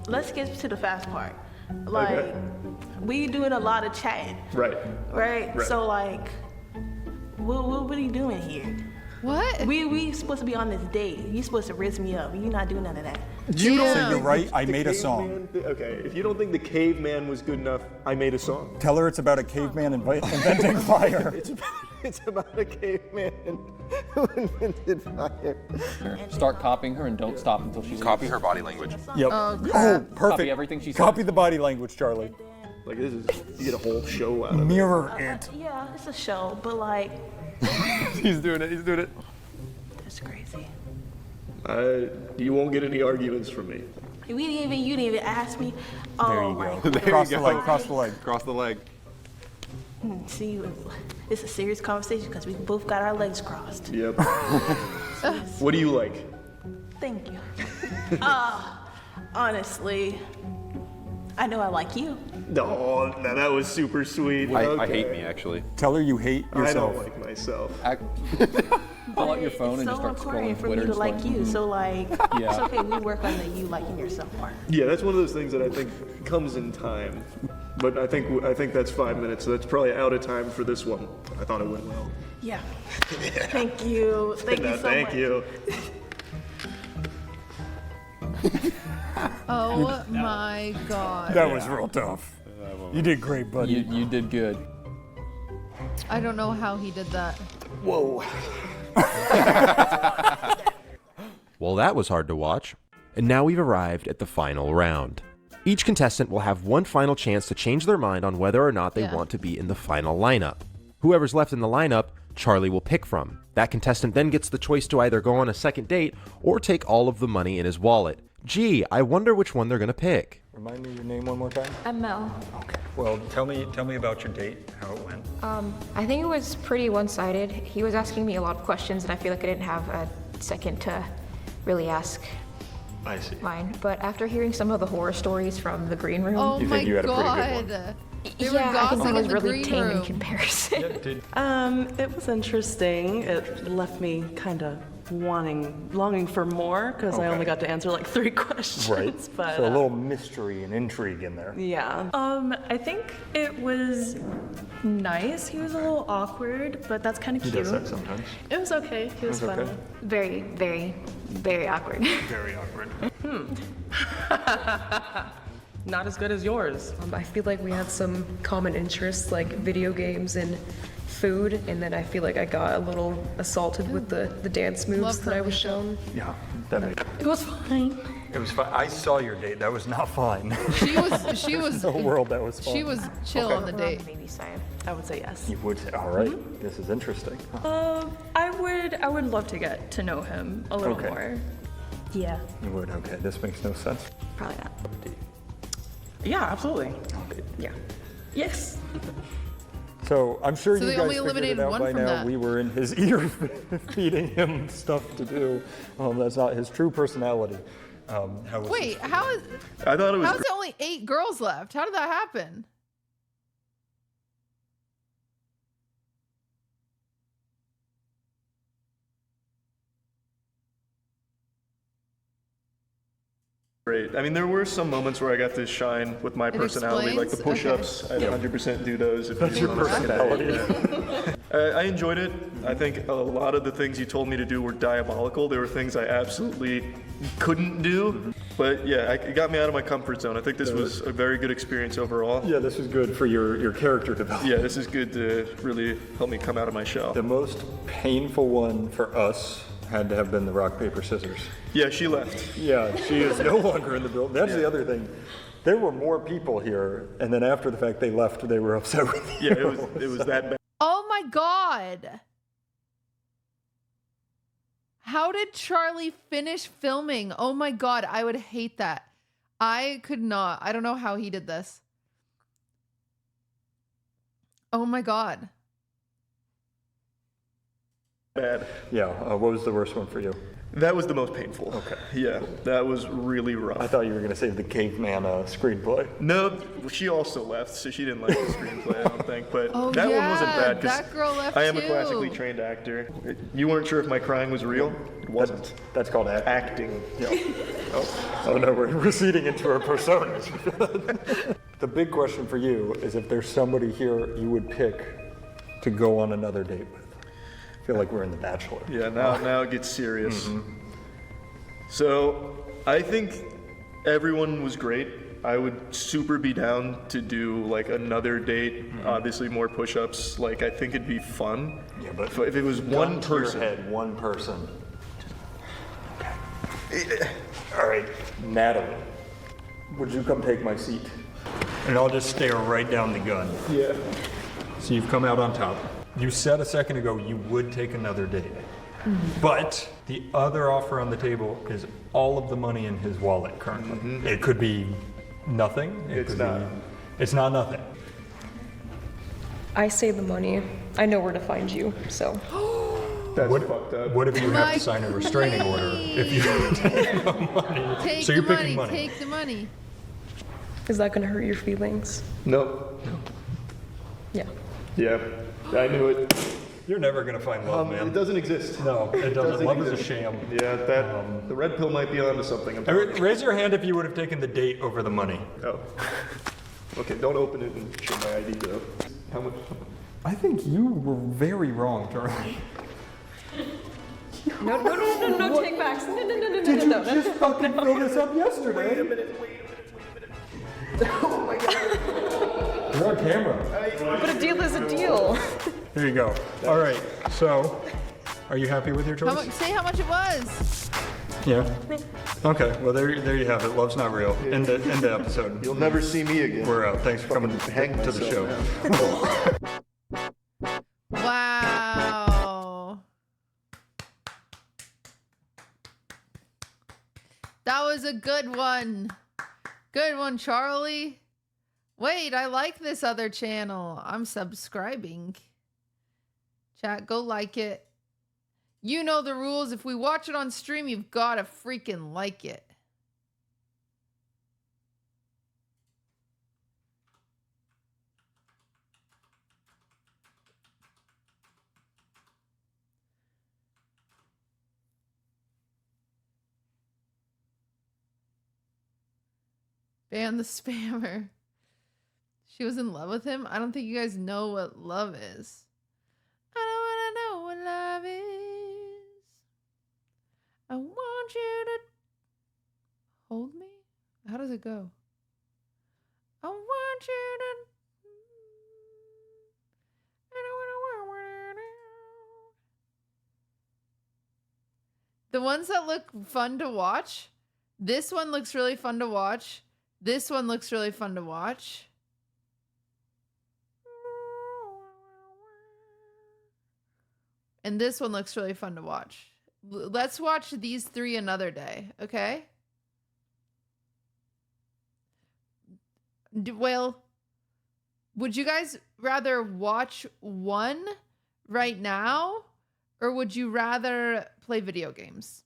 Let's get to the fast part. Like, we doing a lot of chatting. Right. So like, what are you doing here? What? We supposed to be on this date. You supposed to rizz me up. You're not doing none of that. So you're right, I made a song. Okay, if you don't think the caveman was good enough, I made a song. Tell her it's about a caveman inventing fire. It's about a caveman who invented fire. Start copying her and don't stop until she's Copy her body language. Yep. Oh, perfect. Copy everything she said. Copy the body language, Charlie. Like you get a whole show out of it. Mirror it. Yeah, it's a show, but like. He's doing it. That's crazy. You won't get any arguments from me. You didn't even ask me. There you go. Cross the leg. See, it's a serious conversation because we both got our legs crossed. Yep. What do you like? Thank you. Honestly, I know I like you. No, that was super sweet. I hate me, actually. Tell her you hate yourself. I don't like myself. Pull out your phone and just start scrolling for Twitter. me to like you, so like, Yeah. it's okay, we work on the you liking yourself part. Yeah, that's one of those things that I think comes in time. But I think that's 5 minutes, so that's probably out of time for this one. I thought it went well. Yeah. Thank you. Thank you so much. Thank you. Oh my god. That was real tough. You did great, buddy. You did good. I don't know how he did that. Whoa. Well, that was hard to watch. And now we've arrived at the final round. Each contestant will have one final chance to change their mind on whether or not they want to be in the final lineup. Whoever's left in the lineup, Charlie will pick from. That contestant then gets the choice to either go on a second date or take all of the money in his wallet. Gee, I wonder which one they're gonna pick. Remind me your name one more time. I'm Mel. Okay. Well, tell me about your date, how it went. I think it was pretty one-sided. He was asking me a lot of questions, and I feel like I didn't have a second to really ask I see. mine. But after hearing some of the horror stories from the green room, Oh You my think you had a pretty good god. one? They were yeah, I think gossiping mine was in the really green tame in room. comparison. It was interesting. It left me kind of longing for more because I only got to answer like 3 questions. Right. But, so a little mystery and intrigue in there. Yeah. I think it was nice. He was a little awkward, but that's kind of cute. He does that sometimes. It was okay. He was funny. Okay. Very, very, very awkward. Very awkward. Not as good as yours. I feel like we had some common interests like video games and food, and then I feel like I got a little assaulted with the dance moves that I was shown. Yeah, that made It was fine. It was fine. I saw your date. That was not fine. She was. No world that was fun. She was chill Okay. on the date. I would say yes. You would say, all right. This is interesting. I would love to get to know him a little Okay. more. Yeah. You would. Okay. This makes no sense. Probably not. Yeah, absolutely. Okay. Yeah. Yes. So I'm sure So you they guys only figured eliminated it out one by from now. that. We were in his ear feeding him stuff to do. That's not his true personality. How was Wait, how is? I thought it was How's there only 8 girls left? How did that happen? Great. I mean, there were some moments where I got to shine with my It personality, like the explains? push-ups. I'd 100% do those. If That's you your want to see that. personality. I enjoyed it. I think a lot of the things you told me to do were diabolical. There were things I absolutely couldn't do. But yeah, it got me out of my comfort zone. I think this was a very good experience overall. Yeah, this was good for your character development. Yeah, this is good to really help me come out of my shell. The most painful one for us had to have been the rock, paper, scissors. Yeah, she left. Yeah, she is no longer in the building. That's the other thing. There were more people here, and then after the fact they left, they were upset with you. Yeah, it was that bad. Oh my god! How did Charlie finish filming? Oh my god, I would hate that. I could not. I don't know how he did this. Oh my god. Bad. Yeah, what was the worst one for you? That was the most painful. Okay. Yeah, that was really rough. I thought you were going to say the caveman screenplay. No, she also left, so she didn't like the screenplay, I don't think. But Oh, that one wasn't yeah, bad that girl left I am a too. classically trained actor. You weren't sure if my crying was real? It wasn't. That's called acting. Yeah. Oh no, we're receding into our personas. The big question for you is if there's somebody here you would pick to go on another date with. I feel like we're in The Bachelor. Yeah, now it gets serious. So I think everyone was great. I would super be down to do like another date, obviously more push-ups. Like I think it'd be fun. Yeah, but if it was one person. One person. Okay. All right, Natalie, would you come take my seat? And I'll just stare right down the gun. Yeah. So you've come out on top. You said a second ago you would take another date. But the other offer on the table is all of the money in his wallet currently. It could be nothing. It's not nothing. I say the money. I know where to find you, so. That's fucked up. What if you have to sign a restraining order if you take the money? Take So the you're money, picking money. take the money. Is that gonna hurt your feelings? No. Yeah. Yeah, I knew it. You're never gonna find love, man. It doesn't exist. No, it doesn't. Love is a exist. sham. Yeah, the red pill might be onto something. I'm telling you. Raise your hand if you would have taken the date over the money. Oh. Okay, don't open it and show my ID though. How much? I think you were very wrong, Charlie. No, take backs. No. Did you just fucking fill this up yesterday? Wait a minute. Oh my god. You're on camera. But a deal is a deal. There you go. All right. So, are you happy with your choice? How much? Say how much it was. Yeah. Okay. Well, there you have it. Love's not real. End the episode. You'll never see me again. We're out. Thanks for coming to the show. Wow. That was a good one. Good one, Charlie. Wait, I like this other channel. I'm subscribing. Chat, go like it. You know the rules. If we watch it on stream, you've got to freaking like it. Ban the spammer. She was in love with him? I don't think you guys know what love is. I don't want to know what love is. I want you to hold me. How does it go? I want you to. The ones that look fun to watch. This one looks really fun to watch. This one looks really fun to watch. And this one looks really fun to watch. Let's watch these 3 another day, okay? Well, would you guys rather watch one right now, or would you rather play video games?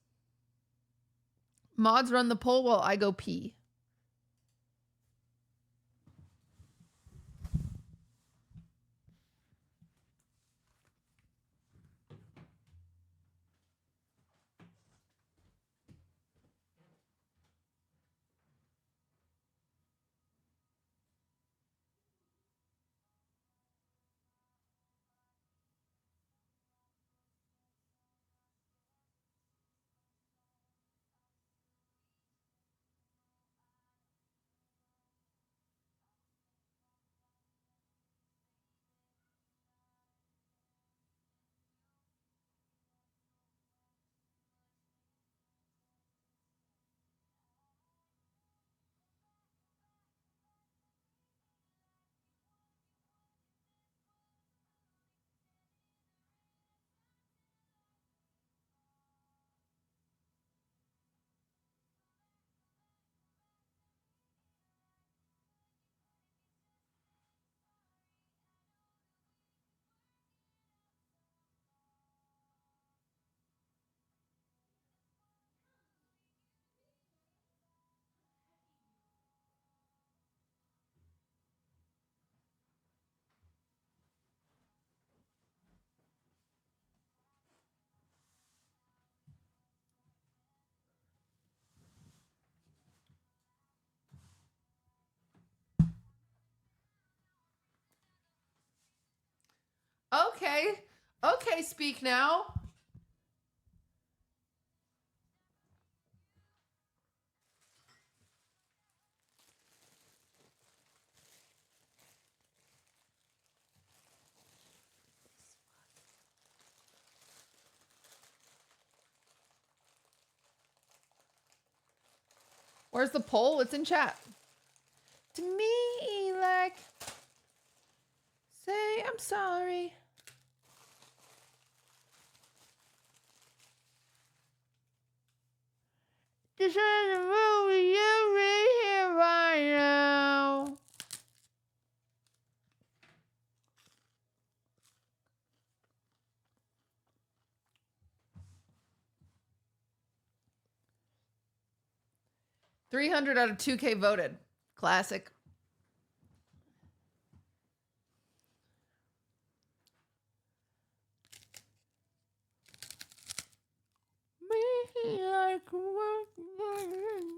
Mods run the poll while I go pee. Okay. Okay, speak now. Where's the poll? It's in chat. To me, like, say I'm sorry. This is a movie you read here right now. $300 out of 2K voted. Classic. Me like work,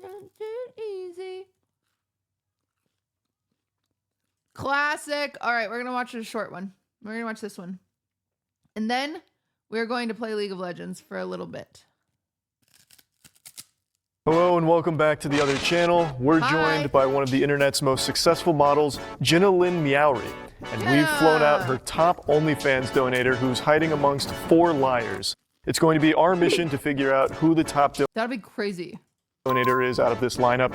not too easy. Classic. All right, we're gonna watch a short one. We're gonna watch this one, and then we're going to play League of Legends for a little bit. Hello and welcome back to the other channel. We're joined by one of the internet's most successful models, Jenna Lynn Meowry. And we've flown out her top OnlyFans donator who's hiding amongst 4 liars. It's going to be our mission to figure out who the top That'd be crazy. donator is out of this lineup.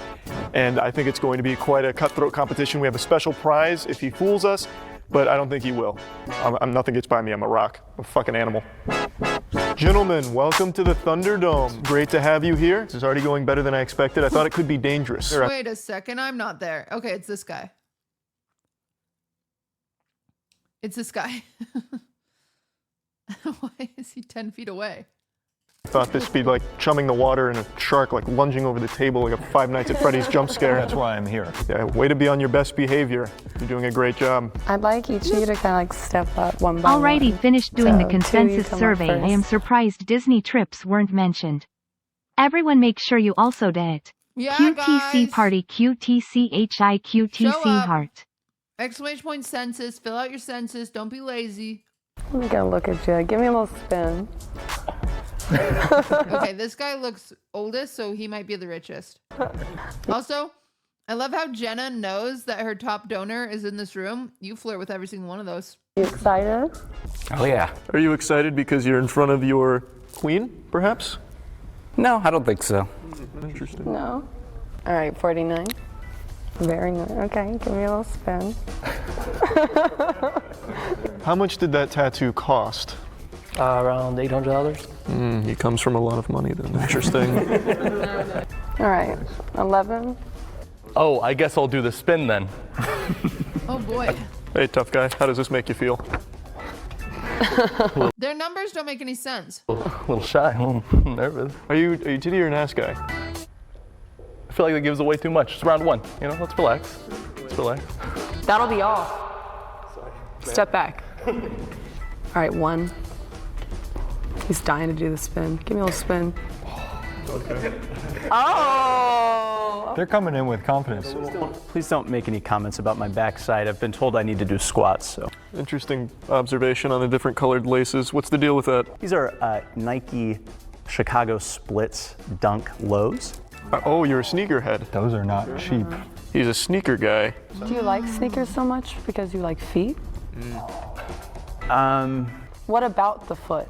And I think it's going to be quite a cutthroat competition. We have a special prize if he fools us, but I don't think he will. Nothing gets by me. I'm a rock. I'm a fucking animal. Gentlemen, welcome to the Thunderdome. Great to have you here. This is already going better than I expected. I thought it could be dangerous. Wait a second, I'm not there. Okay, it's this guy. It's this guy. Why is he 10 feet away? I thought this would be like chumming the water and a shark like lunging over the table like a Five Nights at Freddy's jump scare. That's why I'm here. Yeah, way to be on your best behavior. You're doing a great job. I'd like each of you to kind of like step up one by one. Alrighty, finished doing the So, consensus come up survey. I am first. surprised Disney trips weren't mentioned. Everyone make sure you also did it. Yeah, QTC guys. party QTCHI Show up. heart. Exclamation point census. Fill out your census. Don't be lazy. I'm gonna look at you. Give me a little spin. Okay, this guy looks oldest, so he might be the richest. Also, I love how Jenna knows that her top donor is in this room. You flirt with every single one of those. You excited? Oh yeah. Are you excited because you're in front of your queen, perhaps? No, I don't think so. Interesting. No. All right, 49. Very nice. Okay, give me a little spin. How much did that tattoo cost? Around $800. He comes from a lot of money then. Interesting. All right, 11. Oh, I guess I'll do the spin then. Oh boy. Hey, tough guy, how does this make you feel? Their numbers don't make any sense. A little shy, a little nervous. Are you titty or an ass guy? I feel like that gives away too much. It's round one, you know, let's relax. Let's relax. That'll be all. Step back. All right, 1. He's dying to do the spin. Give me a little spin. Okay. Oh! They're coming in with confidence. Please don't make any comments about my backside. I've been told I need to do squats, so. Interesting observation on the different colored laces. What's the deal with that? These are Nike Chicago Splits Dunk Lows. Oh, you're a sneakerhead. Those are not cheap. He's a sneaker guy. Do you like sneakers so much because you like feet? What about the foot?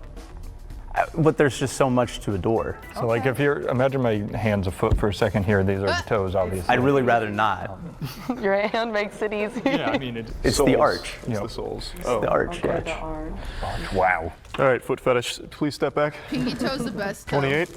But there's just so much to adore. So like if you're, imagine my hand's a foot for a second here, these are the toes, obviously. I'd really rather not. Your hand makes it easy. Yeah, I mean, it's soles. the arch. It's the soles. It's the arch, yeah. The arch. Wow. All right, foot fetish, please step back. Pinky toe's the best toe. 28.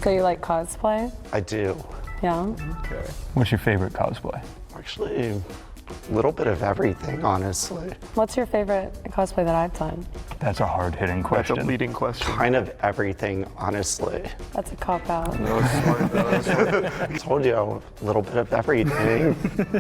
So you like cosplay? I do. Yeah. Okay. What's your favorite cosplay? Actually, a little bit of everything, honestly. What's your favorite cosplay that I've done? That's a hard-hitting question. That's a leading question. Kind of everything, honestly. That's a cop-out. No, it's smart though. I told you, a little bit of everything.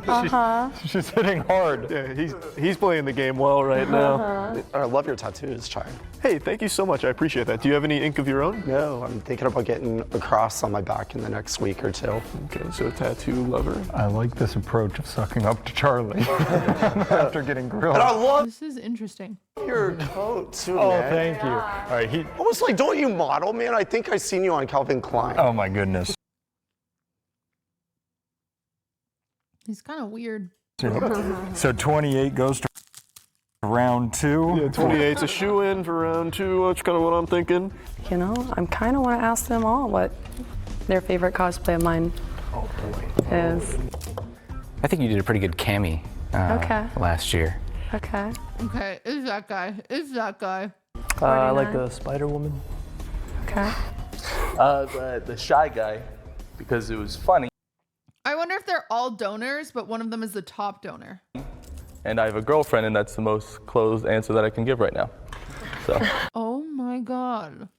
Uh-huh. She's hitting hard. Yeah, he's playing the game well right now. Uh-huh. I love your tattoos, Chai. Hey, thank you so much. I appreciate that. Do you have any ink of your own? No, I'm thinking about getting a cross on my back in the next week or two. Okay, so tattoo lover. I like this approach of sucking up to Charlie after getting grilled. And I love This is interesting. your coat too, Oh, man. thank you. All right, I was like, don't you model, man? I think I seen you on Calvin Klein. Oh my goodness. He's kind of weird. So 28 goes to round 2. Yeah, 28's a shoe-in for round 2. That's kind of what I'm thinking. You know, I kind of want to ask them all what their favorite cosplay of mine is. I think you did a pretty good cami Okay. last year. Okay. Okay, it's that guy. It's that guy. I like the Spider Woman. Okay. The shy guy, because it was funny. I wonder if they're all donors, but one of them is the top donor. And I have a girlfriend, and that's the most closed answer that I can give right now. So. Oh my god.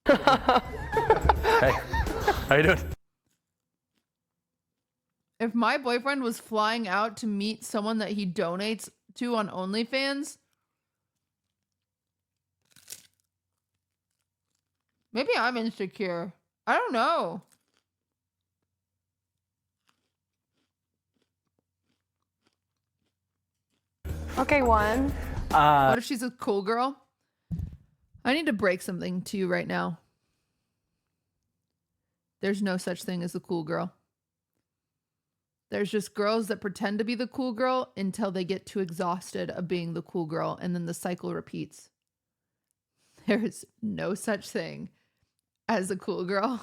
Hey, how you doing? If my boyfriend was flying out to meet someone that he donates to on OnlyFans, maybe I'm insecure. I don't know. Okay, 1. What if she's a cool girl? I need to break something to you right now. There's no such thing as a cool girl. There's just girls that pretend to be the cool girl until they get too exhausted of being the cool girl, and then the cycle repeats. There is no such thing as a cool girl.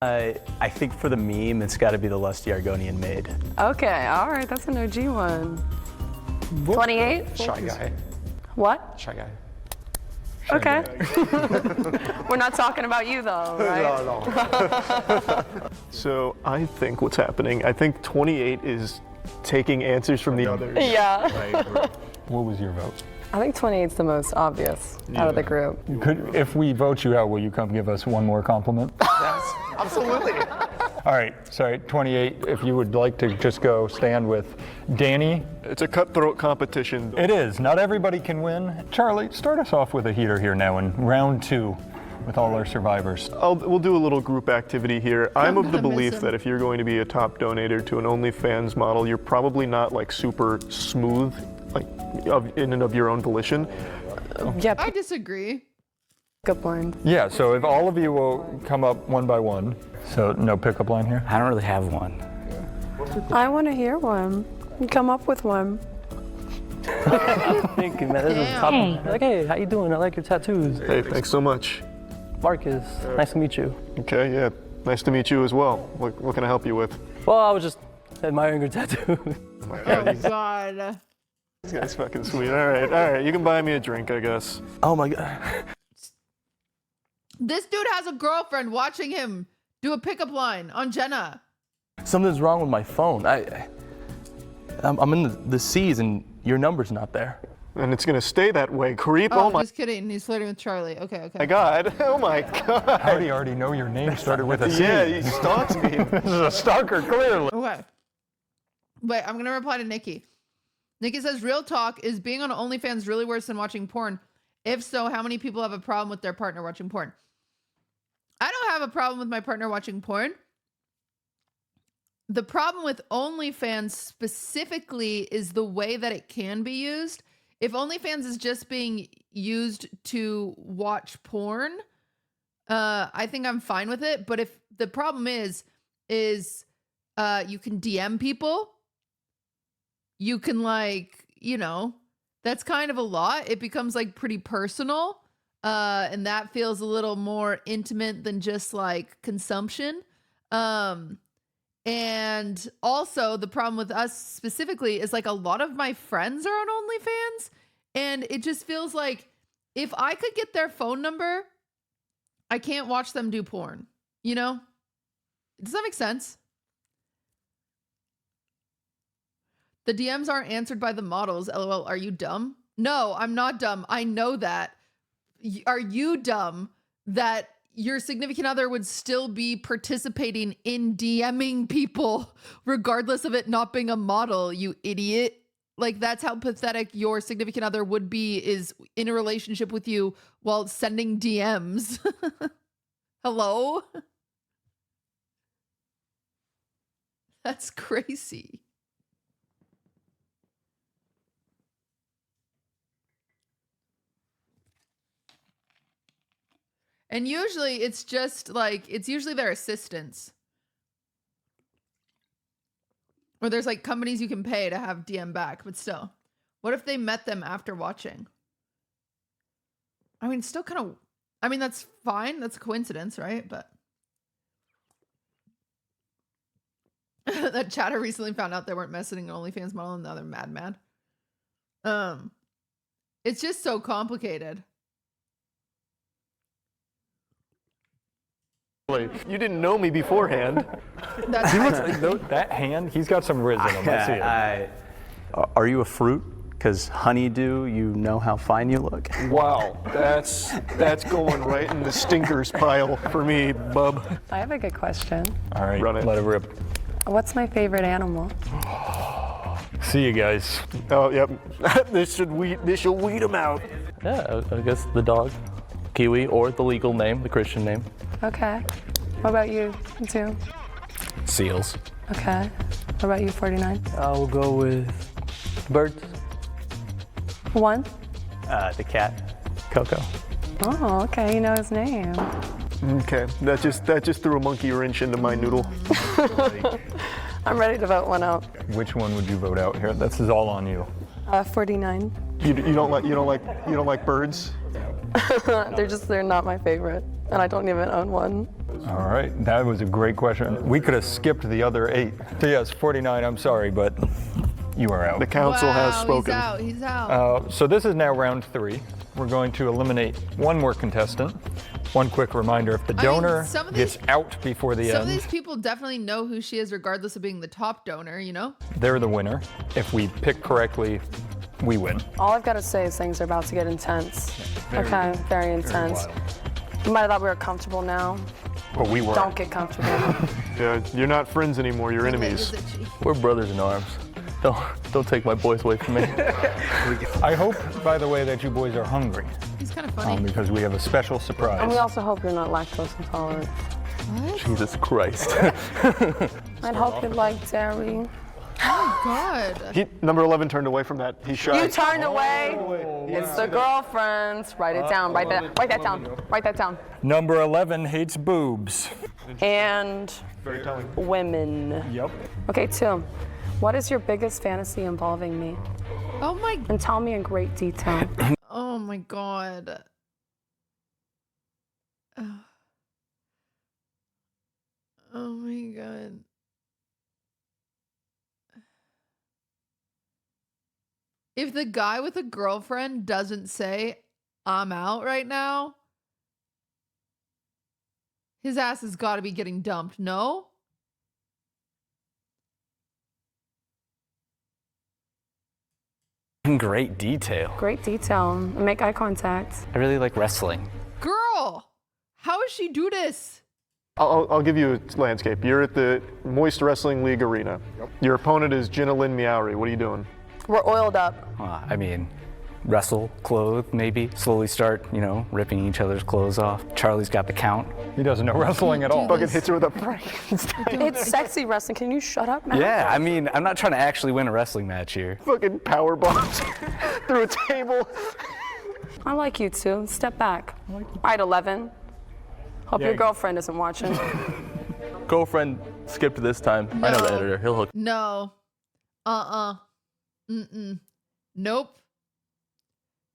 I think for the meme, it's got to be the Lusty Argonian maid. Okay, all right, that's an OG one. 28? Shy guy. What? Shy guy. Okay. We're not talking about you though, right? No. So I think what's happening, I think 28 is taking answers from the others. Yeah. What was your vote? I think 28's the most obvious out of the group. If we vote you out, will you come give us one more compliment? Yes, absolutely. All right, sorry, 28, if you would like to just go stand with Danny. It's a cutthroat competition. It is. Not everybody can win. Charlie, start us off with a heater here now in round 2 with all our survivors. We'll do a little group activity here. I'm of the belief that if you're going to be a top donator to an OnlyFans model, you're probably not like super smooth, like in and of your own volition. Yep. I disagree. Pickup line. Yeah, so if all of you will come up one by one. So no pickup line here? I don't really have one. I want to hear one. Come up with one. Thank you, man. This is top. Like, hey, how you doing? I like your tattoos. Hey, thanks so much. Marcus, nice to meet you. Okay, yeah, nice to meet you as well. What can I help you with? Well, I was just admiring your tattoo. Oh my God. Oh God. This guy's fucking sweet. All right, you can buy me a drink, I guess. Oh my God. This dude has a girlfriend watching him do a pickup line on Jenna. Something's wrong with my phone. I'm in the C's and your number's not there. And it's gonna stay that way, creep. Oh, Oh my just kidding. He's flirting with Charlie. Okay. my God. Oh my God. How do you already know your name started with a C? Yeah, he stalks me. This is a stalker, clearly. Okay. Wait, I'm gonna reply to Nikki. Nikki says, real talk, is being on OnlyFans really worse than watching porn? If so, how many people have a problem with their partner watching porn? I don't have a problem with my partner watching porn. The problem with OnlyFans specifically is the way that it can be used. If OnlyFans is just being used to watch porn, I think I'm fine with it. But if the problem is you can DM people, you can that's kind of a lot. It becomes like pretty personal. And that feels a little more intimate than just like consumption. And also the problem with us specifically is like a lot of my friends are on OnlyFans, and it just feels like if I could get their phone number, I can't watch them do porn, you know? Does that make sense? The DMs aren't answered by the models. LOL, are you dumb? No, I'm not dumb. I know that. Are you dumb that your significant other would still be participating in DMing people regardless of it not being a model, you idiot? Like, that's how pathetic your significant other would be, is in a relationship with you while sending DMs. Hello? That's crazy. And usually it's just like, it's usually their assistants. Or there's like companies you can pay to have DM back, but still. What if they met them after watching? I mean, still kind of, I mean, that's fine. That's a coincidence, right? But that chatter recently found out they weren't messaging an OnlyFans model and now they're mad. It's just so complicated. You didn't know me beforehand. That hand, he's got some riz in him. I see it. Are you a fruit? Because honeydew, you know how fine you look. Wow, that's going right in the stinkers pile for me, bub. I have a good question. All right, Run it. let it rip. What's my favorite animal? See you guys. Oh, yep. This should weed them out. Yeah, I guess the dog, Kiwi, or the legal name, the Christian name. Okay. What about you, too? Seals. Okay. What about you, 49? I'll go with birds. One? The cat, Coco. Oh, okay. You know his name. Okay, that just threw a monkey wrench into my noodle. I'm ready to vote one out. Which one would you vote out here? This is all on you. 49. You don't like birds? They're not my favorite, and I don't even own one. All right, that was a great question. We could have skipped the other 8. So yes, 49, I'm sorry, but you are out. The council has spoken. He's out. So this is now round 3. We're going to eliminate one more contestant. One quick reminder, if the donor gets out before the Some end, of these people definitely know who she is regardless of being the top donor, you know? they're the winner. If we pick correctly, we win. All I've got to say is things are about to get intense. Very intense. wild. You might have thought we were comfortable now. But we weren't. Don't get comfortable. Yeah, you're not friends anymore, you're enemies. We're brothers in arms. Don't take my boys away from me. I hope, by the way, that you boys are hungry. He's kind of funny. Because we have a special surprise. And we also hope you're not lactose intolerant. What? Jesus Christ. I'd hope you like dairy. Oh God. Number 11 turned away from that. He's shy. You turned away. It's the girlfriends. Write it down. Write that down. Write that down. Number 11 hates boobs. And women. Yep. Okay, 2. What is your biggest fantasy involving me? Oh my. And tell me in great detail. Oh my God. Oh my God. If the guy with a girlfriend doesn't say, I'm out right now, his ass has got to be getting dumped, no? In great detail. Great detail. Make eye contact. I really like wrestling. Girl, how does she do this? I'll give you a landscape. You're at the Moist Wrestling League arena. Yep. Your opponent is Jenna Lynn Meowri. What are you doing? We're oiled up. I mean, wrestle, clothe, maybe. Slowly start, ripping each other's clothes off. Charlie's got the count. He doesn't know wrestling at all. Fucking hits her with a Frankenstein. It's sexy wrestling. Can you shut up, man? Yeah, I mean, I'm not trying to actually win a wrestling match here. Fucking power bombs through a table. I like you too. Step back. All right, 11. Hope your girlfriend isn't watching. Girlfriend skipped this time. No. I know the editor. He'll hook. No. Nope.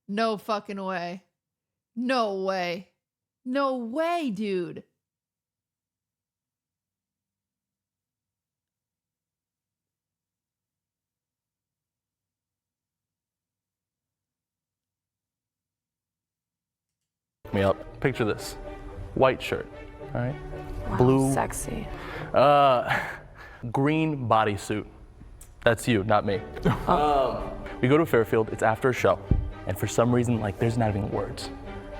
No fucking way. No way. No way, dude. Me up. Picture this. White shirt. All right. Wow, Blue. Sexy. Green bodysuit. That's you, not me. We go to Fairfield. It's after a show, and for some reason, there's not even words,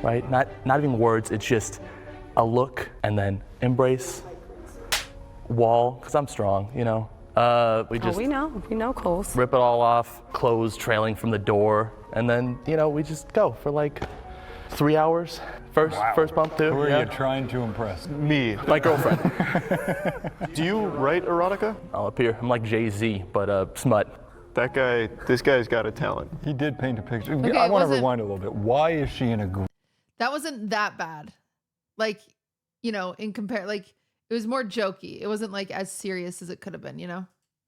right? Not even words. It's just a look, and then embrace, wall, because I'm strong, We just we know, Coles. rip it all off, clothes trailing from the door, and then we just go for 3 hours. First bump too. Who are you trying to impress? Me. My girlfriend. Do you write erotica? I'll appear. I'm like Jay-Z, but smut. This guy's got a talent. He did paint a picture. Okay, I want to rewind a little bit. Why is she in a group? That wasn't that bad. In compare, it was more jokey. It wasn't as serious as it could have been,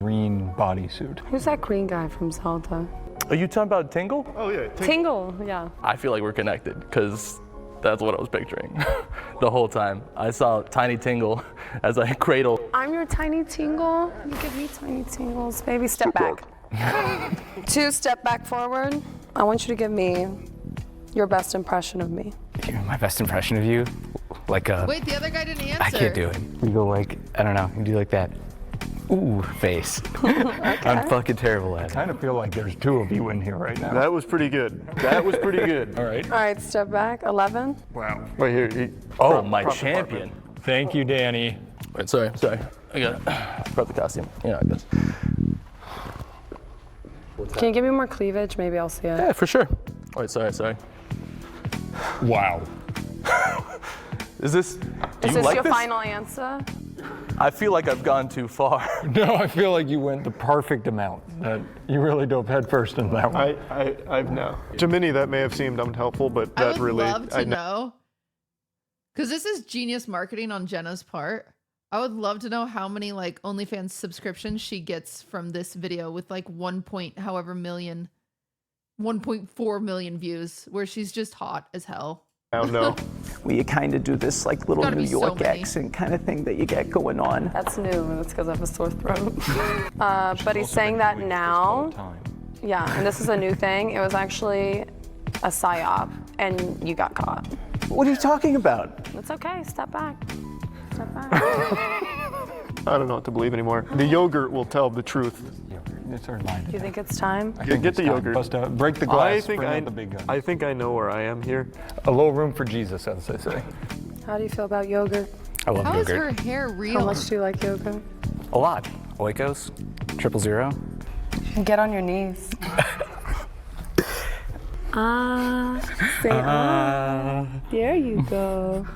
Green bodysuit. Who's that green guy from Zelda? Are you talking about Tingle? Oh yeah, Tingle, yeah. I feel like we're connected because that's what I was picturing the whole time. I saw Tiny Tingle as I cradle. I'm your tiny tingle. You give me tiny tingles. Baby, step back. 2 step back forward. I want you to give me your best impression of me. My best impression of you? Wait, the other guy didn't answer. I can't do it. You go I don't know, you do that. Ooh, face. Okay. I'm fucking terrible at it. I kind of feel like there's 2 of you in here right now. That was pretty good. All right. All right, step back. 11. Wow. Right here. My champion. Thank you, Danny. Wait, sorry. I got it. Brought the costume. I guess. Can you give me more cleavage? Maybe I'll see it. Yeah, for sure. Wait, sorry. Wow. Is this your final answer? I feel like I've gone too far. No, I feel like you went the perfect amount. You really dove headfirst in that one. I've no. To many, that may have seemed unhelpful, but that really. I would love to know. Because this is genius marketing on Jenna's part. I would love to know how many OnlyFans subscriptions she gets from this video with 1.4 million views, where she's just hot as hell. Oh no. Well, you kind of do this little New York accent kind of thing that you get going on. That's new. That's because I have a sore throat. But he's saying that now. Yeah, and this is a new thing. It was actually a psyop, and you got caught. What are you talking about? It's okay. Step back. Step back. I don't know what to believe anymore. The yogurt will tell the truth. It's our line. Do you think it's time? Get the yogurt. Bust out, break the glass. Bring out the big gun. I think I know where I am here. A little room for Jesus, as they say. How do you feel about yogurt? I love How is yogurt. her hair real? How much do you like yogurt? A lot. Oikos, 000. Get on your knees. There you go.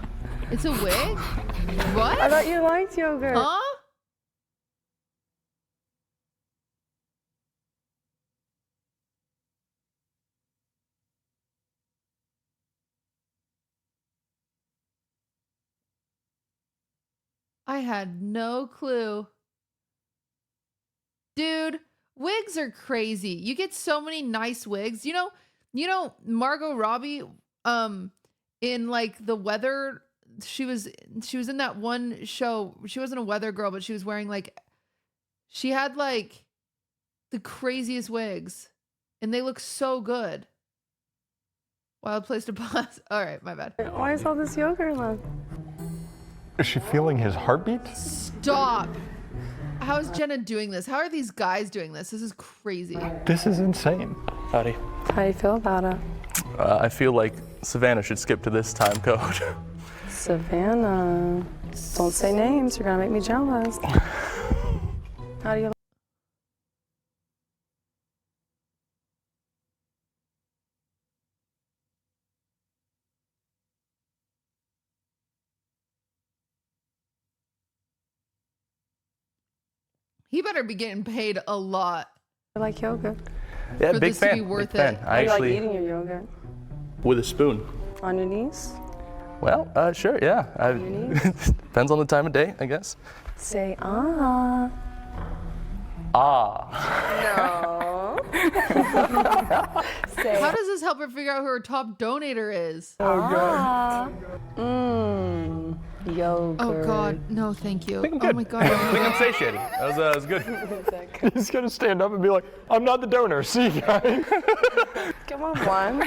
It's a wig? What? I thought you liked yogurt. Huh? I had no clue. Dude, wigs are crazy. You get so many nice wigs. You know Margot Robbie in like the weather, she was in that one show. She wasn't a weather girl, but she was wearing like, she had like the craziest wigs and they look so good. Wild place to pause. All right, my bad. Why is all this yogurt left? Is she feeling his heartbeat? Stop. How is Jenna doing this? How are these guys doing this? This is crazy. This is insane. Howdy. How do you feel about it? I feel like Savannah should skip to this time code. Savannah. Don't say names. You're gonna make me jealous. How do you? He better be getting paid a lot. I like yogurt. Yeah, for big this fan. to be worth big fan. it. I actually like eating your yogurt with a spoon. on your knees. Well, sure, yeah. Depends on the time of day, I guess. Say ah. Ah. No. Say How does this help her figure out who her top donator is? ah. Yogurt. Oh God, no, thank you. Oh my God. I think I'm satiated. That was good. He's gonna stand up and be like, "I'm not the donor. See you guys." Come on, one.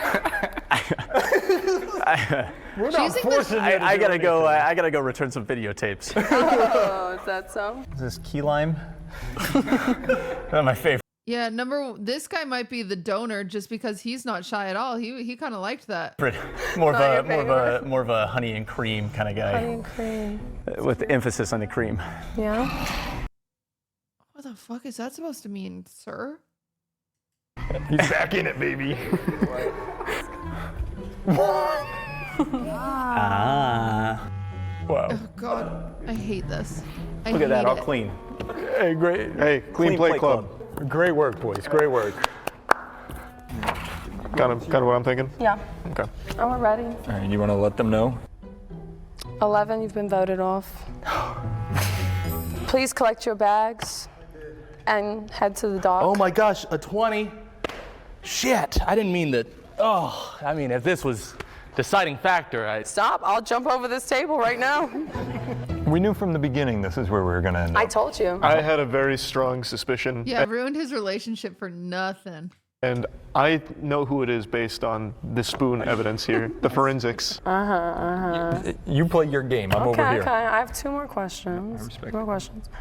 We're not forcing you to I do gotta go. anything. I gotta go return some videotapes. Oh, is that so? Is this key lime? That's my favorite. Yeah, this guy might be the donor just because he's not shy at all. He kind of liked that. More of a honey and cream kind of guy. Honey and cream. With the emphasis on the cream. Yeah. What the fuck is that supposed to mean, sir? He's back in it, baby. Ah. Wow. Oh God, I hate this. I Look at that, hate all it. clean. Hey, great. Hey, Clean Plate Club. Great work, boys. Great work. Kind of what I'm thinking? Yeah. Okay. Oh, we're ready. All right, you want to let them know? 11, you've been voted off. Please collect your bags and head to the dock. Oh my gosh, a 20. Shit, I didn't mean that. Oh, I mean, if this was deciding factor, Stop, I'll jump over this table right now. We knew from the beginning this is where we were going to end up. I told you. I had a very strong suspicion. Yeah, ruined his relationship for nothing. And I know who it is based on the spoon evidence here, the forensics. You play your game. I'm over here. Okay, I have two more questions.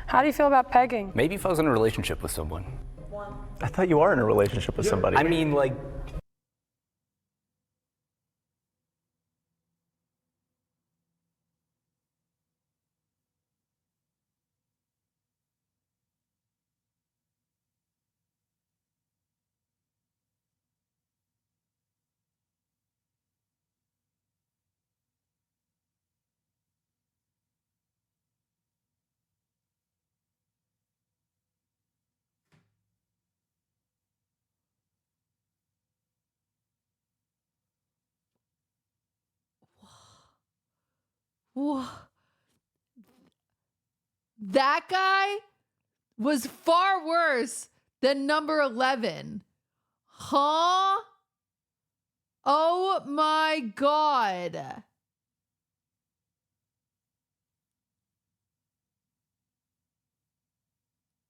How do you feel about pegging? Maybe if I was in a relationship with someone. I thought you are in a relationship with somebody. I mean, like. Whoa. That guy was far worse than number 11. Huh? Oh my God.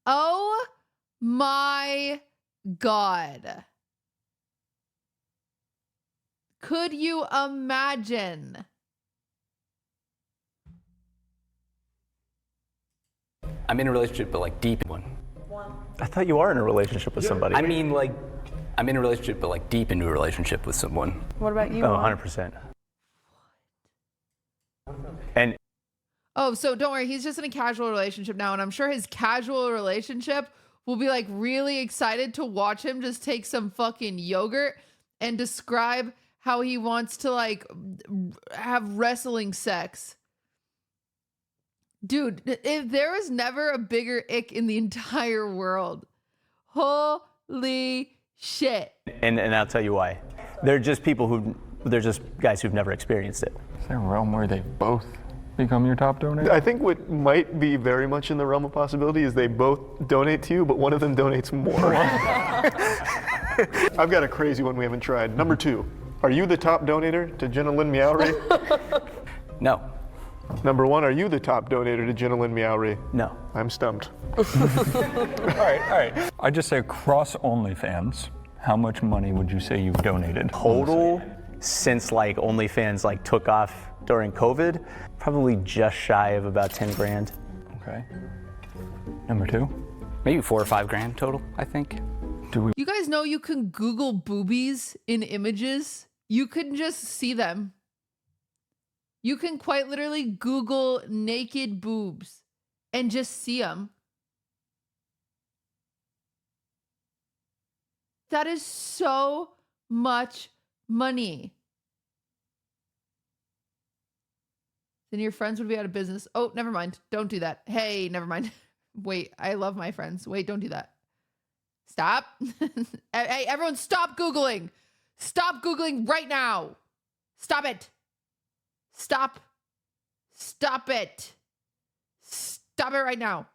Oh my God. Could you imagine? I'm in a relationship, but like deep one. I thought you are in a relationship with somebody. I mean, like, I'm in a relationship, but like deep into a relationship with someone. What about you? Oh, Juan? 100%. And Oh, so don't worry. He's just in a casual relationship now. And I'm sure his casual relationship will be like really excited to watch him just take some fucking yogurt and describe how he wants to like have wrestling sex. Dude, if there was never a bigger ick in the entire world. Holy shit. And I'll tell you why. They're just guys who've never experienced it. Is there a realm where they both become your top donor? I think what might be very much in the realm of possibility is they both donate to you, but one of them donates more. I've got a crazy one we haven't tried. Number 2, are you the top donator to Jenna Lynn Meowry? No. Number 1, are you the top donator to Jenna Lynn Meowry? No. I'm stumped. All right. I just say across OnlyFans, how much money would you say you've donated? Total, since like OnlyFans like took off during COVID, probably just shy of about 10 grand. Okay. Number 2? Maybe 4 or 5 grand total, I think. You guys know you can Google boobies in images? You can just see them. You can quite literally Google naked boobs and just see them. That is so much money. Then your friends would be out of business. Oh, never mind. Don't do that. Hey, never mind. Wait, I love my friends. Wait, don't do that. Stop. Hey, everyone stop Googling. Stop Googling right now. Stop it. Stop. Stop it. Stop it right now.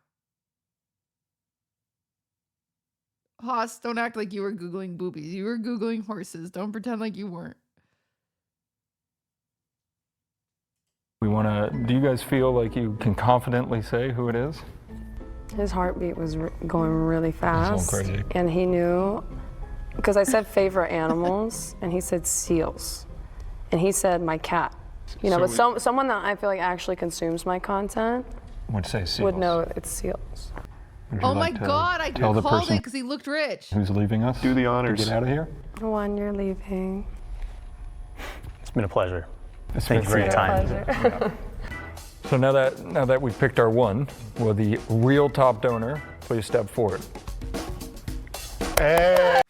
Haas, don't act like you were Googling boobies. You were Googling horses. Don't pretend like you weren't. Do you guys feel like you can confidently say who it is? His heartbeat was going really fast. That's all crazy. And he knew, because I said favorite animals, and he said seals. And he said my cat. You know, So but someone that I feel like actually consumes my content Would say seals. would know it's seals. Would you Oh my like to God, I tell the called person it because he looked rich. who's leaving us? Do the honors. To get out of here? One, you're leaving. It's been a pleasure. It's Thank been you for your great. time. So now that we've picked our one, will the real top donor please step forward? God.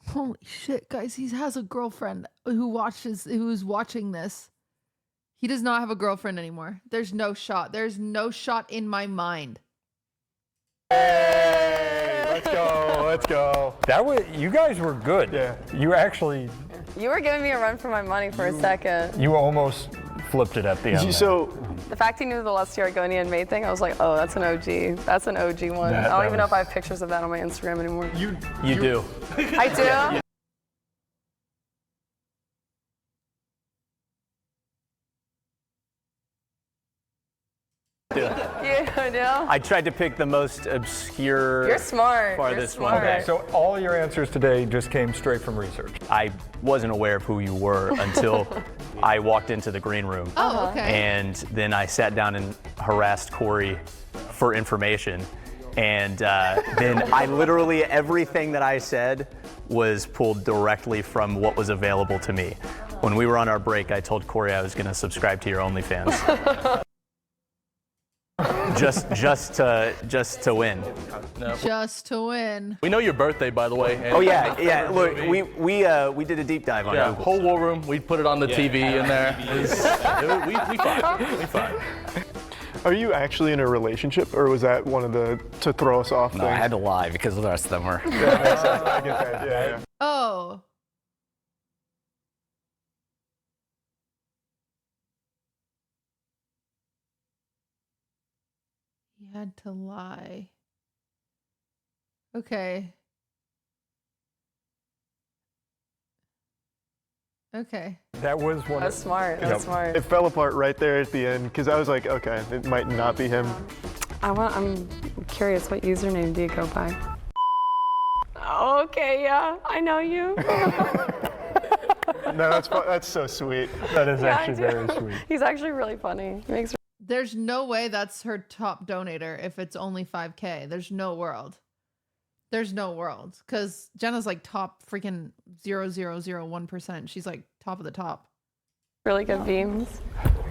Holy shit, guys. He has a girlfriend who is watching this. He does not have a girlfriend anymore. There's no shot. There's no shot in my mind. Hey, let's go, let's go. You guys were good. Yeah. You actually, You were giving me a run for my money for a second. you almost flipped it at the end. So The fact he knew the Let's Argonian maid thing, I was like, oh, that's an OG. That's an OG one. That I don't even know was- if I have pictures of that on my Instagram anymore. You do. I do? You do? I tried to pick the most obscure. You're smart. Farthest You're one. smart. Okay, so all your answers today just came straight from research. I wasn't aware of who you were until I walked into the green room. Oh, okay. And then I sat down and harassed Corey for information. And then I literally, everything that I said was pulled directly from what was available to me. When we were on our break, I told Corey I was going to subscribe to your OnlyFans. just to win. No. Just to win. We know your birthday, by the way. Oh yeah. Look, we did a deep dive on Yeah, Google. whole war room. We put it on the TV in there. We fine. We fine. are you actually in a relationship, or was that one of the to throw us off No, things? I had to lie because the rest of them were. I get that. Yeah. Oh. He had to lie. Okay. Okay. That was one. That's smart. That's smart. It fell apart right there at the end because I was like, okay, it might not be him. I'm curious, what username do you go by? Oh, okay, yeah, I know you. No, that's so sweet. That is Yeah, actually I do. very sweet. He's actually really funny. He makes. There's no way that's her top donator if it's only 5K. There's no world. There's no world. Because Jenna's like top freaking 0.0001%. She's like top of the top. Really good beams.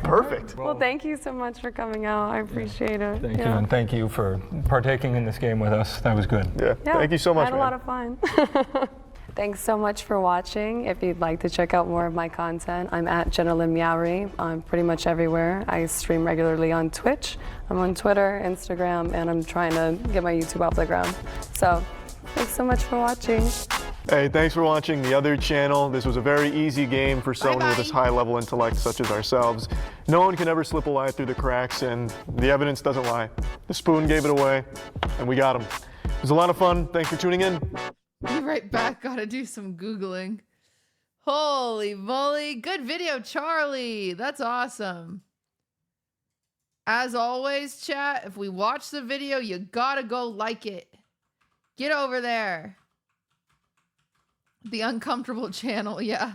Perfect. Well, thank you so much for coming out. I appreciate it. Thank you, and thank you for partaking in this game with us. That was good. Yeah, thank you so much, I had a lot of fun. Thanks so much for watching. If you'd like to check out more of my content, I'm at Jenna Lim Yowry. I'm pretty much everywhere. I stream regularly on Twitch. I'm on Twitter, Instagram, and I'm trying to get my YouTube off the ground. So thanks so much for watching. Hey, thanks for watching the other channel. This was a very easy game for someone with this high level intellect such as ourselves. No one can ever slip a lie through the cracks, and the evidence doesn't lie. The spoon gave it away, and we got him. It was a lot of fun. Thanks for tuning in. Be right back. Gotta do some Googling. Holy moly. Good video, Charlie. That's awesome. As always, chat, if we watch the video, you gotta go like it. Get over there. The uncomfortable channel, yeah.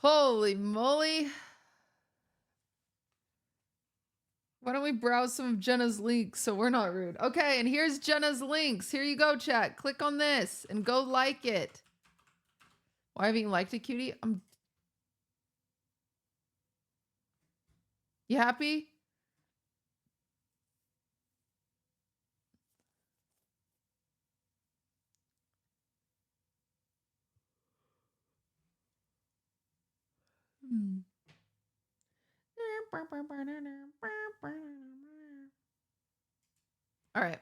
Holy moly. Why don't we browse some of Jenna's links so we're not rude? Okay, and here's Jenna's links. Here you go, chat. Click on this and go like it. Why haven't you liked it, cutie? You happy? All right.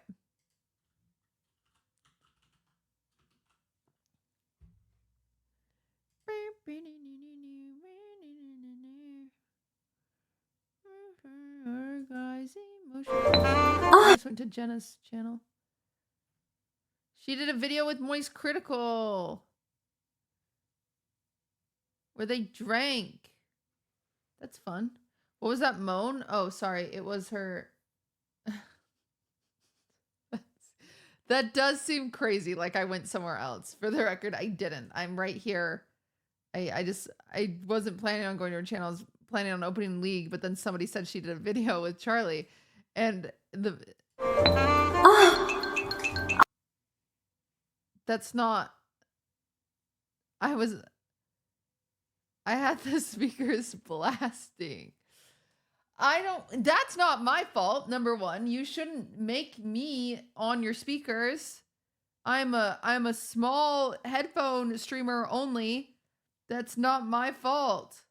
Guys, I just went to Jenna's channel. She did a video with MoistCr1tikal's where they drank. That's fun. What was that moan? Oh, sorry. It was her. That does seem crazy. Like I went somewhere else. For the record, I didn't. I'm right here. I wasn't planning on going to her channel. I was planning on opening League, but then somebody said she did a video with Charlie. And that's not. I had the speakers blasting. That's not my fault. Number one, you shouldn't make me on your speakers. I'm a small headphone streamer only. That's not my fault.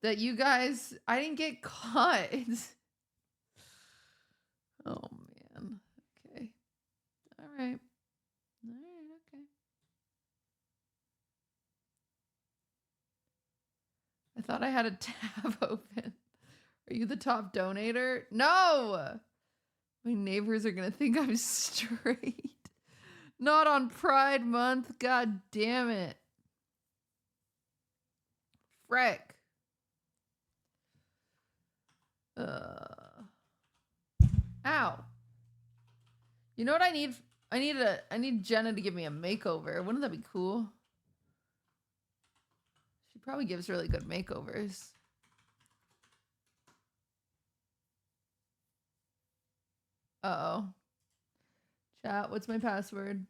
That you guys, I didn't get caught. Oh man. Okay. All right. Okay. I thought I had a tab open. Are you the top donator? No! My neighbors are gonna think I'm straight. Not on Pride Month. God damn it. Frick. Ow. You know what I need? I need Jenna to give me a makeover. Wouldn't that be cool? She probably gives really good makeovers. Uh-oh. Chat, what's my password?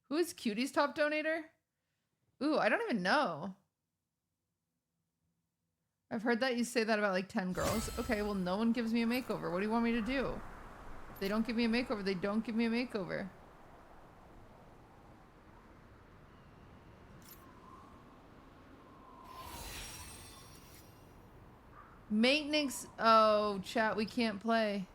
Who is Cutie's top donator? Ooh, I don't even know. I've heard that you say that about like 10 girls. Okay, well, no one gives me a makeover. What do you want me to do? If they don't give me a makeover, they don't give me a makeover. Maintenance. Oh, chat, we can't play.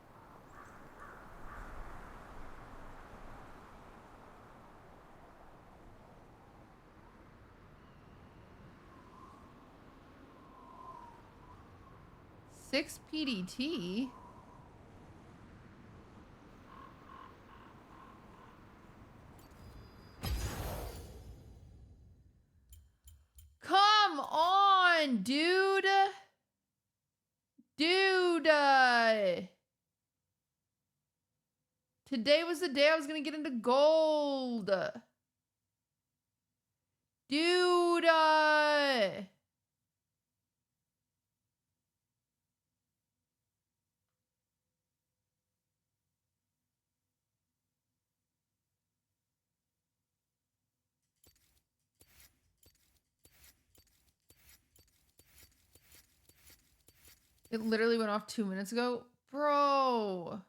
$6 PDT. Come on, dude. Dude. Today was the day I was going to get into gold. Dude. It literally went off 2 minutes ago. Bro.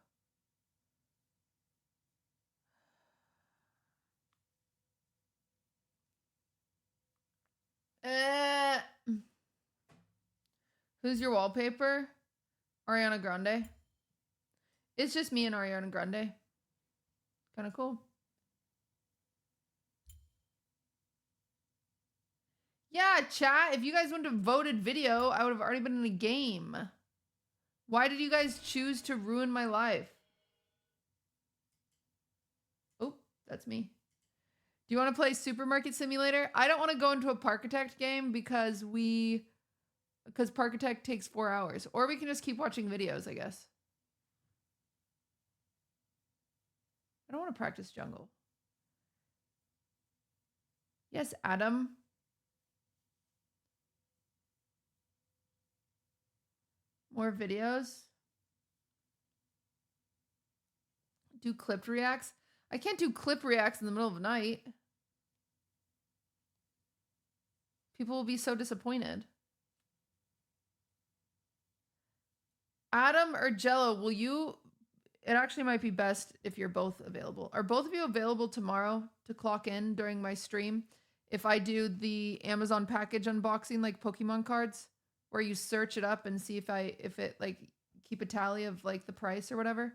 Who's your wallpaper? Ariana Grande. It's just me and Ariana Grande. Kind of cool. Yeah, chat. If you guys wouldn't have voted video, I would have already been in a game. Why did you guys choose to ruin my life? Oh, that's me. Do you want to play Supermarket Simulator? I don't want to go into a Parkitect game because Parkitect takes 4 hours. Or we can just keep watching videos, I guess. I don't want to practice jungle. Yes, Adam. More videos. Do clipped reacts. I can't do clip reacts in the middle of the night. People will be so disappointed. Adam or Jello, will you... It actually might be best if you're both available. Are both of you available tomorrow to clock in during my stream? If I do the Amazon package unboxing like Pokemon cards, where you search it up and see if it like keep a tally of like the price or whatever.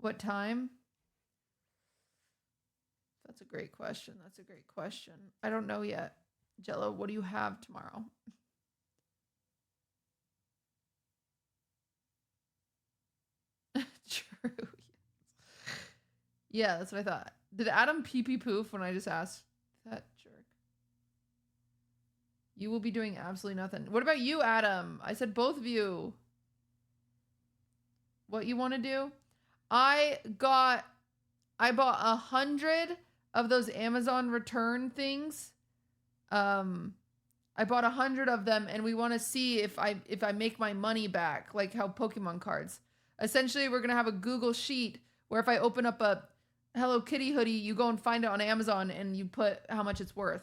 What time? That's a great question. That's a great question. I don't know yet. Jello, what do you have tomorrow? True. Yeah, that's what I thought. Did Adam pee poof when I just asked that jerk? You will be doing absolutely nothing. What about you, Adam? I said both of you. What you want to do? I bought 100 of those Amazon return things. I bought 100 of them, and we want to see if I make my money back, like how Pokemon cards. Essentially, we're gonna have a Google sheet where if I open up a Hello Kitty hoodie, you go and find it on Amazon and you put how much it's worth.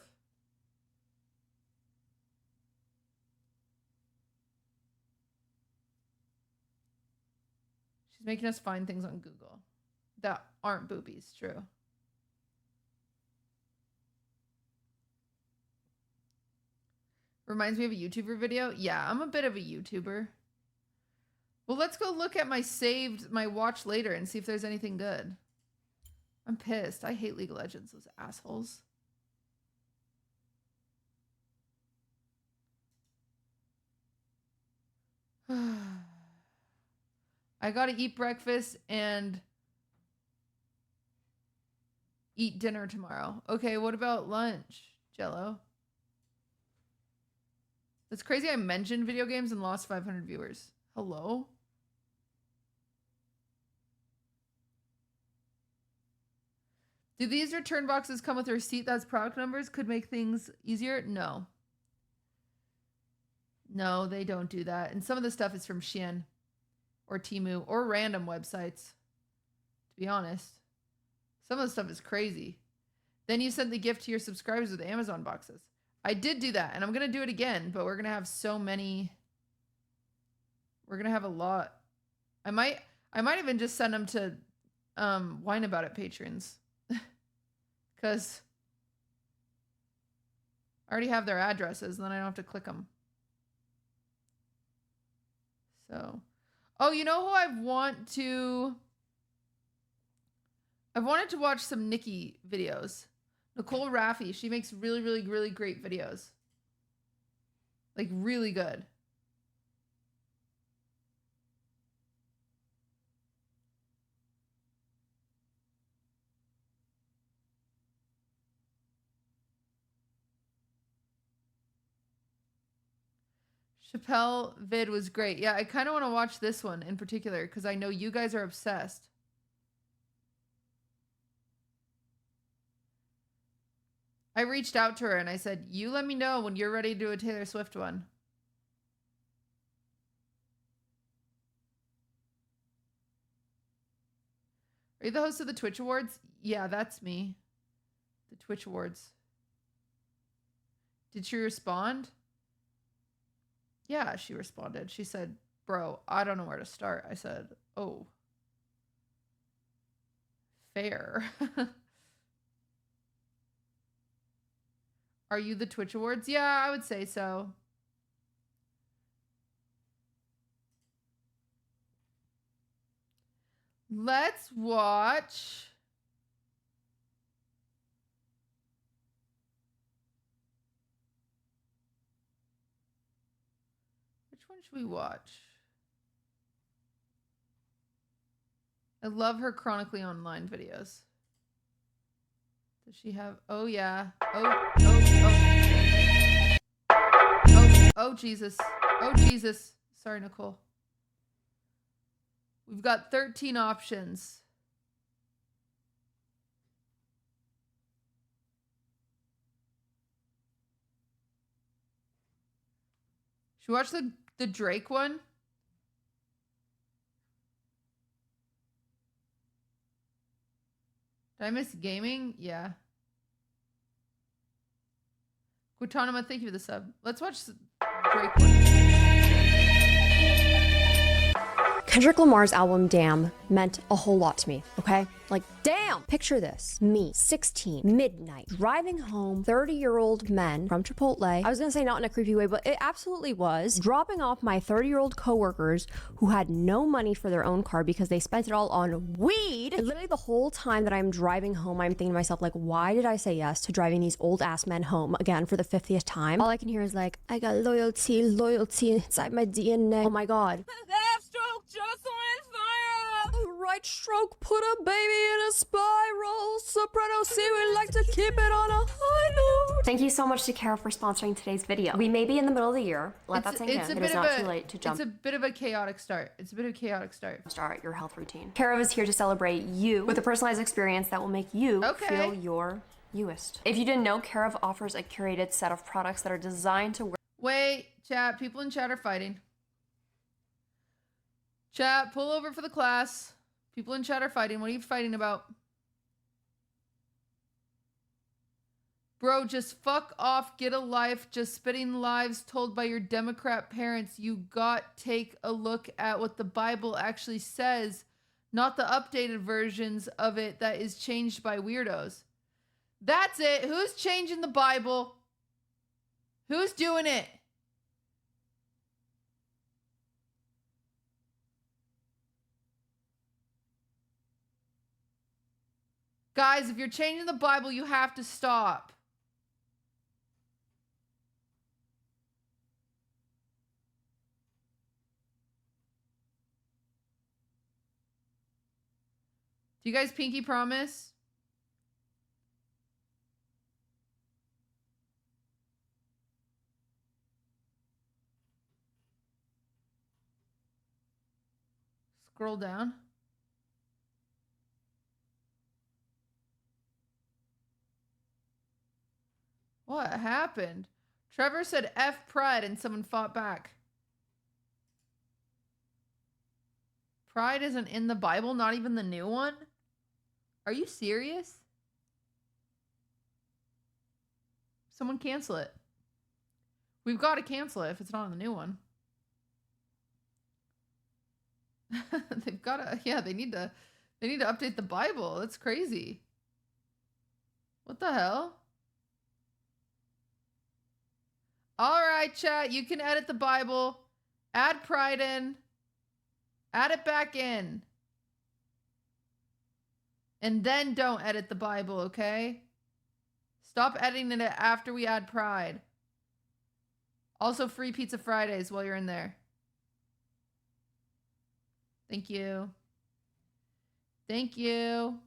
She's making us find things on Google that aren't boobies. True. Reminds me of a YouTuber video. Yeah, I'm a bit of a YouTuber. Well, let's go look at my watch later and see if there's anything good. I'm pissed. I hate League of Legends, those assholes. I gotta eat breakfast and eat dinner tomorrow. Okay, what about lunch, Jello? That's crazy. I mentioned video games and lost 500 viewers. Hello? Do these return boxes come with a receipt that's product numbers? Could make things easier? No. No, they don't do that. And some of the stuff is from Shein or Temu or random websites, to be honest. Some of the stuff is crazy. Then you sent the gift to your subscribers with Amazon boxes. I did do that, and I'm going to do it again, but we're going to have so many. We're going to have a lot. I might even just send them to Whine About It patrons. Because I already have their addresses, and then I don't have to click them. So, oh, you know who I wanted to watch some Nikki videos. Nicole Raffi. She makes really, really, really great videos. Like, really good. Chappelle vid was great. Yeah, I kind of want to watch this one in particular because I know you guys are obsessed. I reached out to her and I said, you let me know when you're ready to do a Taylor Swift one. Are you the host of the Twitch Awards? Yeah, that's me. The Twitch Awards. Did she respond? Yeah, she responded. She said, bro, I don't know where to start. I said, oh. Fair. Are you the Twitch Awards? Yeah, I would say so. Let's watch. Which one should we watch? I love her chronically online videos. Does she have? Oh yeah. Oh Jesus. Oh Jesus. Sorry, Nicole. We've got 13 options. Should we watch the Drake one? Did I miss gaming? Yeah. Guantanamo, thank you for the sub. Let's watch the Drake one. Kendrick Lamar's album Damn meant a whole lot to me, okay? Like, damn! Picture this. Me, 16, midnight, driving home, 30-year-old men from Chipotle. I was gonna say not in a creepy way, but it absolutely was. Dropping off my 30-year-old coworkers who had no money for their own car because they spent it all on weed. And literally the whole time that I'm driving home, I'm thinking to myself, like, why did I say yes to driving these old-ass men home again for the 50th time? All I can hear is like, I got loyalty inside my DNA. Oh my God. Left stroke just on fire. Right stroke put a baby in a spiral. Soprano C, we like to keep it on a high note. Thank you so much to Kara for sponsoring today's video. We may be in the middle of the year. Let that sink in. It is not too late to jump. It's a bit of a chaotic start. Start your health routine. Kara is here to celebrate you with a personalized experience that will make you feel your youest. If you didn't know, Kara offers a curated set of products that are designed to work. Wait, chat. People in chat are fighting. Chat, pull over for the class. People in chat are fighting. What are you fighting about? Bro, just fuck off. Get a life. Just spitting lives told by your Democrat parents. You got take a look at what the Bible actually says, not the updated versions of it that is changed by weirdos. That's it. Who's changing the Bible? Who's doing it? Guys, if you're changing the Bible, you have to stop. Do you guys pinky promise? Scroll down. What happened? Trevor said F pride and someone fought back. Pride isn't in the Bible, not even the new one? Are you serious? Someone cancel it. We've got to cancel it if it's not in the new one. They've got to, yeah, they need to update the Bible. That's crazy. What the hell? All right, chat, you can edit the Bible. Add pride in. Add it back in. And then don't edit the Bible, okay? Stop editing it after we add pride. Also, free Pizza Fridays while you're in there. Thank you. Thank you.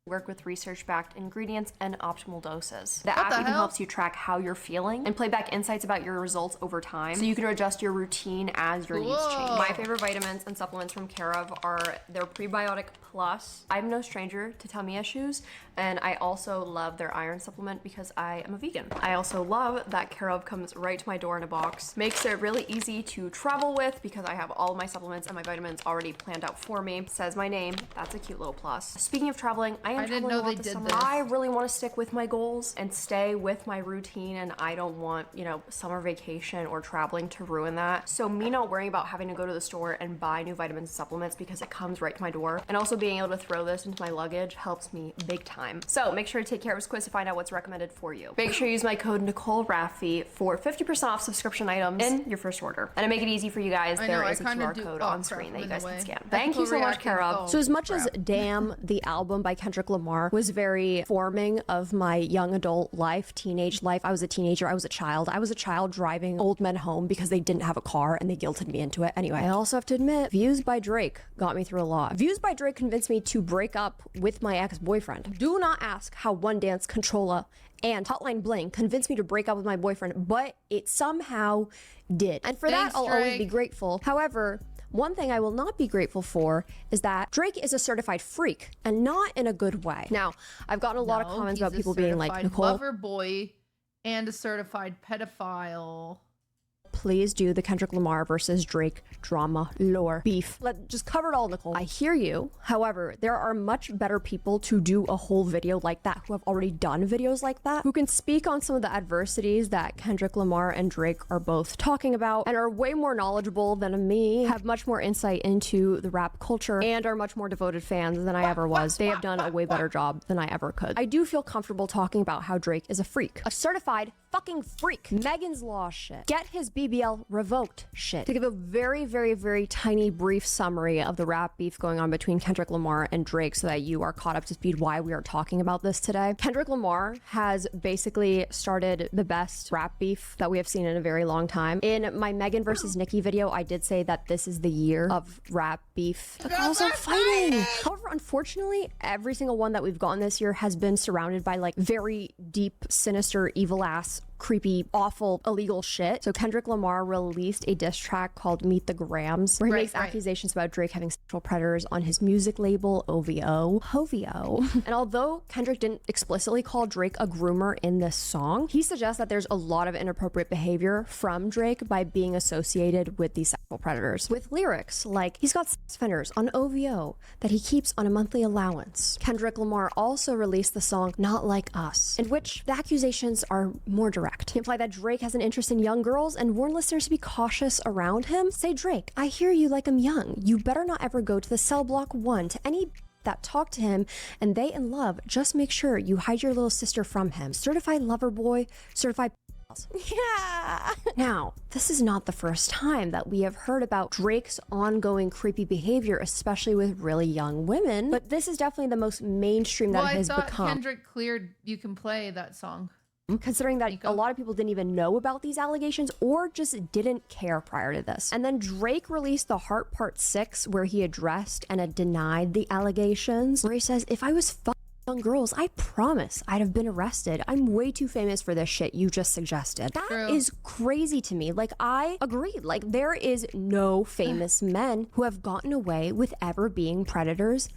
Work with research-backed ingredients and optimal doses. The app even helps you track how you're feeling and play back insights about your results over time, so you can adjust your routine as your needs change. My favorite vitamins and supplements from Care/of are their Prebiotic Plus. I'm no stranger to tummy issues, and I also love their iron supplement because I am a vegan. I also love that Care/of comes right to my door in a box. Makes it really easy to travel with because I have all of my supplements and my vitamins already planned out for me. Says my name, that's a cute little plus. Speaking of traveling, I am I didn't traveling know a lot they this did summer. this. I really want to stick with my goals and stay with my routine, and I don't want, you know, summer vacation or traveling to ruin that. So me not worrying about having to go to the store and buy new vitamins and supplements because it comes right to my door, and also being able to throw this into my luggage helps me big time. So make sure to take care of this quiz to find out what's recommended for you. Make sure you use my code NicoleRaffi for 50% off subscription items in your first order. And to make it easy for you guys, there is a QR code on screen that you guys can scan. Thank you so much, Kara. So as much as Damn, the album by Kendrick Lamar was very forming of my young adult life, teenage life. I was a teenager. I was a child. I was a child driving old men home because they didn't have a car and they guilted me into it. Anyway, I also have to admit, Views by Drake got me through a lot. Views by Drake convinced me to break up with my ex-boyfriend. Do not ask how One Dance, Controlla, and Hotline Bling convinced me to break up with my boyfriend, but it somehow did. And for that, I'll always be grateful. However, one thing I will not be grateful for is that Drake is a certified freak, and not in a good way. Now, I've gotten a lot of comments about people being like, Nicole, lover boy and a certified pedophile. please do the Kendrick Lamar versus Drake drama lore beef. Just cover it all, Nicole. I hear you. However, there are much better people to do a whole video like that, who have already done videos like that, who can speak on some of the adversities that Kendrick Lamar and Drake are both talking about, and are way more knowledgeable than me, have much more insight into the rap culture, and are much more devoted fans than I ever was. They have done a way better job than I ever could. I do feel comfortable talking about how Drake is a freak. A certified fucking freak. Megan's Law shit. Get his BBL revoked shit. To give a very, very, very tiny brief summary of the rap beef going on between Kendrick Lamar and Drake so that you are caught up to speed why we are talking about this today. Kendrick Lamar has basically started the best rap beef that we have seen in a very long time. In my Megan versus Nicki video, I did say that this is the year of rap beef. The girls are fighting. However, unfortunately, every single one that we've gotten this year has been surrounded by like very deep, sinister, evil ass, creepy, awful, illegal shit. So Kendrick Lamar released a diss track called Meet the Grams, where he makes accusations about Drake having sexual predators on his music label, OVO. And although Kendrick didn't explicitly call Drake a groomer in this song, he suggests that there's a lot of inappropriate behavior from Drake by being associated with these sexual predators. With lyrics like, he's got sex offenders on OVO that he keeps on a monthly allowance. Kendrick Lamar also released the song Not Like Us, in which the accusations are more direct. He implied that Drake has an interest in young girls and warned listeners to be cautious around him. Say, Drake, I hear you like I'm young. You better not ever go to the cell block 1 to any that talk to him and they in love. Just make sure you hide your little sister from him. Certified lover boy, certified yeah. Now, this is not the first time that we have heard about Drake's ongoing creepy behavior, especially with really young women, but this is definitely the most mainstream that it has become. Kendrick cleared You Can Play that song. Considering that a lot of people didn't even know about these allegations or just didn't care prior to this. And then Drake released The Heart Part 6, where he addressed and denied the allegations, where he says, if I was fucking young girls, I promise I'd have been arrested. I'm way too famous for this shit you just suggested. That is crazy to me. Like, I agree. Like, there is no famous men who have gotten away with ever being predators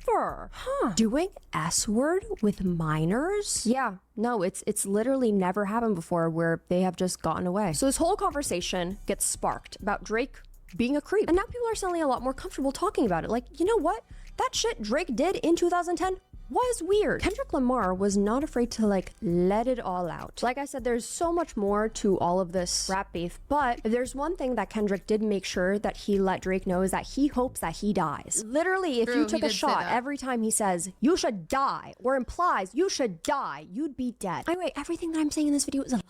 ever. Doing S-word with minors? Yeah, no, it's literally never happened before where they have just gotten away. So this whole conversation gets sparked about Drake being a creep. And now people are suddenly a lot more comfortable talking about it. Like, you know what? That shit Drake did in 2010 was weird. Kendrick Lamar was not afraid to like let it all out. Like I said, there's so much more to all of this rap beef, but if there's one thing that Kendrick did make sure that he let Drake know is that he hopes that he dies. Literally, if you took a shot every time he says, you should die, or implies you should die, you'd be dead. Anyway, everything that I'm saying in this video is alleged.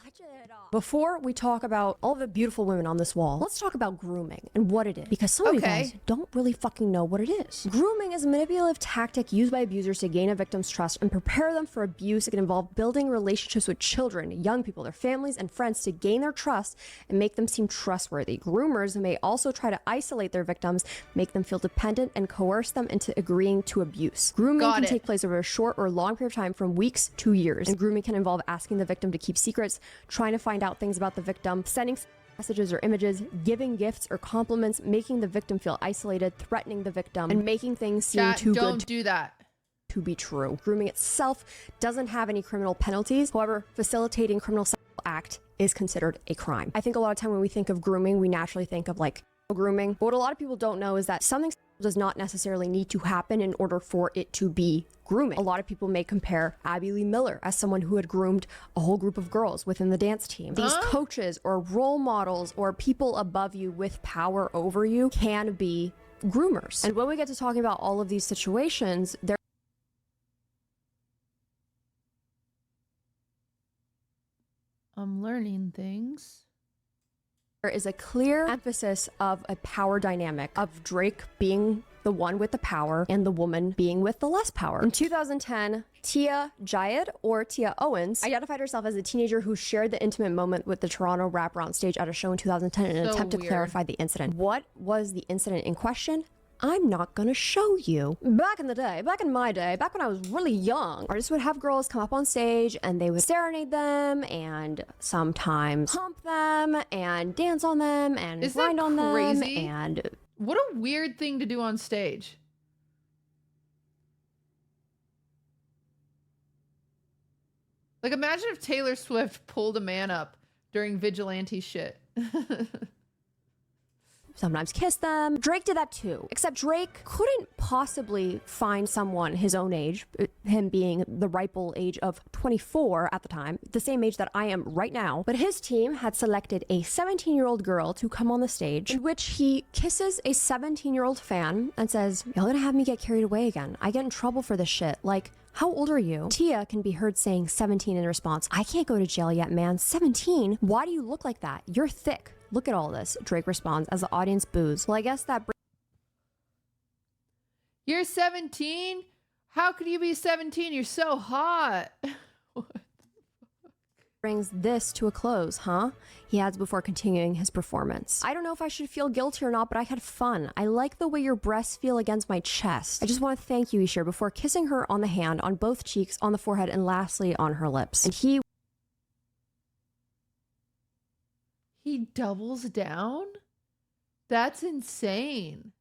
Before we talk about all the beautiful women on this wall, let's talk about grooming and what it is. Because some of you guys don't really fucking know what it is. Grooming is a manipulative tactic used by abusers to gain a victim's trust and prepare them for abuse. It can involve building relationships with children, young people, their families, and friends to gain their trust and make them seem trustworthy. Groomers may also try to isolate their victims, make them feel dependent, and coerce them into agreeing to abuse. Grooming can take place over a short or long period of time, from weeks to years. And grooming can involve asking the victim to keep secrets, trying to find out things about the victim, sending messages or images, giving gifts or compliments, making the victim feel isolated, threatening the victim, and making things seem too good. Don't do that. To be true. Grooming itself doesn't have any criminal penalties. However, facilitating criminal sexual act is considered a crime. I think a lot of time when we think of grooming, we naturally think of like grooming. But what a lot of people don't know is that something does not necessarily need to happen in order for it to be grooming. A lot of people may compare Abby Lee Miller as someone who had groomed a whole group of girls within the dance team. These coaches or role models or people above you with power over you can be groomers. And when we get to talking about all of these situations, I'm learning things. There is a clear emphasis of a power dynamic of Drake being the one with the power and the woman being with the less power. In 2010, Tia Jayed, or Tia Owens, identified herself as a teenager who shared the intimate moment with the Toronto rapper on stage at a show in 2010 in an attempt to clarify the incident. What was the incident in question? I'm not gonna show you. Back in the day, back in my day, back when I was really young, artists would have girls come up on stage and they would serenade them and sometimes hump them and dance on them and grind on them. And what a weird thing to do on stage. Like, imagine if Taylor Swift pulled a man up during vigilante shit. sometimes kiss them. Drake did that too, except Drake couldn't possibly find someone his own age, him being the ripe old age of 24 at the time, the same age that I am right now. But his team had selected a 17-year-old girl to come on the stage, in which he kisses a 17-year-old fan and says, "Y'all gonna have me get carried away again. I get in trouble for this shit. Like, how old are you?" Tia can be heard saying 17 in response. "I can't go to jail yet, man. 17? Why do you look like that? You're thick. Look at all this." Drake responds as the audience boos. Well, I guess that You're 17? How could you be 17? You're so hot. brings this to a close, huh? He adds before continuing his performance. "I don't know if I should feel guilty or not, but I had fun. I like the way your breasts feel against my chest. I just want to thank you," he shared before kissing her on the hand, on both cheeks, on the forehead, and lastly on her lips. And he doubles down? That's insane.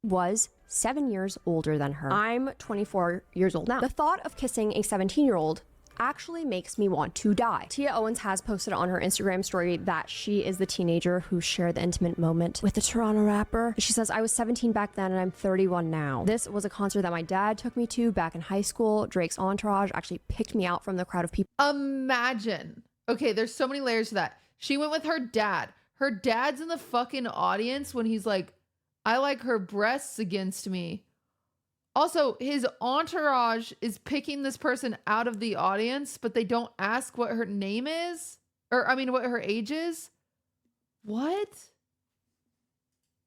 Was 7 years older than her. I'm 24 years old now. The thought of kissing a 17-year-old actually makes me want to die. Tia Owens has posted on her Instagram story that she is the teenager who shared the intimate moment with the Toronto rapper. She says, "I was 17 back then and I'm 31 now. This was a concert that my dad took me to back in high school. Drake's entourage actually picked me out from the crowd of people." Imagine. Okay, there's so many layers to that. She went with her dad. Her dad's in the fucking audience when he's like, "I like her breasts against me." Also, his entourage is picking this person out of the audience, but they don't ask what her name is? Or, I mean, what her age is? What?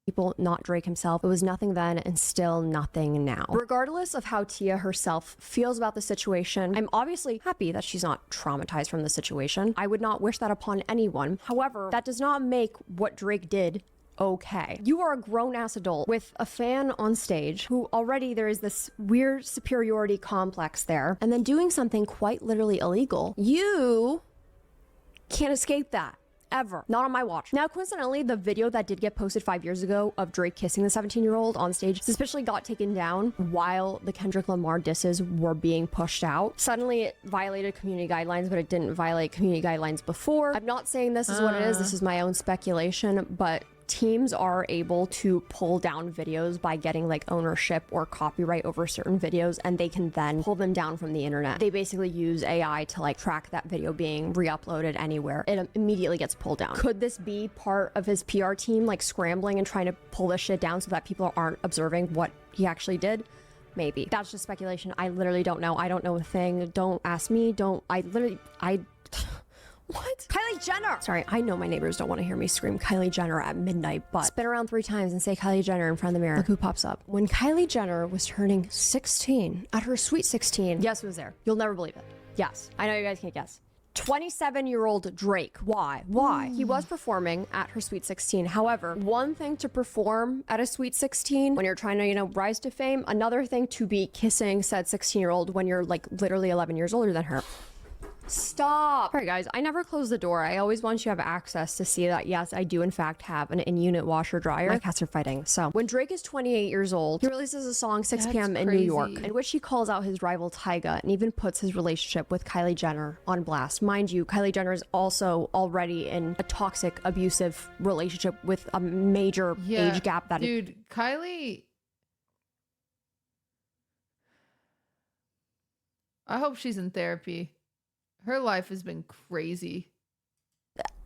People, not Drake himself. It was nothing then and still nothing now. Regardless of how Tia herself feels about the situation, I'm obviously happy that she's not traumatized from the situation. I would not wish that upon anyone. However, that does not make what Drake did okay. You are a grown-ass adult with a fan on stage who already there is this weird superiority complex there, and then doing something quite literally illegal. You can't escape that. Ever. Not on my watch. Now, coincidentally, the video that did get posted 5 years ago of Drake kissing the 17-year-old on stage suspiciously got taken down while the Kendrick Lamar disses were being pushed out. Suddenly, it violated community guidelines, but it didn't violate community guidelines before. I'm not saying this is what it is. This is my own speculation, but teams are able to pull down videos by getting like ownership or copyright over certain videos, and they can then pull them down from the internet. They basically use AI to like track that video being re-uploaded anywhere. It immediately gets pulled down. Could this be part of his PR team like scrambling and trying to pull this shit down so that people aren't observing what he actually did? Maybe. That's just speculation. I literally don't know. I don't know a thing. Don't ask me. What? Kylie Jenner! Sorry, I know my neighbors don't want to hear me scream Kylie Jenner at midnight, but spin around 3 times and say Kylie Jenner in front of the mirror. Look who pops up. When Kylie Jenner was turning 16, at her sweet 16, guess who was there? You'll never believe it. Yes, I know you guys can't guess. 27-year-old Drake. Why? He was performing at her sweet 16. However, one thing to perform at a sweet 16 when you're trying to, rise to fame, another thing to be kissing said 16-year-old when you're like literally 11 years older than her. Stop. All right, guys, I never close the door. I always want you to have access to see that, yes, I do in fact have an in-unit washer dryer. My cats are fighting. So when Drake is 28 years old, he releases a song 6 p.m. in New York, in which he calls out his rival Tyga and even puts his relationship with Kylie Jenner on blast. Mind you, Kylie Jenner is also already in a toxic, abusive relationship with a major age gap. Dude, Kylie I hope she's in therapy. Her life has been crazy.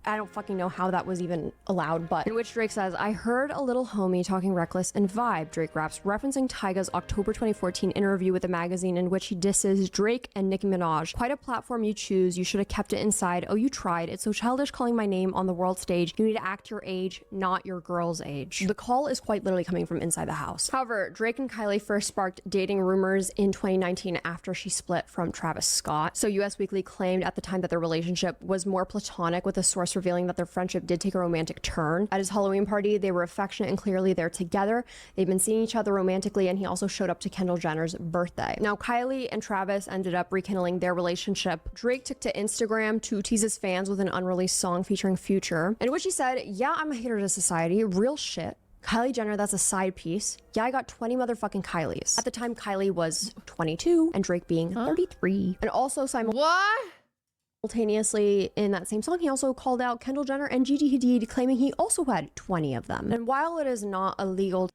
I don't fucking know how that was even allowed, but in which Drake says, I heard a little homie talking reckless and vibe, Drake raps, referencing Tyga's October 2014 interview with the magazine in which he disses Drake and Nicki Minaj. Quite a platform you choose. You should have kept it inside. Oh, you tried. It's so childish calling my name on the world stage. You need to act your age, not your girl's age. The call is quite literally coming from inside the house. However, Drake and Kylie first sparked dating rumors in 2019 after she split from Travis Scott. So US Weekly claimed at the time that their relationship was more platonic, with a source revealing that their friendship did take a romantic turn. At his Halloween party, they were affectionate and clearly they're together. They've been seeing each other romantically, and he also showed up to Kendall Jenner's birthday. Now, Kylie and Travis ended up rekindling their relationship. Drake took to Instagram to tease his fans with an unreleased song featuring Future, in which he said, yeah, I'm a hater to society, real shit. Kylie Jenner, that's a side piece. Yeah, I got 20 motherfucking Kylies. At the time, Kylie was 22 and Drake being 33. And also simultaneously in that same song, he also called out Kendall Jenner and Gigi Hadid, claiming he also had 20 of them. And while it is not illegal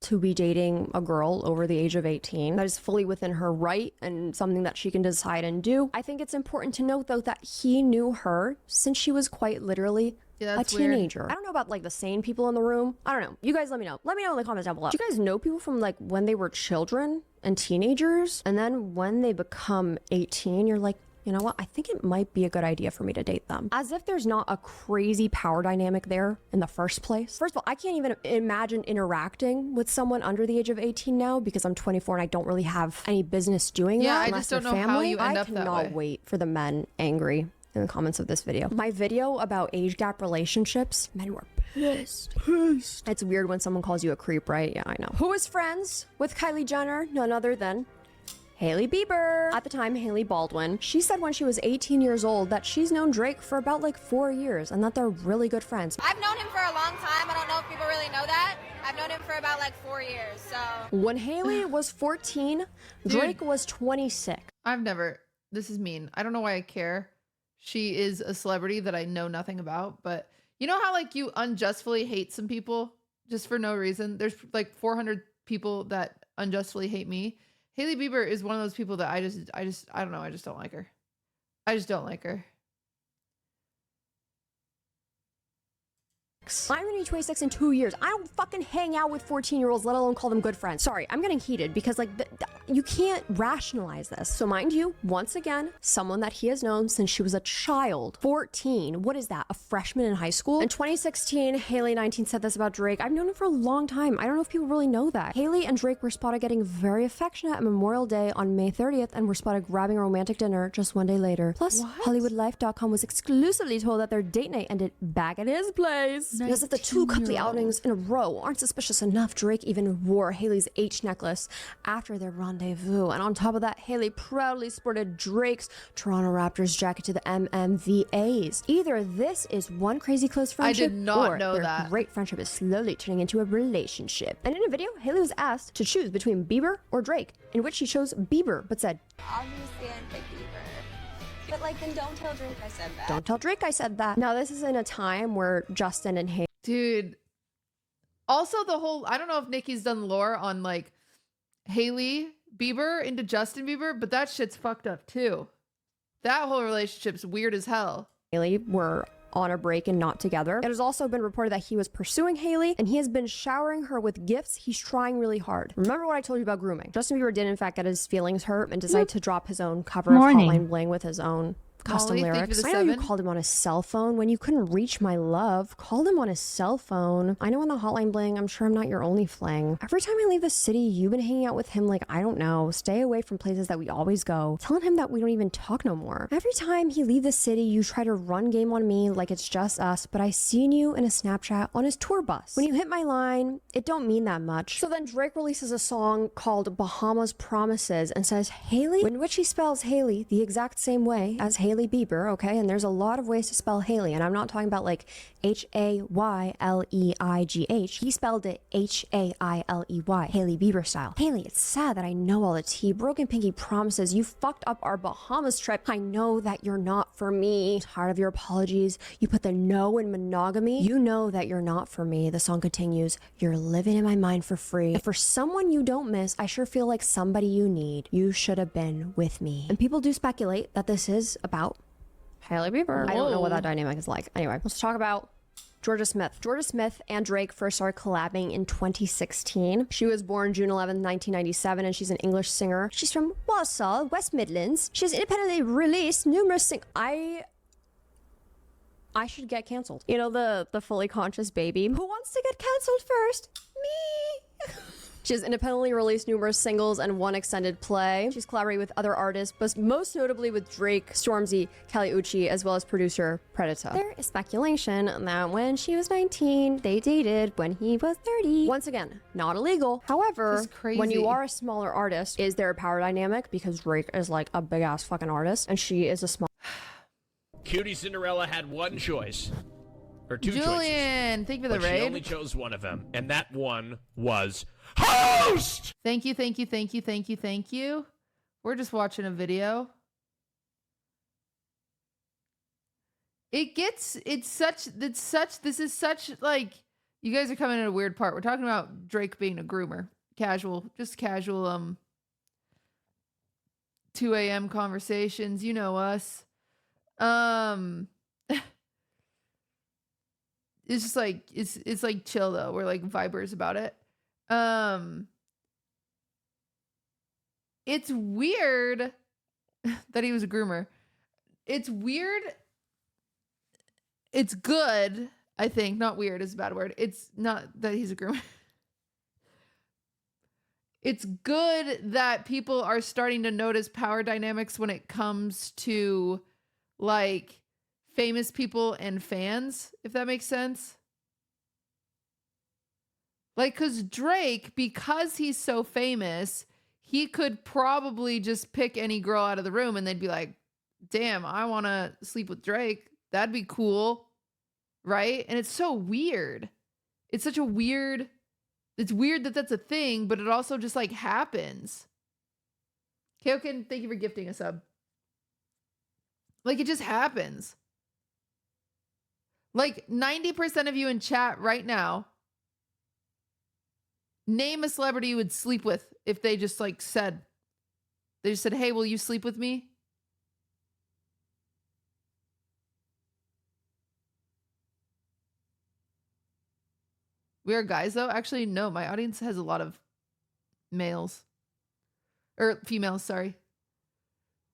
to be dating a girl over the age of 18, that is fully within her right and something that she can decide and do, I think it's important to note, though, that he knew her since she was quite literally a teenager. Weird. I don't know about like the sane people in the room. I don't know. You guys let me know. Let me know in the comments down below. Do you guys know people from like when they were children and teenagers, and then when they become 18, you're like, you know what? I think it might be a good idea for me to date them. As if there's not a crazy power dynamic there in the first place. First of all, I can't even imagine interacting with someone under the age of 18 now because I'm 24 and I don't really have any business doing that. Yeah, I just don't know how you end up that way. I cannot wait for the men angry in the comments of this video. My video about age gap relationships, men were pissed. It's weird when someone calls you a creep, right? Yeah, I know. Who is friends with Kylie Jenner? None other than Hailey Bieber. At the time, Hailey Baldwin, she said when she was 18 years old that she's known Drake for about like 4 years and that they're really good friends. I've known him for a long time. I don't know if people really know that. I've known him for about like 4 years, so. When Hailey was 14, Drake was 26. This is mean. I don't know why I care. She is a celebrity that I know nothing about, but you know how like you unjustly hate some people just for no reason? There's like 400 people that unjustly hate me. Hailey Bieber is one of those people that I don't know. I just don't like her. I just don't like her. I'm gonna be 26 in 2 years. I don't fucking hang out with 14-year-olds, let alone call them good friends. Sorry, I'm getting heated because like you can't rationalize this. So mind you, once again, someone that he has known since she was a child. 14, what is that? A freshman in high school? In 2016, Hailey 19 said this about Drake. I've known him for a long time. I don't know if people really know that. Hailey and Drake were spotted getting very affectionate at Memorial Day on May 30th and were spotted grabbing a romantic dinner just one day later. Plus, HollywoodLife.com was exclusively told that their date night ended back at his place. Because if the two couple outings in a row aren't suspicious enough, Drake even wore Hailey's H necklace after their rendezvous. And on top of that, Hailey proudly sported Drake's Toronto Raptors jacket to the MMVAs. Either this is one crazy close friendship, I did not or know their that. great friendship is slowly turning into a relationship. And in a video, Hailey was asked to choose between Bieber or Drake, in which she chose Bieber, but said, I'm gonna stand by Bieber. But like, then don't tell Drake I said that. don't tell Drake I said that. Now, this is in a time where Justin and Hailey. Dude. Also the whole, I don't know if Nicki's done lore on like Hailey Bieber into Justin Bieber, but that shit's fucked up too. That whole relationship's weird as hell. Hailey were on a break and not together. It has also been reported that he was pursuing Hailey and he has been showering her with gifts. He's trying really hard. Remember what I told you about grooming? Justin Bieber did in fact get his feelings hurt and decided to drop his own cover of Hotline Bling with his own custom lyrics. I know you called him on his cell phone when you couldn't reach my love. Called him on his cell phone. I know on the Hotline Bling, I'm sure I'm not your only fling. Every time I leave the city, you've been hanging out with him like, I don't know, stay away from places that we always go. Telling him that we don't even talk no more. Every time he leave the city, you try to run game on me like it's just us, but I seen you in a Snapchat on his tour bus. When you hit my line, it don't mean that much. So then Drake releases a song called Bahamas Promises and says Hailey, in which he spells Hailey the exact same way as Hailey Hailey Bieber, okay? And there's a lot of ways to spell Haley, and I'm not talking about like Hayleigh. He spelled it Hailey, Hailey Bieber style. Haley, it's sad that I know all the tea. Broken Pinky promises you fucked up our Bahamas trip. I know that you're not for me. I'm tired of your apologies. You put the no in monogamy. You know that you're not for me. The song continues, you're living in my mind for free. If for someone you don't miss, I sure feel like somebody you need. You should have been with me. And people do speculate that this is about Hailey Bieber. I don't know what that dynamic is like. Anyway, let's talk about Georgia Smith. Georgia Smith and Drake first started collabing in 2016. She was born June 11, 1997, and she's an English singer. She's from Walsall, West Midlands. She's independently released numerous I should get canceled. You know, the fully conscious baby. Who wants to get canceled first? Me. She has independently released numerous singles and one extended play. She's collaborated with other artists, but most notably with Drake, Stormzy, Kali Uchis, as well as producer Predator. There is speculation that when she was 19, they dated when he was 30. Once again, not illegal. However, when you are a smaller artist, is there a power dynamic? Because Drake is like a big ass fucking artist, and she is a small. QTCinderella had one choice. Or two Julian, choices. thank you for the but raid. She only chose one of them, and that one was host! Thank you, thank you, thank you, thank you, thank you. We're just watching a video. This is such, like, you guys are coming in a weird part. We're talking about Drake being a groomer. Just casual, 2 a.m. conversations. You know us. It's just like, it's like chill though. We're like vibers about it. It's weird that he was a groomer. It's weird. It's good, I think. Not weird is a bad word. It's not that he's a groomer. It's good that people are starting to notice power dynamics when it comes to like famous people and fans, if that makes sense. Like, because Drake, because he's so famous, he could probably just pick any girl out of the room and they'd be like, damn, I want to sleep with Drake. That'd be cool. Right? And it's so weird. It's such a weird, it's weird that that's a thing, but it also just like happens. Keokin, thank you for gifting a sub. Like, it just happens. Like 90% of you in chat right now, name a celebrity you would sleep with if they just like said, they just said, hey, will you sleep with me? We are guys though? Actually, no, my audience has a lot of males. Or females, sorry.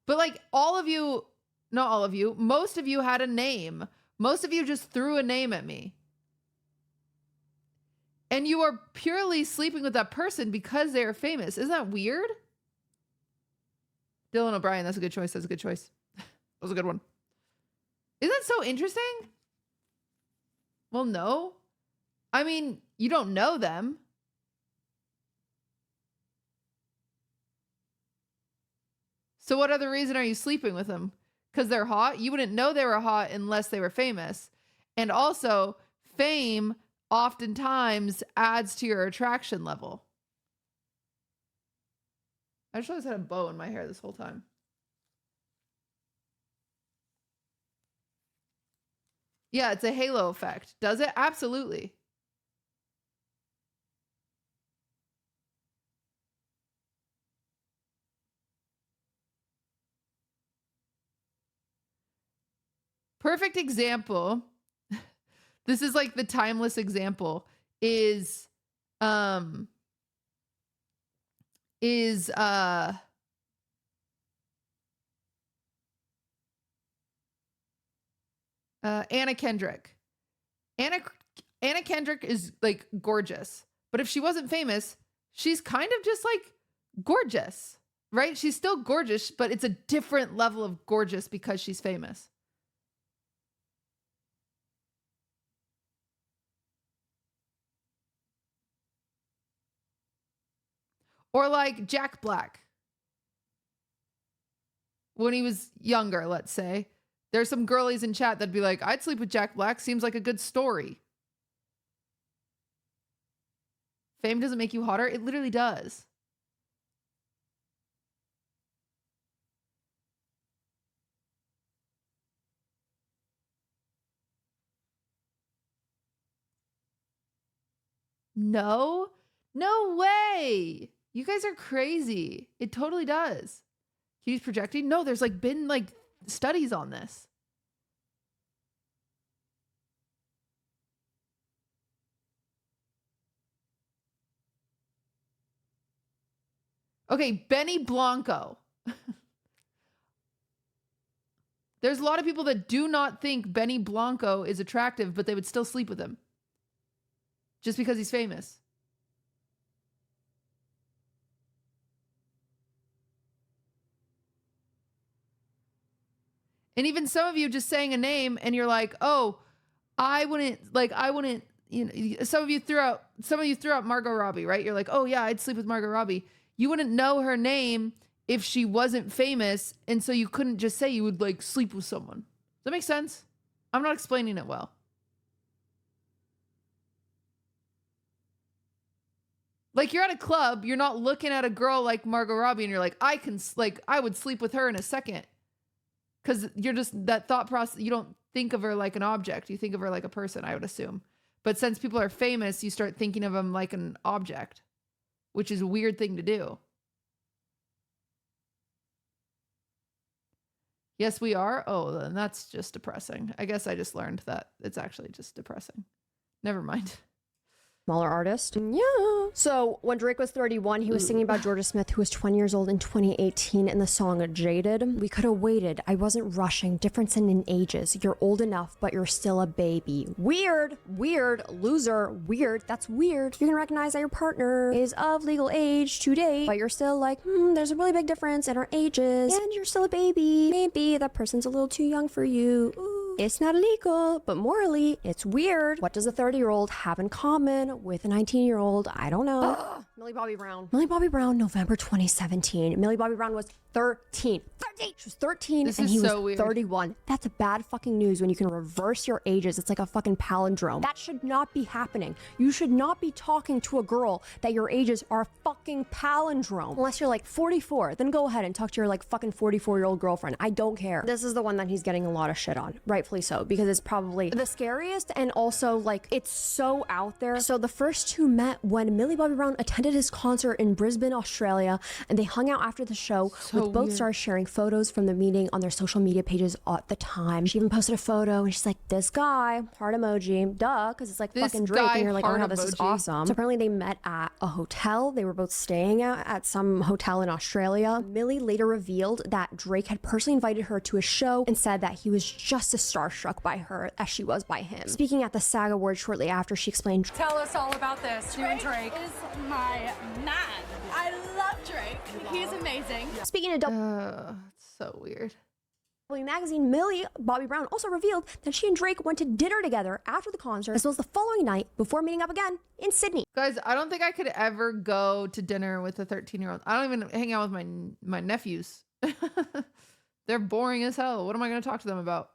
But like all of you, not all of you, most of you had a name. Most of you just threw a name at me. And you are purely sleeping with that person because they are famous. Isn't that weird? Dylan O'Brien, that's a good choice. That's a good choice. That was a good one. Isn't that so interesting? Well, no. I mean, you don't know them. So what other reason are you sleeping with them? Because they're hot? You wouldn't know they were hot unless they were famous. And also, fame oftentimes adds to your attraction level. I just always had a bow in my hair this whole time. Yeah, it's a halo effect. Does it? Absolutely. Perfect example. This is like the timeless example is Anna Kendrick. Anna Kendrick is like gorgeous, but if she wasn't famous, she's kind of just like gorgeous, right? She's still gorgeous, but it's a different level of gorgeous because she's famous. Or like Jack Black. When he was younger, let's say. There's some girlies in chat that'd be like, I'd sleep with Jack Black. Seems like a good story. Fame doesn't make you hotter. It literally does. No, no way. You guys are crazy. It totally does. He's projecting. No, there's like been like studies on this. Okay, Benny Blanco. There's a lot of people that do not think Benny Blanco is attractive, but they would still sleep with him. Just because he's famous. And even some of you just saying a name and you're like, oh, I wouldn't, you know, some of you threw out Margot Robbie, right? You're like, oh yeah, I'd sleep with Margot Robbie. You wouldn't know her name if she wasn't famous. And so you couldn't just say you would like sleep with someone. Does that make sense? I'm not explaining it well. Like you're at a club, you're not looking at a girl like Margot Robbie and you're like, I would sleep with her in a second. Because you're just, that thought process, you don't think of her like an object. You think of her like a person, I would assume. But since people are famous, you start thinking of them like an object, which is a weird thing to do. Yes, we are. Oh, then that's just depressing. I guess I just learned that it's actually just depressing. Never mind. Smaller artist. Yeah. So when Drake was 31, he was singing about Georgia Smith, who was 20 years old in 2018 in the song Jaded. We could have waited. I wasn't rushing. Difference in ages. You're old enough, but you're still a baby. Weird. Weird. Loser. Weird. That's weird. You can recognize that your partner is of legal age to date, but you're still like, there's a really big difference in our ages, and you're still a baby. Maybe that person's a little too young for you. Ooh. It's not illegal, but morally, it's weird. What does a 30-year-old have in common with a 19-year-old? I don't know. Millie Bobby Brown. Millie Bobby Brown, November 2017. Millie Bobby Brown was 13. 13! She was 13 and he was so 31. That's bad fucking news when you can reverse your ages. It's like a fucking palindrome. That should not be happening. You should not be talking to a girl that your ages are a fucking palindrome. Unless you're like 44, then go ahead and talk to your like fucking 44-year-old girlfriend. I don't care. This is the one that he's getting a lot of shit on. Rightfully so, because it's probably the scariest and also like it's so out there. So the first two met when Millie Bobby Brown attended his concert in Brisbane, Australia, and they hung out after the show with both stars sharing photos from the meeting on their social media pages at the time. She even posted a photo and she's like, this guy, heart emoji, duh, because it's like this fucking Drake, and you're like, oh no, this is awesome. So apparently they met at a hotel. They were both staying at some hotel in Australia. Millie later revealed that Drake had personally invited her to a show and said that he was just as starstruck by her as she was by him. Speaking at the SAG Awards shortly after, she explained, tell us all about this. You and Drake is my man. I love Drake. He's amazing. Speaking of it's so weird. Magazine, Millie Bobby Brown also revealed that she and Drake went to dinner together after the concert, as well as the following night before meeting up again in Sydney. Guys, I don't think I could ever go to dinner with a 13-year-old. I don't even hang out with my nephews. They're boring as hell. What am I going to talk to them about?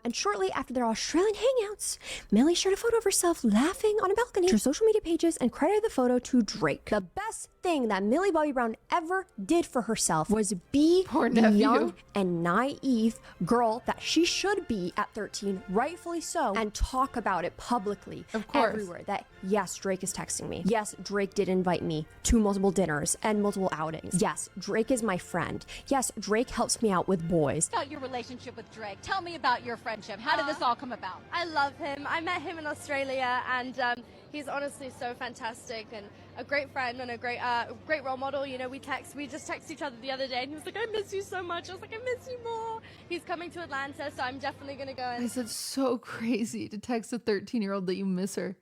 And shortly after their Australian hangouts, Millie shared a photo of herself laughing on a balcony to her social media pages and credited the photo to Drake. The best thing that Millie Bobby Brown ever did for herself was be the young and naive girl that she should be at 13, rightfully so, and talk about it publicly, of course, everywhere. That yes, Drake is texting me. Yes, Drake did invite me to multiple dinners and multiple outings. Yes, Drake is my friend. Yes, Drake helps me out with boys. About your relationship with Drake. Tell me about your friendship. How did this all come about? I love him. I met him in Australia, and he's honestly so fantastic and a great friend and a great role model. You know, we just texted each other the other day, and he was like, I miss you so much. I was like, I miss you more. He's coming to Atlanta, so I'm definitely gonna go and It's so crazy to text a 13-year-old that you miss her.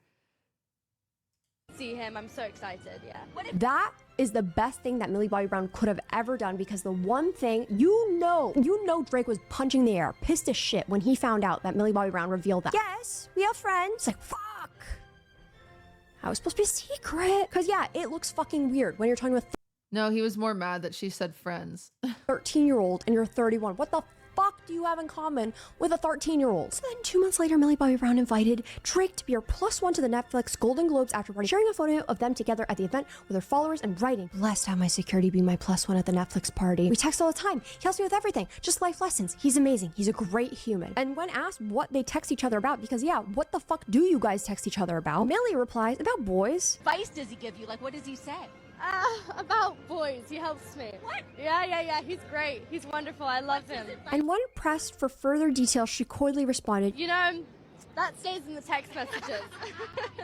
See him. I'm so excited. Yeah. That is the best thing that Millie Bobby Brown could have ever done, because the one thing you know Drake was punching the air, pissed as shit when he found out that Millie Bobby Brown revealed that. Yes, we are friends. Like, fuck. How was supposed to be a secret? Because yeah, it looks fucking weird when you're talking with. No, he was more mad that she said friends. 13-year-old and you're 31. What the fuck do you have in common with a 13-year-old? So then 2 months later, Millie Bobby Brown invited Drake to be her +1 to the Netflix Golden Globes after party, sharing a photo of them together at the event with her followers and writing, "Blessed to have my security be my +1 at the Netflix party. We text all the time. He helps me with everything, just life lessons. He's amazing. He's a great human." And when asked what they text each other about, because yeah, what the fuck do you guys text each other about? Millie replies, "About boys." Advice does he give you? Like, what does he say? About boys, he helps me. What? Yeah, he's great. He's wonderful. I love him. And when pressed for further details, she coyly responded, You know, that stays in the text messages.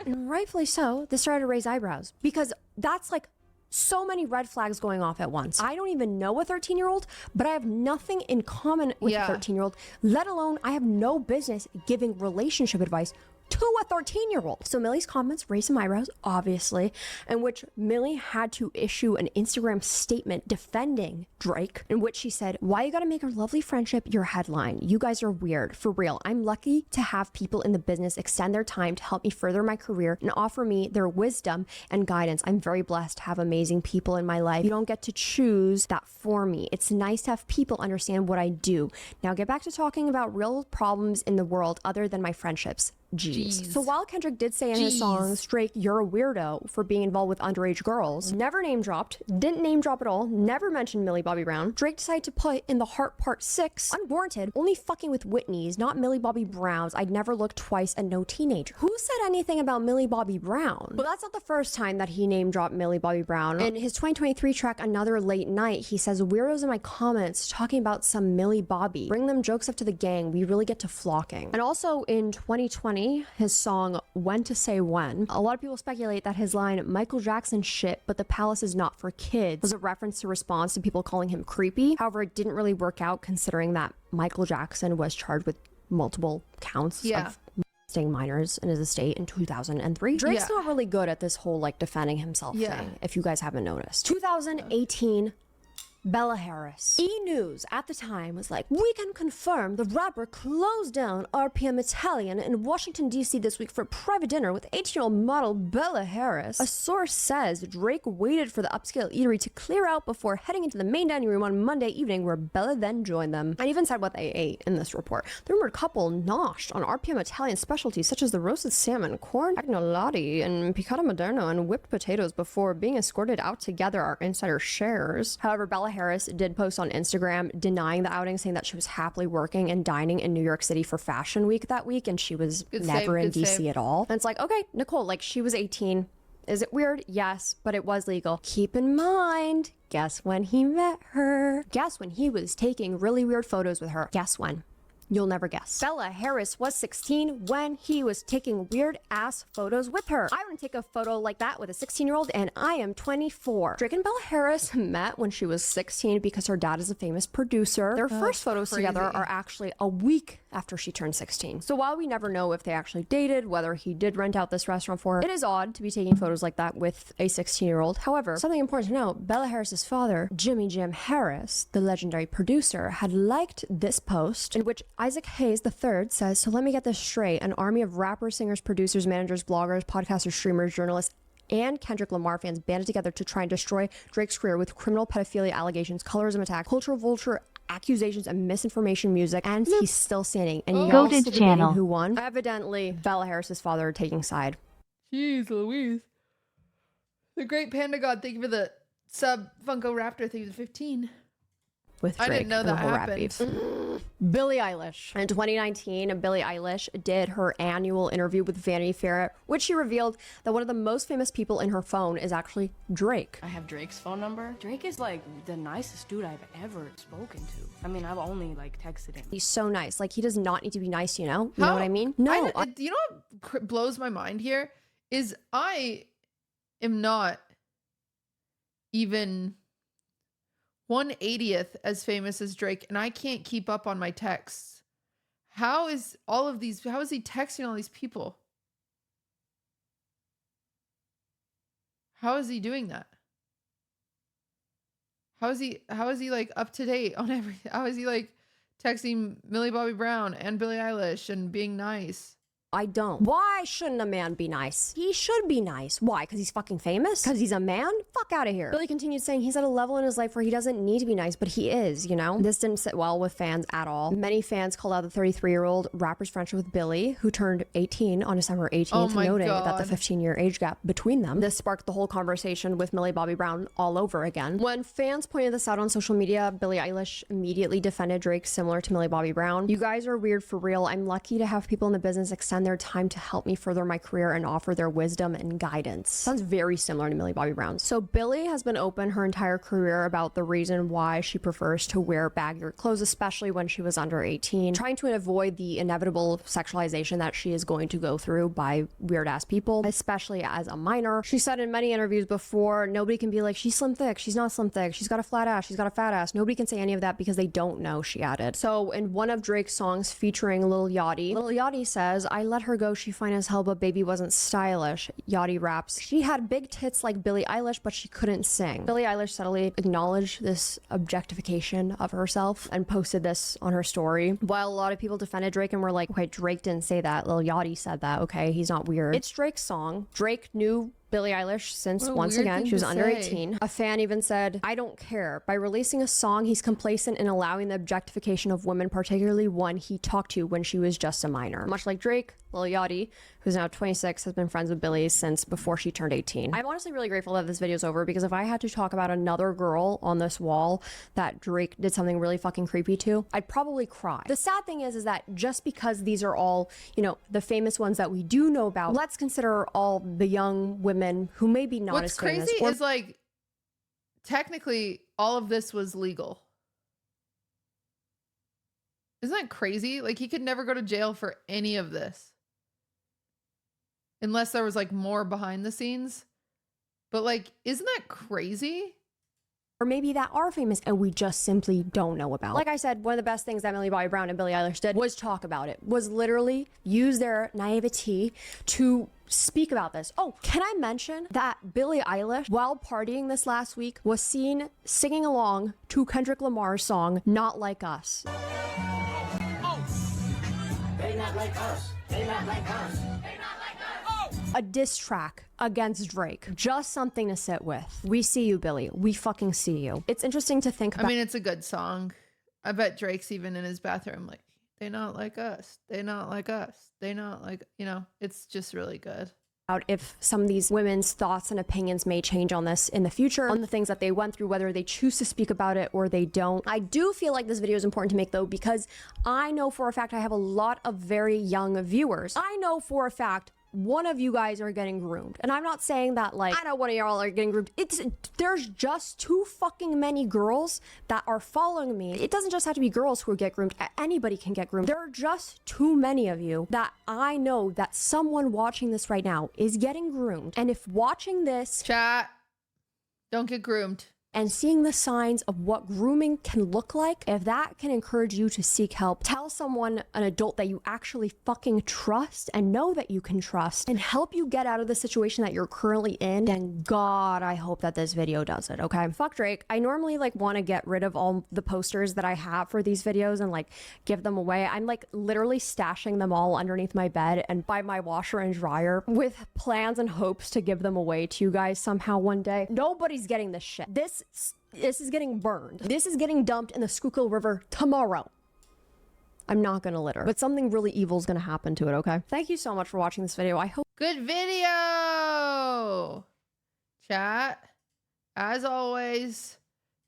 and rightfully so, this started to raise eyebrows because that's like so many red flags going off at once. I don't even know a 13-year-old, but I have nothing in common with a 13-year-old, let alone I have no business giving relationship advice to a 13-year-old. So Millie's comments raised some eyebrows, obviously, in which Millie had to issue an Instagram statement defending Drake, in which she said, "Why you gotta make our lovely friendship your headline? You guys are weird. For real, I'm lucky to have people in the business extend their time to help me further my career and offer me their wisdom and guidance. I'm very blessed to have amazing people in my life. You don't get to choose that for me. It's nice to have people understand what I do. Now get back to talking about real problems in the world other than my friendships." Jeez. So while Kendrick did say in his songs, "Drake, you're a weirdo for being involved with underage girls," never name dropped, didn't name drop at all, never mentioned Millie Bobby Brown, Drake decided to put in the Heart Part 6, unwarranted, only fucking with Whitney's, not Millie Bobby Brown's, I'd never look twice and no teenager. Who said anything about Millie Bobby Brown? But that's not the first time that he name dropped Millie Bobby Brown. In his 2023 track, Another Late Night, he says, "Weirdos in my comments talking about some Millie Bobby. Bring them jokes up to the gang. We really get to flocking." And also in 2020, his song When to Say When, a lot of people speculate that his line, "Michael Jackson shit, but the palace is not for kids," was a reference to response to people calling him creepy. However, it didn't really work out considering that Michael Jackson was charged with multiple counts of molesting minors in his estate in 2003. Drake's not really good at this whole like defending himself thing, if you guys haven't noticed. 2018, Bella Harris. E! News at the time was like, "We can confirm the rapper closed down RPM Italian in Washington, D.C. this week for a private dinner with 18-year-old model Bella Harris." A source says Drake waited for the upscale eatery to clear out before heading into the main dining room on Monday evening, where Bella then joined them. And even said what they ate in this report. The rumored couple noshed on RPM Italian specialties such as the roasted salmon, corn agnolotti, and piccata moderno, and whipped potatoes before being escorted out together, our insider shares. However, Bella Harris did post on Instagram denying the outing, saying that she was happily working and dining in New York City for Fashion Week that week, and she was never in DC at all. And it's like, okay, Nicole, like she was 18. Is it weird? Yes, but it was legal. Keep in mind, guess when he met her? Guess when he was taking really weird photos with her? Guess when? You'll never guess. Bella Harris was 16 when he was taking weird ass photos with her. I wouldn't take a photo like that with a 16-year-old, and I am 24. Drake and Bella Harris met when she was 16 because her dad is a famous producer. Their first photos together are actually a week after she turned 16. So while we never know if they actually dated, whether he did rent out this restaurant for her, it is odd to be taking photos like that with a 16-year-old. However, something important to note, Bella Harris's father, Jimmy Jam Harris, the legendary producer, had liked this post in which Isaac Hayes III says, "So let me get this straight. An army of rappers, singers, producers, managers, bloggers, podcasters, streamers, journalists, and Kendrick Lamar fans banded together to try and destroy Drake's career with criminal pedophilia allegations, colorism attack, cultural vulture accusations, and misinformation music, and he's still standing." And y'all still debating who won? Evidently, Bella Harris's father taking side. Jeez Louise. The Great Panda God, thank you for the sub. Funko Raptor, thank you for the 15. With Drake, I didn't know and that the whole rap happened. beef. Billie Eilish. In 2019, Billie Eilish did her annual interview with Vanity Fair, which she revealed that one of the most famous people in her phone is actually Drake. I have Drake's phone number. Drake is like the nicest dude I've ever spoken to. I mean, I've only like texted him. He's so nice. Like, he does not need to be nice, you know? You know what I mean? No. You know what blows my mind here is I am not even 1/80th as famous as Drake, and I can't keep up on my texts. How is he texting all these people? How is he doing that? How is he like up to date on everything? How is he like texting Millie Bobby Brown and Billie Eilish and being nice? I don't. Why shouldn't a man be nice? He should be nice. Why? Because he's fucking famous? Because he's a man? Fuck out of here. Billy continued saying he's at a level in his life where he doesn't need to be nice, but he is, you know? This didn't sit well with fans at all. Many fans called out the 33-year-old rapper's friendship with Billy, who turned 18 on December 18th, noting that the 15-year age gap between them. This sparked the whole conversation with Millie Bobby Brown all over again. When fans pointed this out on social media, Billie Eilish immediately defended Drake, similar to Millie Bobby Brown. You guys are weird for real. I'm lucky to have people in the business extend their time to help me further my career and offer their wisdom and guidance. Sounds very similar to Millie Bobby Brown. So Billie has been open her entire career about the reason why she prefers to wear baggier clothes, especially when she was under 18, trying to avoid the inevitable sexualization that she is going to go through by weird ass people, especially as a minor. She said in many interviews before, nobody can be like, she's slim thick, she's not slim thick, she's got a flat ass, she's got a fat ass. Nobody can say any of that because they don't know, she added. So in one of Drake's songs featuring Lil Yachty says, I let her go, she fine as hell, but baby wasn't stylish. Yachty raps, she had big tits like Billie Eilish, but she couldn't sing. Billie Eilish subtly acknowledged this objectification of herself and posted this on her story. While a lot of people defended Drake and were like, okay, Drake didn't say that, Lil Yachty said that, okay, he's not weird. It's Drake's song. Drake knew Billie Eilish since, once again, she was under 18. A fan even said, I don't care. By releasing a song, he's complacent in allowing the objectification of women, particularly one he talked to when she was just a minor. Much like Drake, Lil Yachty, who's now 26, has been friends with Billie since before she turned 18. I'm honestly really grateful that this video's over, because if I had to talk about another girl on this wall that Drake did something really fucking creepy to, I'd probably cry. The sad thing is that just because these are all, you know, the famous ones that we do know about, let's consider all the young women who may be not as famous. What's crazy is, like, technically all of this was legal. Isn't that crazy? Like, he could never go to jail for any of this. Unless there was, like, more behind the scenes. But, like, isn't that crazy? Or maybe that are famous and we just simply don't know about. Like I said, one of the best things that Millie Bobby Brown and Billie Eilish did was talk about it, was literally use their naivety to speak about this. Oh, can I mention that Billie Eilish, while partying this last week, was seen singing along to Kendrick Lamar's song, Not Like Us. They not like us. They not like us. A diss track against Drake. Just something to sit with. We see you, Billie. We fucking see you. It's interesting to think about. I mean, it's a good song. I bet Drake's even in his bathroom like, they not like us. They not like us. They not like, you know, it's just really good. If some of these women's thoughts and opinions may change on this in the future, on the things that they went through, whether they choose to speak about it or they don't. I do feel like this video is important to make, though, because I know for a fact I have a lot of very young viewers. I know for a fact one of you guys are getting groomed. And I'm not saying that, like, I know one of y'all are getting groomed. There's just too fucking many girls that are following me. It doesn't just have to be girls who get groomed. Anybody can get groomed. There are just too many of you that I know that someone watching this right now is getting groomed. And if watching this, chat, don't get groomed, and seeing the signs of what grooming can look like, if that can encourage you to seek help, tell someone, an adult that you actually fucking trust and know that you can trust, and help you get out of the situation that you're currently in, then God, I hope that this video does it, okay? Fuck Drake. I normally, like, want to get rid of all the posters that I have for these videos and, like, give them away. I'm, like, literally stashing them all underneath my bed and by my washer and dryer with plans and hopes to give them away to you guys somehow one day. Nobody's getting this shit. This is getting burned. This is getting dumped in the Schuylkill River tomorrow. I'm not gonna litter, but something really evil is gonna happen to it, okay? Thank you so much for watching this video. I hope. Good video! Chat, as always,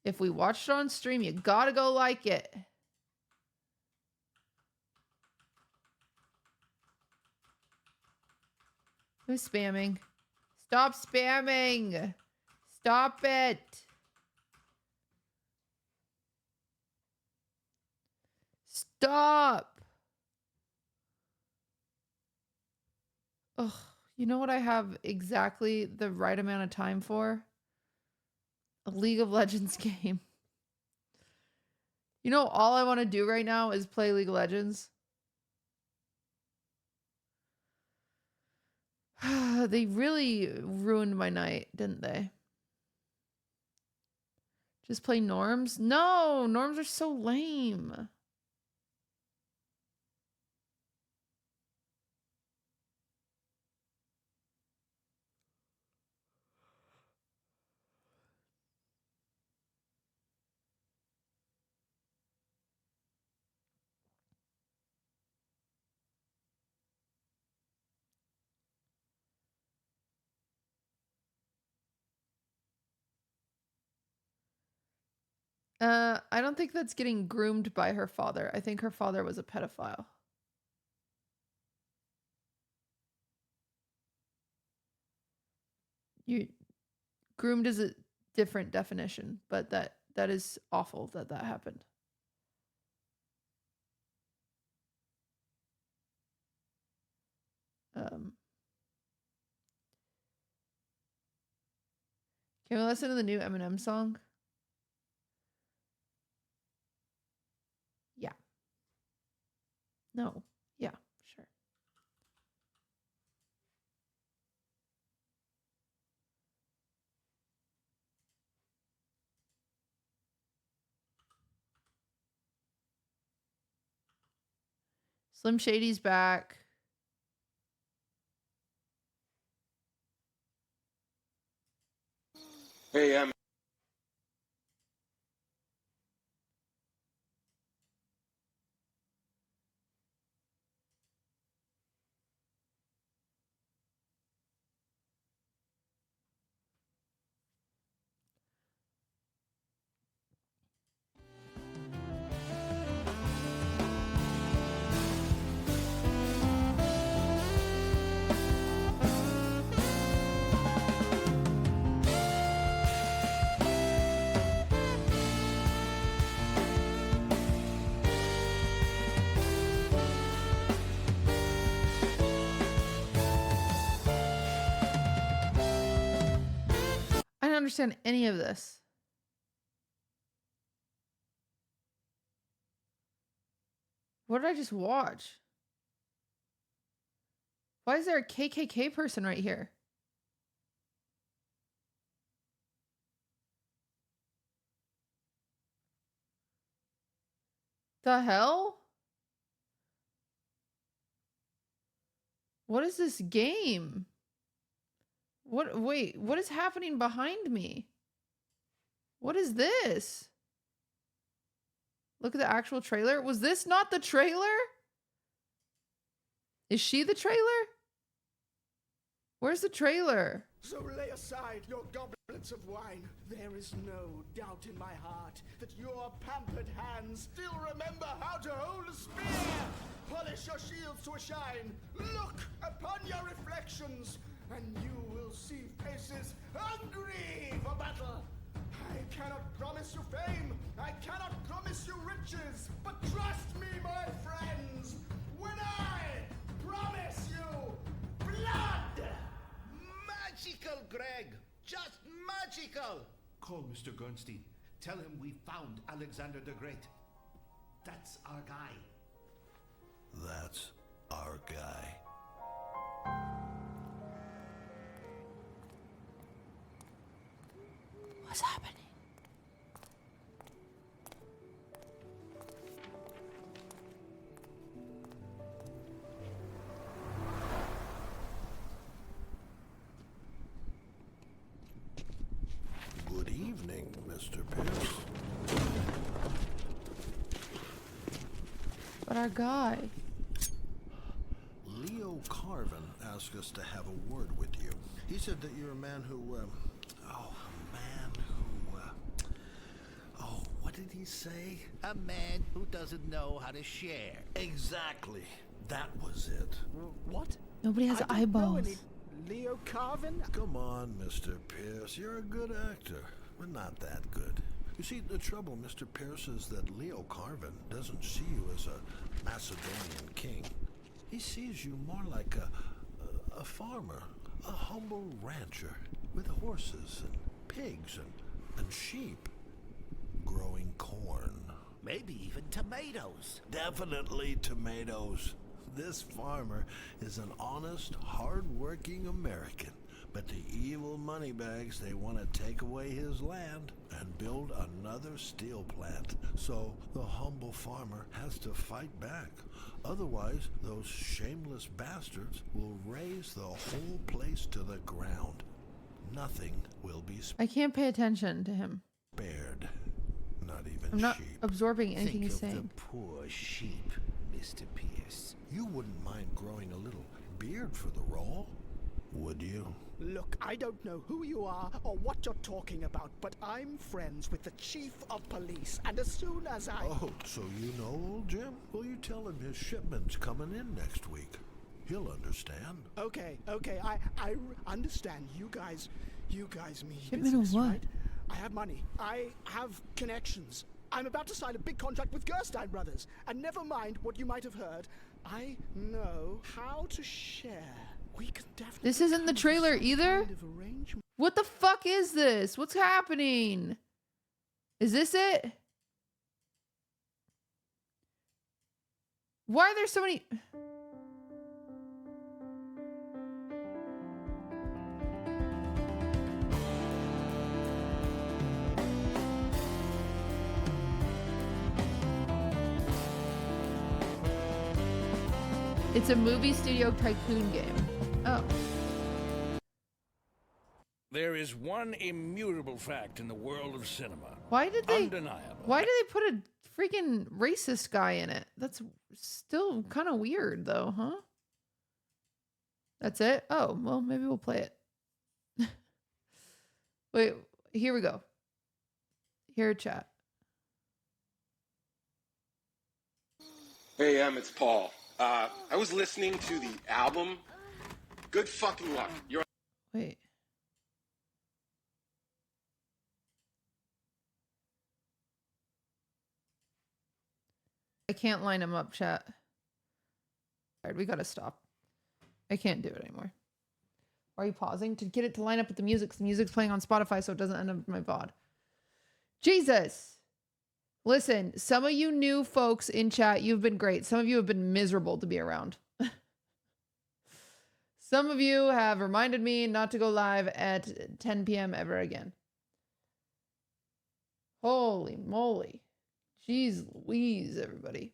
if we watched it on stream, you gotta go like it. Who's spamming? Stop spamming! Stop it! Stop! Ugh, you know what I have exactly the right amount of time for? A League of Legends game. You know, all I want to do right now is play League of Legends. They really ruined my night, didn't they? Just play norms? No, norms are so lame. I don't think that's getting groomed by her father. I think her father was a pedophile. Groomed is a different definition, but that is awful that happened. Can we listen to the new Eminem song? Yeah. No. Yeah, sure. Slim Shady's back. Hey, I don't understand any of this. What did I just watch? Why is there a KKK person right here? The hell? What is this game? Wait, what is happening behind me? What is this? Look at the actual trailer. Was this not the trailer? Is she the trailer? Where's the trailer? So lay aside your goblets of wine. There is no doubt in my heart that your pampered hands still remember how to hold a spear. Polish your shields to a shine. Look upon your reflections, and you will see faces hungry for battle. I cannot promise you fame. I cannot promise you riches. But trust me, my friends, when I promise you blood. Magical, Greg! Just magical! Call Mr. Gernstein. Tell him we found Alexander the Great. That's our guy. That's our guy. What's happening? Good evening, Mr. Pierce. But our guy. Leo Carvin asked us to have a word with you. He said that you're a man who, what did he say? A man who doesn't know how to share. Exactly. That was it. What? Nobody has eyeballs. Leo Carvin? Come on, Mr. Pierce. You're a good actor, but not that good. You see, the trouble, Mr. Pierce, is that Leo Carvin doesn't see you as a Macedonian king. He sees you more like a farmer, a humble rancher with horses and pigs and sheep, growing corn. Maybe even tomatoes. Definitely tomatoes. This farmer is an honest, hard-working American. But the evil moneybags, they want to take away his land and build another steel plant. So the humble farmer has to fight back. Otherwise, those shameless bastards will raise the whole place to the ground. Nothing will be I can't pay attention to him. spared. Not even I'm not sheep. absorbing anything Think he's of saying. the poor sheep, Mr. Pierce. You wouldn't mind growing a little beard for the role, would you? Look, I don't know who you are or what you're talking about, but I'm friends with the chief of police, and as soon as I... Oh, so you know old Jim? Well, you tell him his shipment's coming in next week. He'll understand. Okay, I understand. You guys mean Shipment of business, what? right? I have money. I have connections. I'm about to sign a big contract with Gerstein Brothers, and never mind what you might have heard, I know how to share. We can definitely... This isn't the trailer either? Kind of arrangement. What the fuck is this? What's happening? Is this it? Why are there so many... It's a movie studio tycoon game. Oh. There is one immutable fact in the world of cinema. Why did they... Undeniable. Why did they put a freaking racist guy in it? That's still kind of weird, though, huh? That's it? Oh, well, maybe we'll play it. Wait, here we go. Here, chat. Hey, it's Paul. I was listening to the album. Good fucking luck. You're... Wait. I can't line them up, chat. All right, we gotta stop. I can't do it anymore. Why are you pausing? To get it to line up with the music, 'cause the music's playing on Spotify, so it doesn't end up in my VOD. Jesus! Listen, some of you new folks in chat, you've been great. Some of you have been miserable to be around. Some of you have reminded me not to go live at 10 p.m. ever again. Holy moly. Jeez Louise, everybody.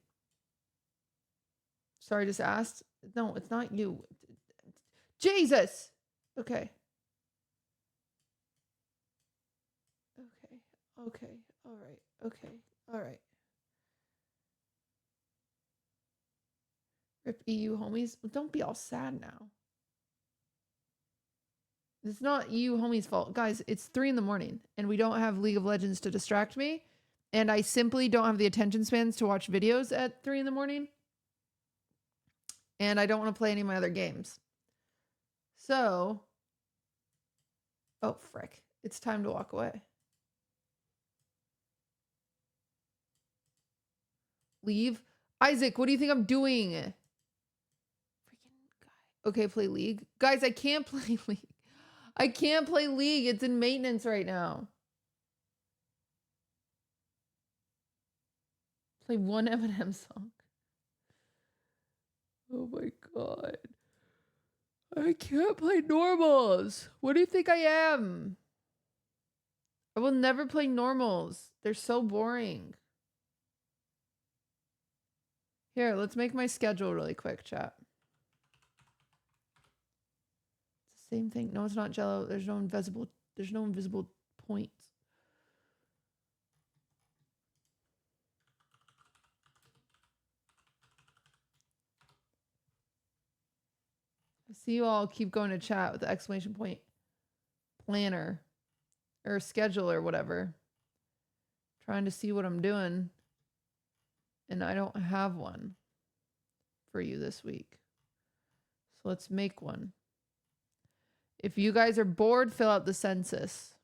Sorry, just asked. No, it's not you. Jesus! Okay. Okay. All right. Okay. All right. Rip EU homies. Don't be all sad now. It's not EU homies' fault. Guys, it's 3 in the morning and we don't have League of Legends to distract me. And I simply don't have the attention spans to watch videos at 3 in the morning. And I don't want to play any of my other games. So, oh, frick. It's time to walk away. Leave. Isaac, what do you think I'm doing? Freaking guy. Okay, play League. Guys, I can't play League. I can't play League. It's in maintenance right now. Play one Eminem song. Oh my god. I can't play normals. What do you think I am? I will never play normals. They're so boring. Here, let's make my schedule really quick, chat. It's the same thing. No, it's not Jello. There's no invisible points. I see you all keep going to chat with the exclamation point planner or schedule or whatever. Trying to see what I'm doing. And I don't have one for you this week. So let's make one. If you guys are bored, fill out the census.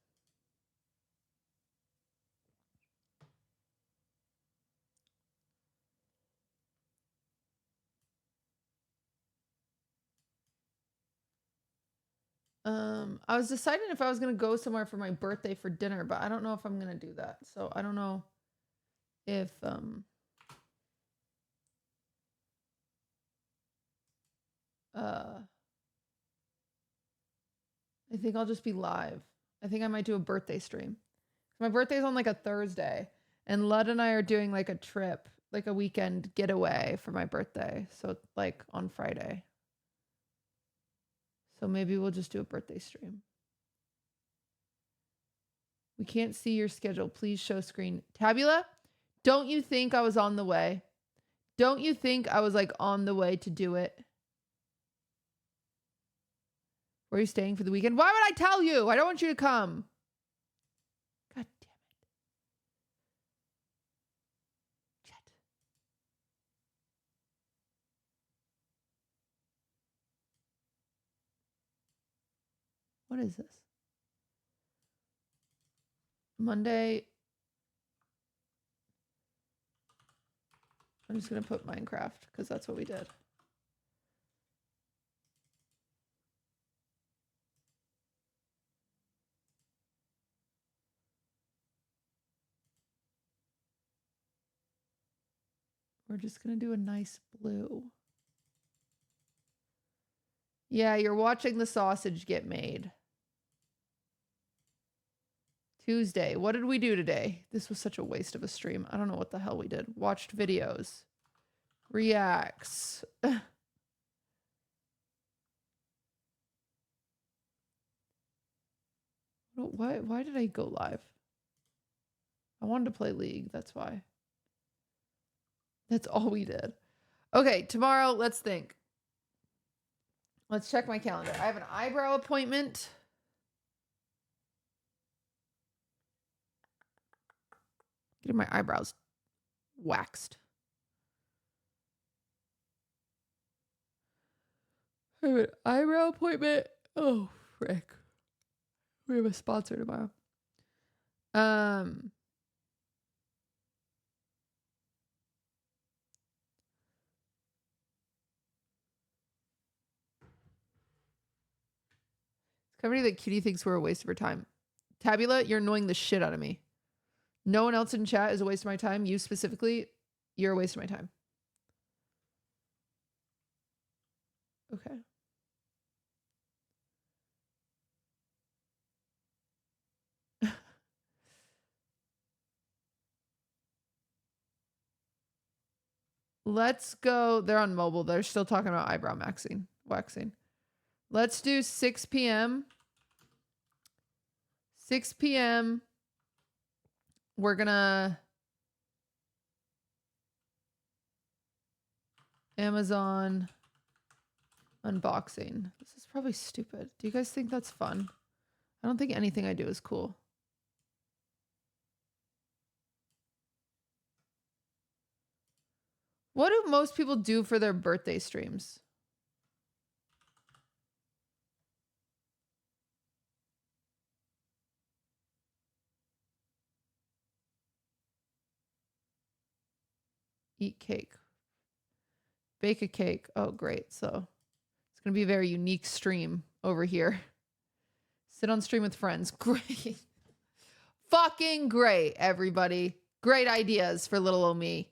I was deciding if I was going to go somewhere for my birthday for dinner, but I don't know if I'm going to do that. So I don't know if, I think I'll just be live. I think I might do a birthday stream. My birthday's on like a Thursday, and Lud and I are doing like a trip, like a weekend getaway for my birthday. So like on Friday. So maybe we'll just do a birthday stream. We can't see your schedule. Please show screen. Tabula, don't you think I was on the way? Don't you think I was like on the way to do it? Where are you staying for the weekend? Why would I tell you? I don't want you to come. God damn it. Shit. What is this? Monday. I'm just going to put Minecraft because that's what we did. We're just going to do a nice blue. Yeah, you're watching the sausage get made. Tuesday. What did we do today? This was such a waste of a stream. I don't know what the hell we did. Watched videos. Reacts. Why did I go live? I wanted to play League. That's why. That's all we did. Okay, tomorrow, let's think. Let's check my calendar. I have an eyebrow appointment. Getting my eyebrows waxed. I have an eyebrow appointment. Oh, frick. We have a sponsor tomorrow. Somebody that Kitty thinks we're a waste of her time. Tabula, you're annoying the shit out of me. No one else in chat is a waste of my time. You specifically, you're a waste of my time. Okay. Let's go. They're on mobile. They're still talking about eyebrow waxing. Let's do 6 p.m. 6 p.m. We're gonna Amazon unboxing. This is probably stupid. Do you guys think that's fun? I don't think anything I do is cool. What do most people do for their birthday streams? Eat cake. Bake a cake. Oh, great. So it's going to be a very unique stream over here. Sit on stream with friends. Great. Fucking great, everybody. Great ideas for little old me.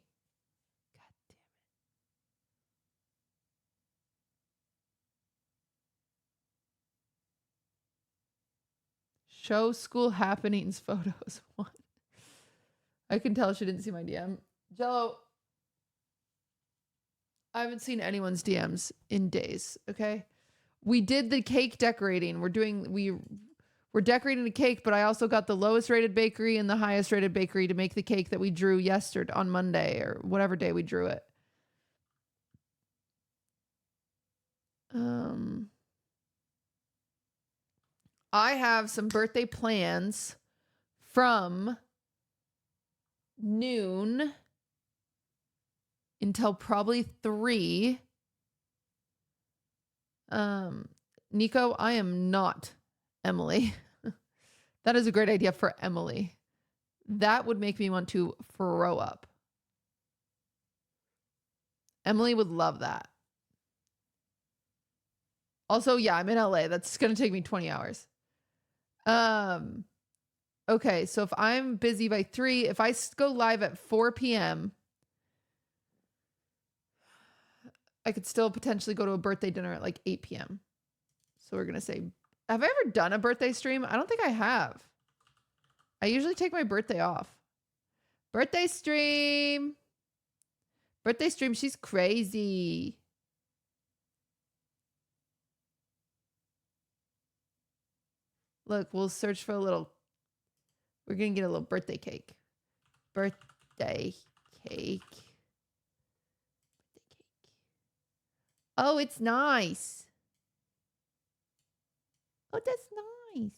God damn it. Show school happenings photos. What? I can tell she didn't see my DM. Jello, I haven't seen anyone's DMs in days, okay? We did the cake decorating. We're decorating the cake, but I also got the lowest rated bakery and the highest rated bakery to make the cake that we drew yesterday on Monday or whatever day we drew it. I have some birthday plans from noon until probably 3. Nico, I am not Emily. That is a great idea for Emily. That would make me want to throw up. Emily would love that. Also, yeah, I'm in LA. That's going to take me 20 hours. Okay, so if I'm busy by 3, if I go live at 4 p.m., I could still potentially go to a birthday dinner at like 8 p.m. So we're going to say, have I ever done a birthday stream? I don't think I have. I usually take my birthday off. Birthday stream. Birthday stream. She's crazy. Look, we'll search for a little. We're going to get a little birthday cake. Birthday cake. Oh, it's nice. Oh, that's nice.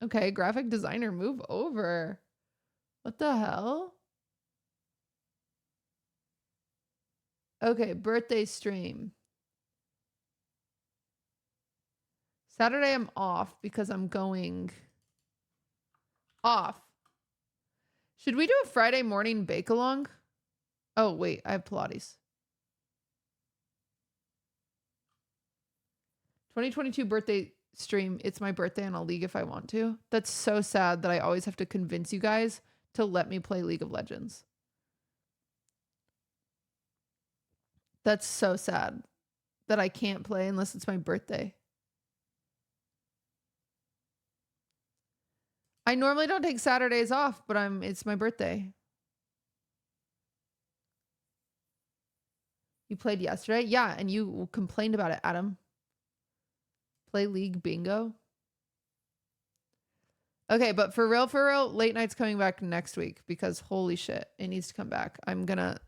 Okay, graphic designer, move over. What the hell? Okay, birthday stream. Saturday I'm off because I'm going off. Should we do a Friday morning bake along? Oh, wait, I have Pilates. 2022 birthday stream. It's my birthday and I'll league if I want to. That's so sad that I always have to convince you guys to let me play League of Legends. That's so sad that I can't play unless it's my birthday. I normally don't take Saturdays off, but it's my birthday. You played yesterday? Yeah, and you complained about it, Adam. Play League bingo. Okay, but for real, late night's coming back next week because holy shit, it needs to come back. I've got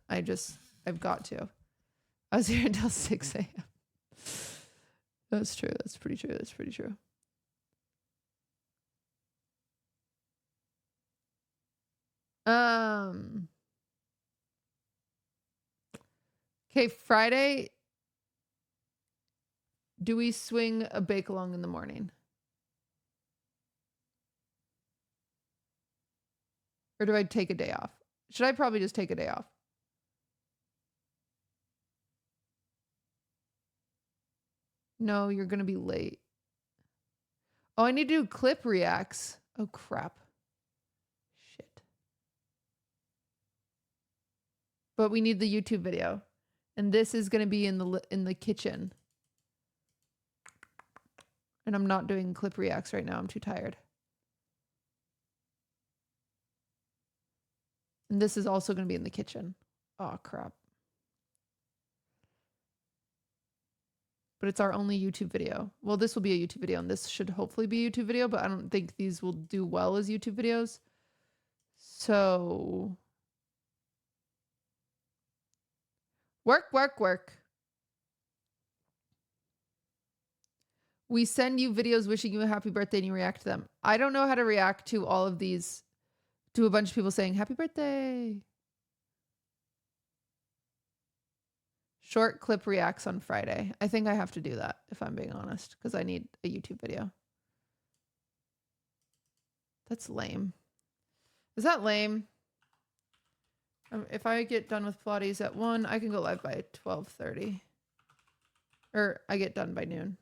to. I was here until 6 a.m. That's true. That's pretty true. That's pretty true. Okay, Friday. Do we swing a bake along in the morning? Or do I take a day off? Should I probably just take a day off? No, you're going to be late. Oh, I need to do clip reacts. Oh, crap. Shit. But we need the YouTube video. And this is going to be in the kitchen. And I'm not doing clip reacts right now. I'm too tired. And this is also going to be in the kitchen. Oh, crap. But it's our only YouTube video. Well, this will be a YouTube video, and this should hopefully be a YouTube video, but I don't think these will do well as YouTube videos. So... Work. We send you videos wishing you a happy birthday and you react to them. I don't know how to react to all of these, to a bunch of people saying happy birthday. Short clip reacts on Friday. I think I have to do that if I'm being honest, because I need a YouTube video. That's lame. Is that lame? If I get done with Pilates at 1, I can go live by 12:30. Or I get done by noon.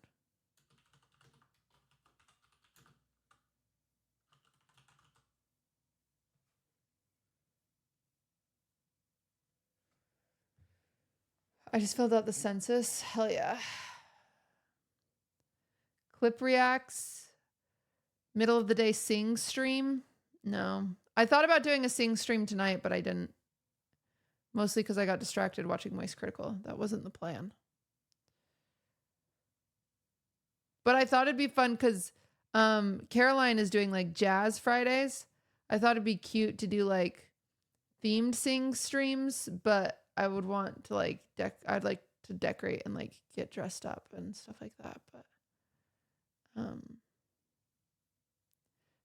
I just filled out the census. Hell yeah. Clip reacts. Middle of the day sing stream. No. I thought about doing a sing stream tonight, but I didn't. Mostly because I got distracted watching MoistCr1tical. That wasn't the plan. But I thought it'd be fun because Caroline is doing like Jazz Fridays. I thought it'd be cute to do like themed sing streams, but I would want to like I'd like to decorate and like get dressed up and stuff like that. But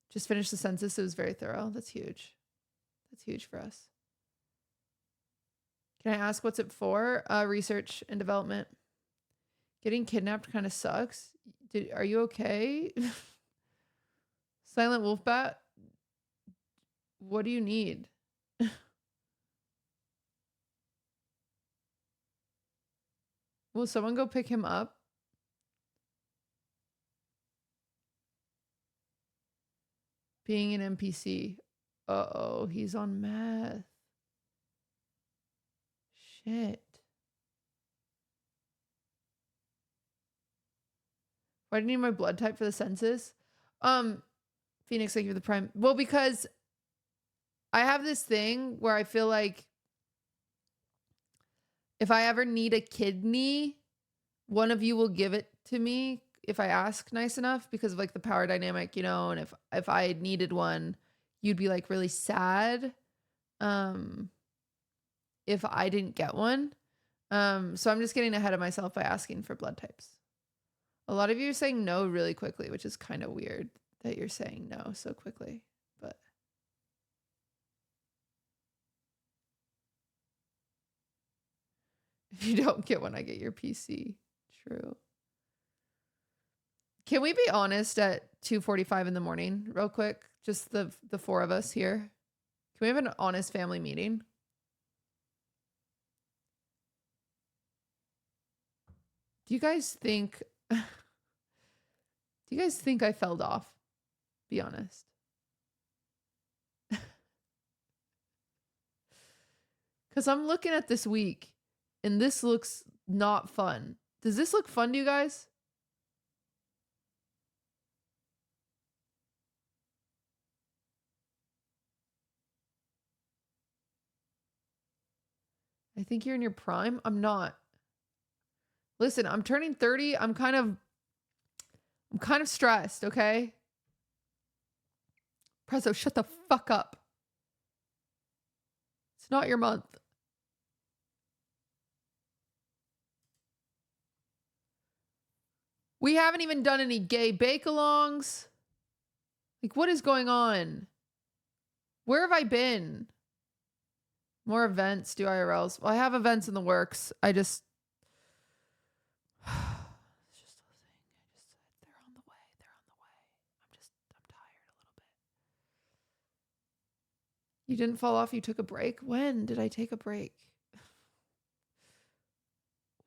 just finished the census. It was very thorough. That's huge. That's huge for us. Can I ask what's it for? Research and development. Getting kidnapped kind of sucks. Are you okay? Silent Wolfbat? What do you need? Will someone go pick him up? Being an NPC. Uh-oh, he's on meth. Shit. Why do you need my blood type for the census? Phoenix, thank you for the prime. Well, because I have this thing where I feel like if I ever need a kidney, one of you will give it to me if I ask nice enough because of like the power dynamic, you know, and if I needed one, you'd be like really sad if I didn't get one. So I'm just getting ahead of myself by asking for blood types. A lot of you are saying no really quickly, which is kind of weird that you're saying no so quickly. But if you don't get one, I get your PC. True. Can we be honest at 2:45 in the morning real quick? Just the four of us here. Can we have an honest family meeting? Do you guys think I fell off? Be honest. Cuz I'm looking at this week and this looks not fun. Does this look fun to you guys? I think you're in your prime. I'm not. Listen, I'm turning 30. I'm kind of stressed, okay? Prezzo, shut the fuck up. It's not your month. We haven't even done any gay bake-alongs. Like, what is going on? Where have I been? More events, do IRLs. Well, I have events in the works. I just... It's just a thing. They're on the way. They're on the way. I'm tired a little bit. You didn't fall off, you took a break? When did I take a break?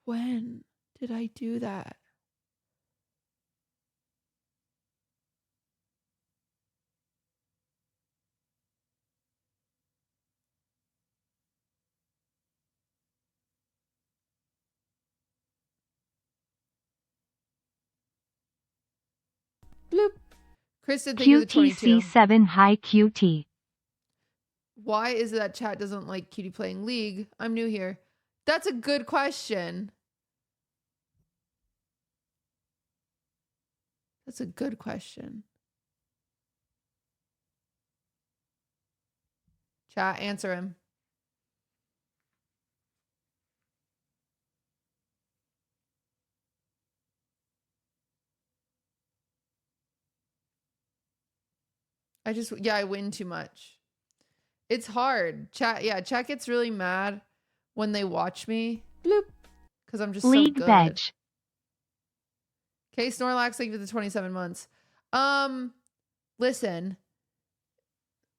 When did I do that? Bloop. Kristen, thank you for the 22. QTC7 hi QT. Why is it that chat doesn't like Cutie playing League? I'm new here. That's a good question. That's a good question. Chat, answer him. I win too much. It's hard. Chat gets really mad when they watch me. Bloop. Because I'm just League so good. veg. Okay, Snorlax, thank you for the 27 months. Listen.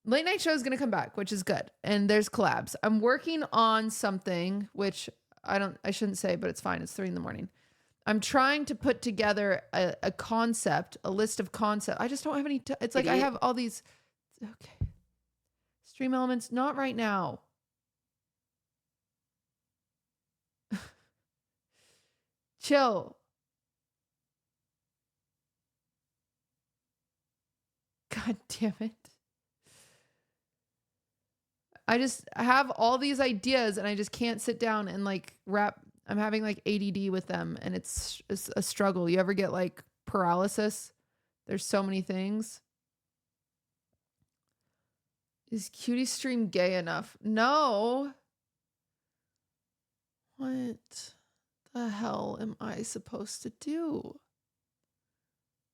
Late Night Show is going to come back, which is good. And there's collabs. I'm working on something, which I shouldn't say, but it's fine. It's 3 a.m. I'm trying to put together a concept, a list of concepts. I just don't have any. It's like I have all these. Okay. Stream elements, not right now. Chill. God damn it. I just have all these ideas and I just can't sit down and like wrap. I'm having like ADD with them and it's a struggle. You ever get like paralysis? There's so many things. Is Cutie stream gay enough? No. What the hell am I supposed to do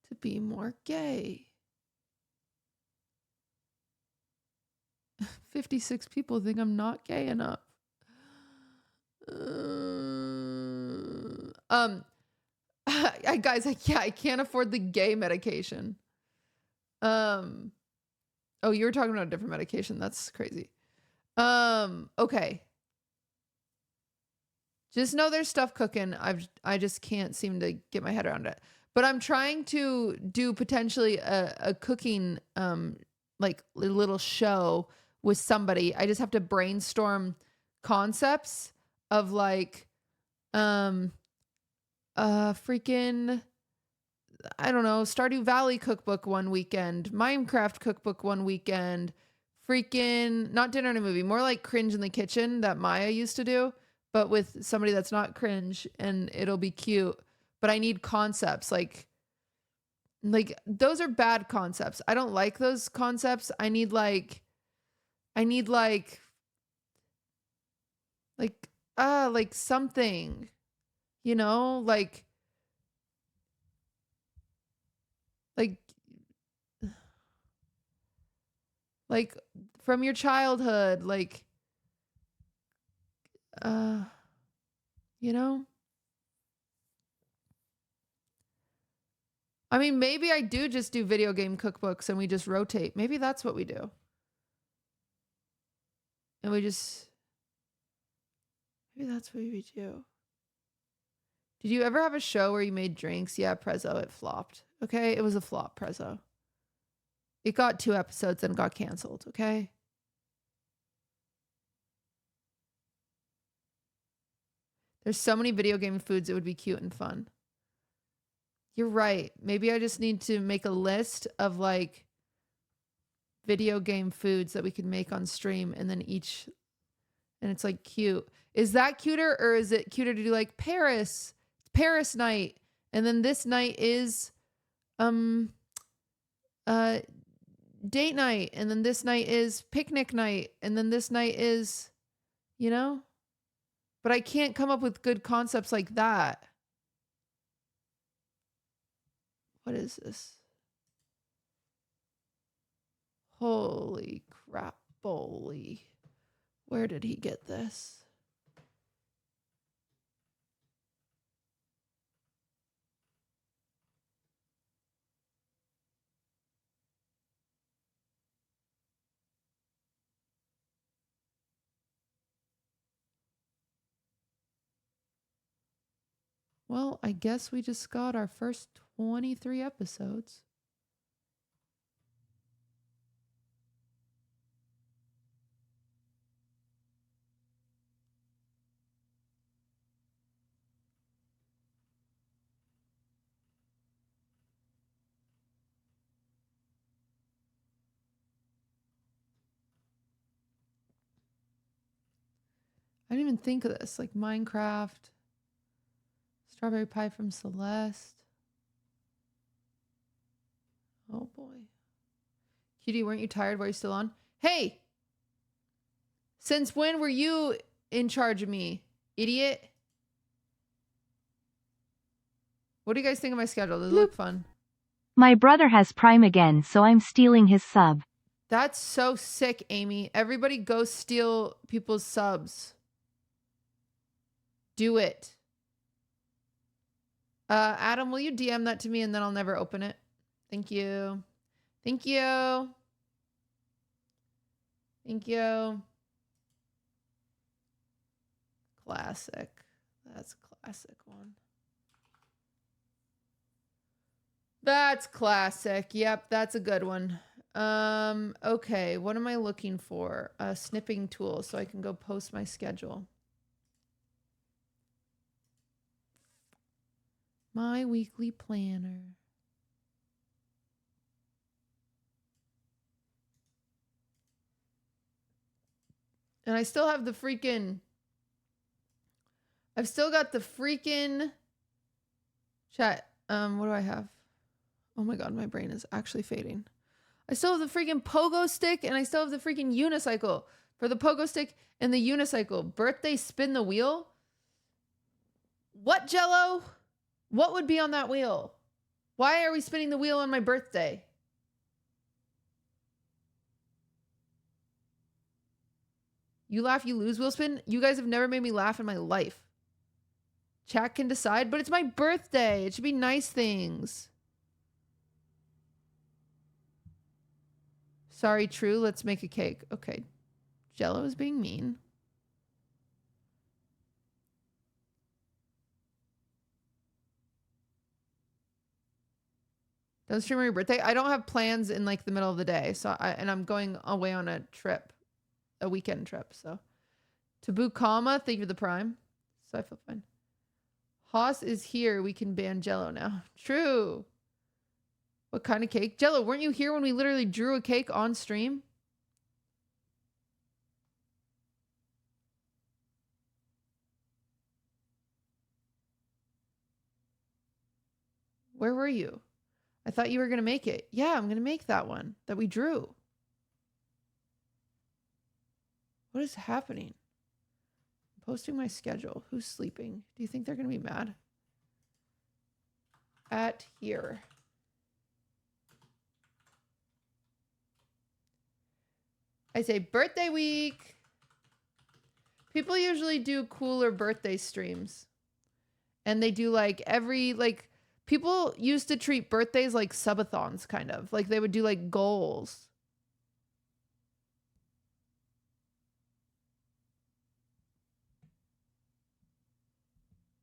to be more gay? 56 people think I'm not gay enough. Guys, I can't afford the gay medication. Oh, you were talking about a different medication. That's crazy. Okay. Just know there's stuff cooking. I just can't seem to get my head around it. But I'm trying to do potentially a cooking like a little show with somebody. I just have to brainstorm concepts of like freaking, I don't know, Stardew Valley cookbook one weekend, Minecraft cookbook one weekend, freaking not dinner and a movie, more like Cringe in the Kitchen that Maya used to do, but with somebody that's not cringe, and it'll be cute. But I need concepts like those are bad concepts. I don't like those concepts. I need something, you know, like like from your childhood, like, you know? I mean, maybe I do just do video game cookbooks and we just rotate. Maybe that's what we do. And maybe that's what we do. Did you ever have a show where you made drinks? Yeah, Prezzo, it flopped. Okay, it was a flop, Prezzo. It got 2 episodes and got canceled, okay? There's so many video game foods, it would be cute and fun. You're right. Maybe I just need to make a list of like video game foods that we can make on stream and then each, and it's like cute. Is that cuter, or is it cuter to do like Paris night, and then this night is date night, and then this night is picnic night, and then this night is, you know? But I can't come up with good concepts like that. What is this? Holy crap, Bolly. Where did he get this? Well, I guess we just got our first 23 episodes. I didn't even think of this, like Minecraft. Strawberry pie from Celeste. Oh boy. Cutie, weren't you tired? Were you still on? Hey! Since when were you in charge of me, idiot? What do you guys think of my schedule? Does it look fun? My brother has Prime again, so I'm stealing his sub. That's so sick, Amy. Everybody go steal people's subs. Do it. Adam, will you DM that to me and then I'll never open it? Thank you. Thank you. Thank you. Classic. That's a classic one. That's classic. Yep, that's a good one. Okay, what am I looking for? A snipping tool so I can go post my schedule. My weekly planner. And I still have the freaking... I've still got the freaking... Chat. What do I have? Oh my god, my brain is actually fading. I still have the freaking pogo stick and I still have the freaking unicycle. For the pogo stick and the unicycle. Birthday spin the wheel? What, Jello? What would be on that wheel? Why are we spinning the wheel on my birthday? You laugh, you lose, wheel spin? You guys have never made me laugh in my life. Chat can decide, but it's my birthday. It should be nice things. Sorry, true. Let's make a cake. Okay. Jello is being mean. Don't stream on your birthday. I don't have plans in like the middle of the day. So I'm going away on a trip, a weekend trip. So Taboo Kama, thank you for the prime. So I feel fine. Haas is here. We can ban Jello now. True. What kind of cake? Jello, weren't you here when we literally drew a cake on stream? Where were you? I thought you were going to make it. Yeah, I'm going to make that one that we drew. What is happening? I'm posting my schedule. Who's sleeping? Do you think they're going to be mad? At here. I say birthday week. People usually do cooler birthday streams. And they do like people used to treat birthdays like subathons, kind of. Like they would do like goals.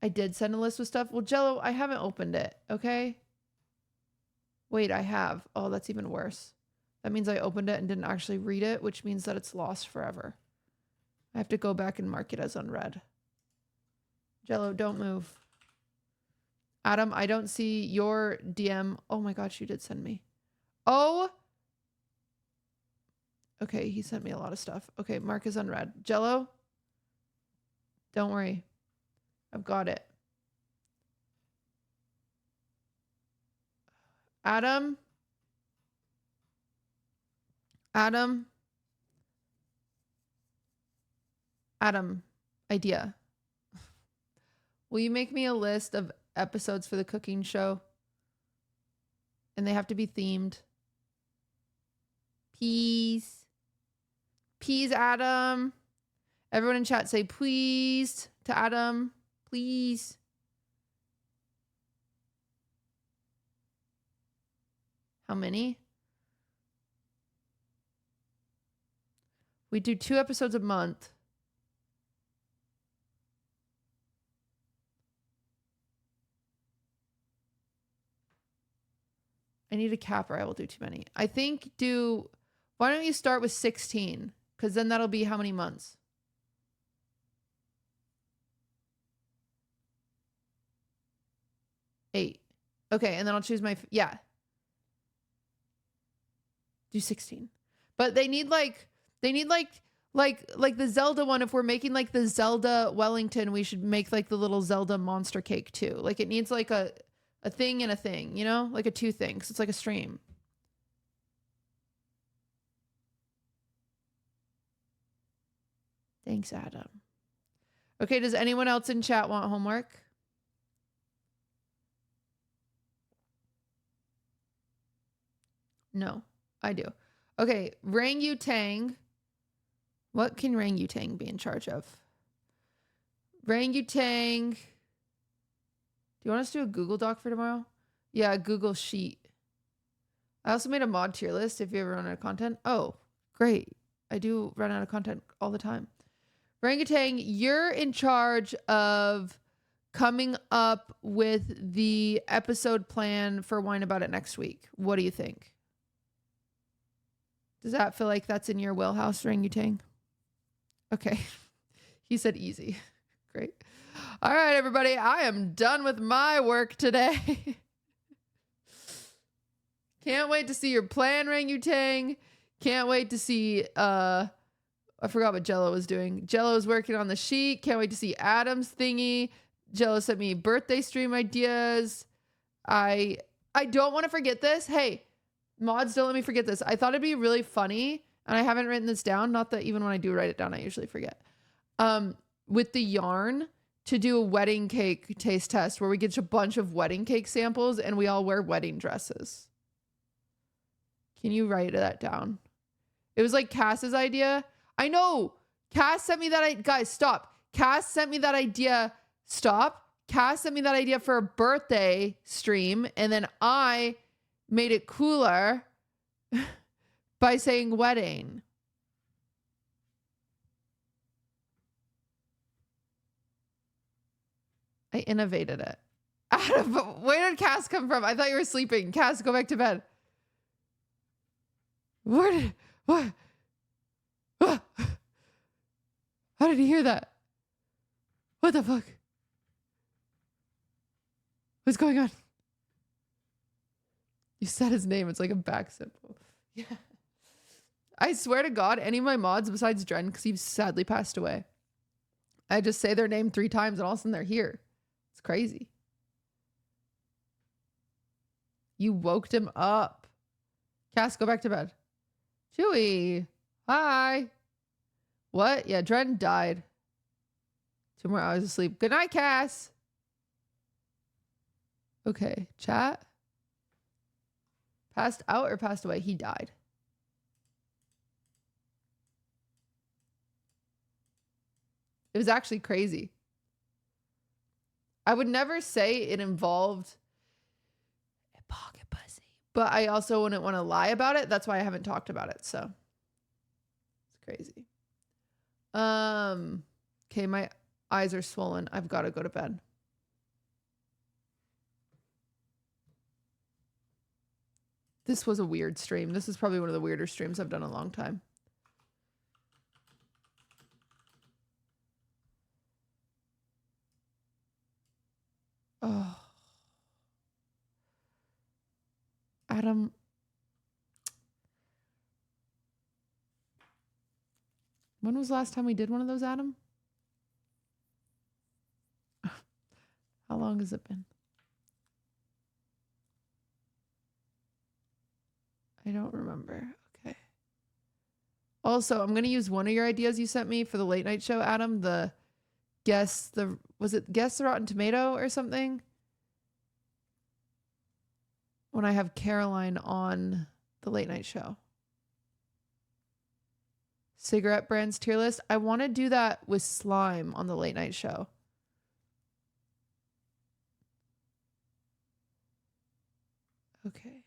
I did send a list with stuff. Well, Jello, I haven't opened it, okay? Wait, I have. Oh, that's even worse. That means I opened it and didn't actually read it, which means that it's lost forever. I have to go back and mark it as unread. Jello, don't move. Adam, I don't see your DM. Oh my gosh, you did send me. Oh. Okay, he sent me a lot of stuff. Okay, mark is unread. Jello, don't worry. I've got it. Adam. Adam. Adam. Idea. Will you make me a list of episodes for the cooking show? And they have to be themed. Please. Please, Adam. Everyone in chat say please to Adam. Please. How many? We do 2 episodes a month. I need a cap or I will do too many. I think why don't you start with 16? Because then that'll be how many months? 8. Okay, and then I'll choose yeah. Do 16. But they need like the Zelda one. If we're making like the Zelda Wellington, we should make like the little Zelda monster cake too. Like it needs like a thing and a thing, you know? Like a 2 things. It's like a stream. Thanks, Adam. Okay, does anyone else in chat want homework? No, I do. Okay, Rangutang. What can Rangutang be in charge of? Rangutang. Do you want us to do a Google Doc for tomorrow? Yeah, a Google Sheet. I also made a mod tier list if you ever run out of content. Oh, great. I do run out of content all the time. Rangutang, you're in charge of coming up with the episode plan for Wine About It next week. What do you think? Does that feel like that's in your wheelhouse, Rangutang? Okay. He said easy. Great. All right, everybody. I am done with my work today. Can't wait to see your plan, Rangutang. Can't wait to see... I forgot what Jello was doing. Jello's working on the sheet. Can't wait to see Adam's thingy. Jello sent me birthday stream ideas. I don't want to forget this. Hey, mods, don't let me forget this. I thought it'd be really funny, and I haven't written this down. Not that even when I do write it down, I usually forget. With the yarn, to do a wedding cake taste test where we get a bunch of wedding cake samples and we all wear wedding dresses. Can you write that down? It was like Cass's idea. I know. Cass sent me that. Guys, stop. Cass sent me that idea. Stop. Cass sent me that idea for a birthday stream. And then I made it cooler by saying wedding. I innovated it. Adam, where did Cass come from? I thought you were sleeping. Cass, go back to bed. What? Ah! How did he hear that? What the fuck? What's going on? You said his name. It's like a back symbol. Yeah. I swear to God, any of my mods besides Dren, because he's sadly passed away, I just say their name 3 times and all of a sudden they're here. It's crazy. You woke him up. Cass, go back to bed. Chewy. Hi. What? Yeah, Dren died. 2 more hours of sleep. Good night, Cass. Okay, chat. Passed out or passed away? He died. It was actually crazy. I would never say it involved a pocket pussy, but I also wouldn't want to lie about it. That's why I haven't talked about it. So it's crazy. Okay, my eyes are swollen. I've got to go to bed. This was a weird stream. This is probably one of the weirder streams I've done in a long time. Oh. Adam. When was the last time we did one of those, Adam? How long has it been? I don't remember. Okay. Also, I'm going to use one of your ideas you sent me for the late night show, Adam. Was it Guess the Rotten Tomato or something? When I have Caroline on the late night show. Cigarette brands tier list. I want to do that with Slime on the late night show. Okay.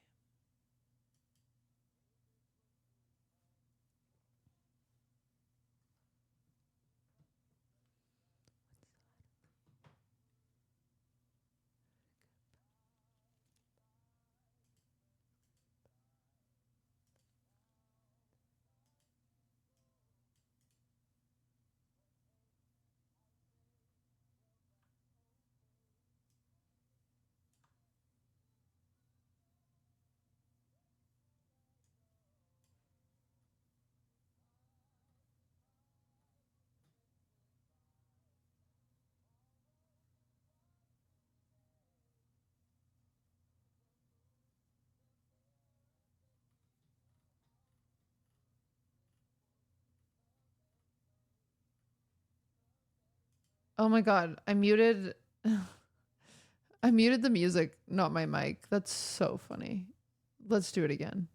Oh my God, I muted the music, not my mic. That's so funny. Let's do it again.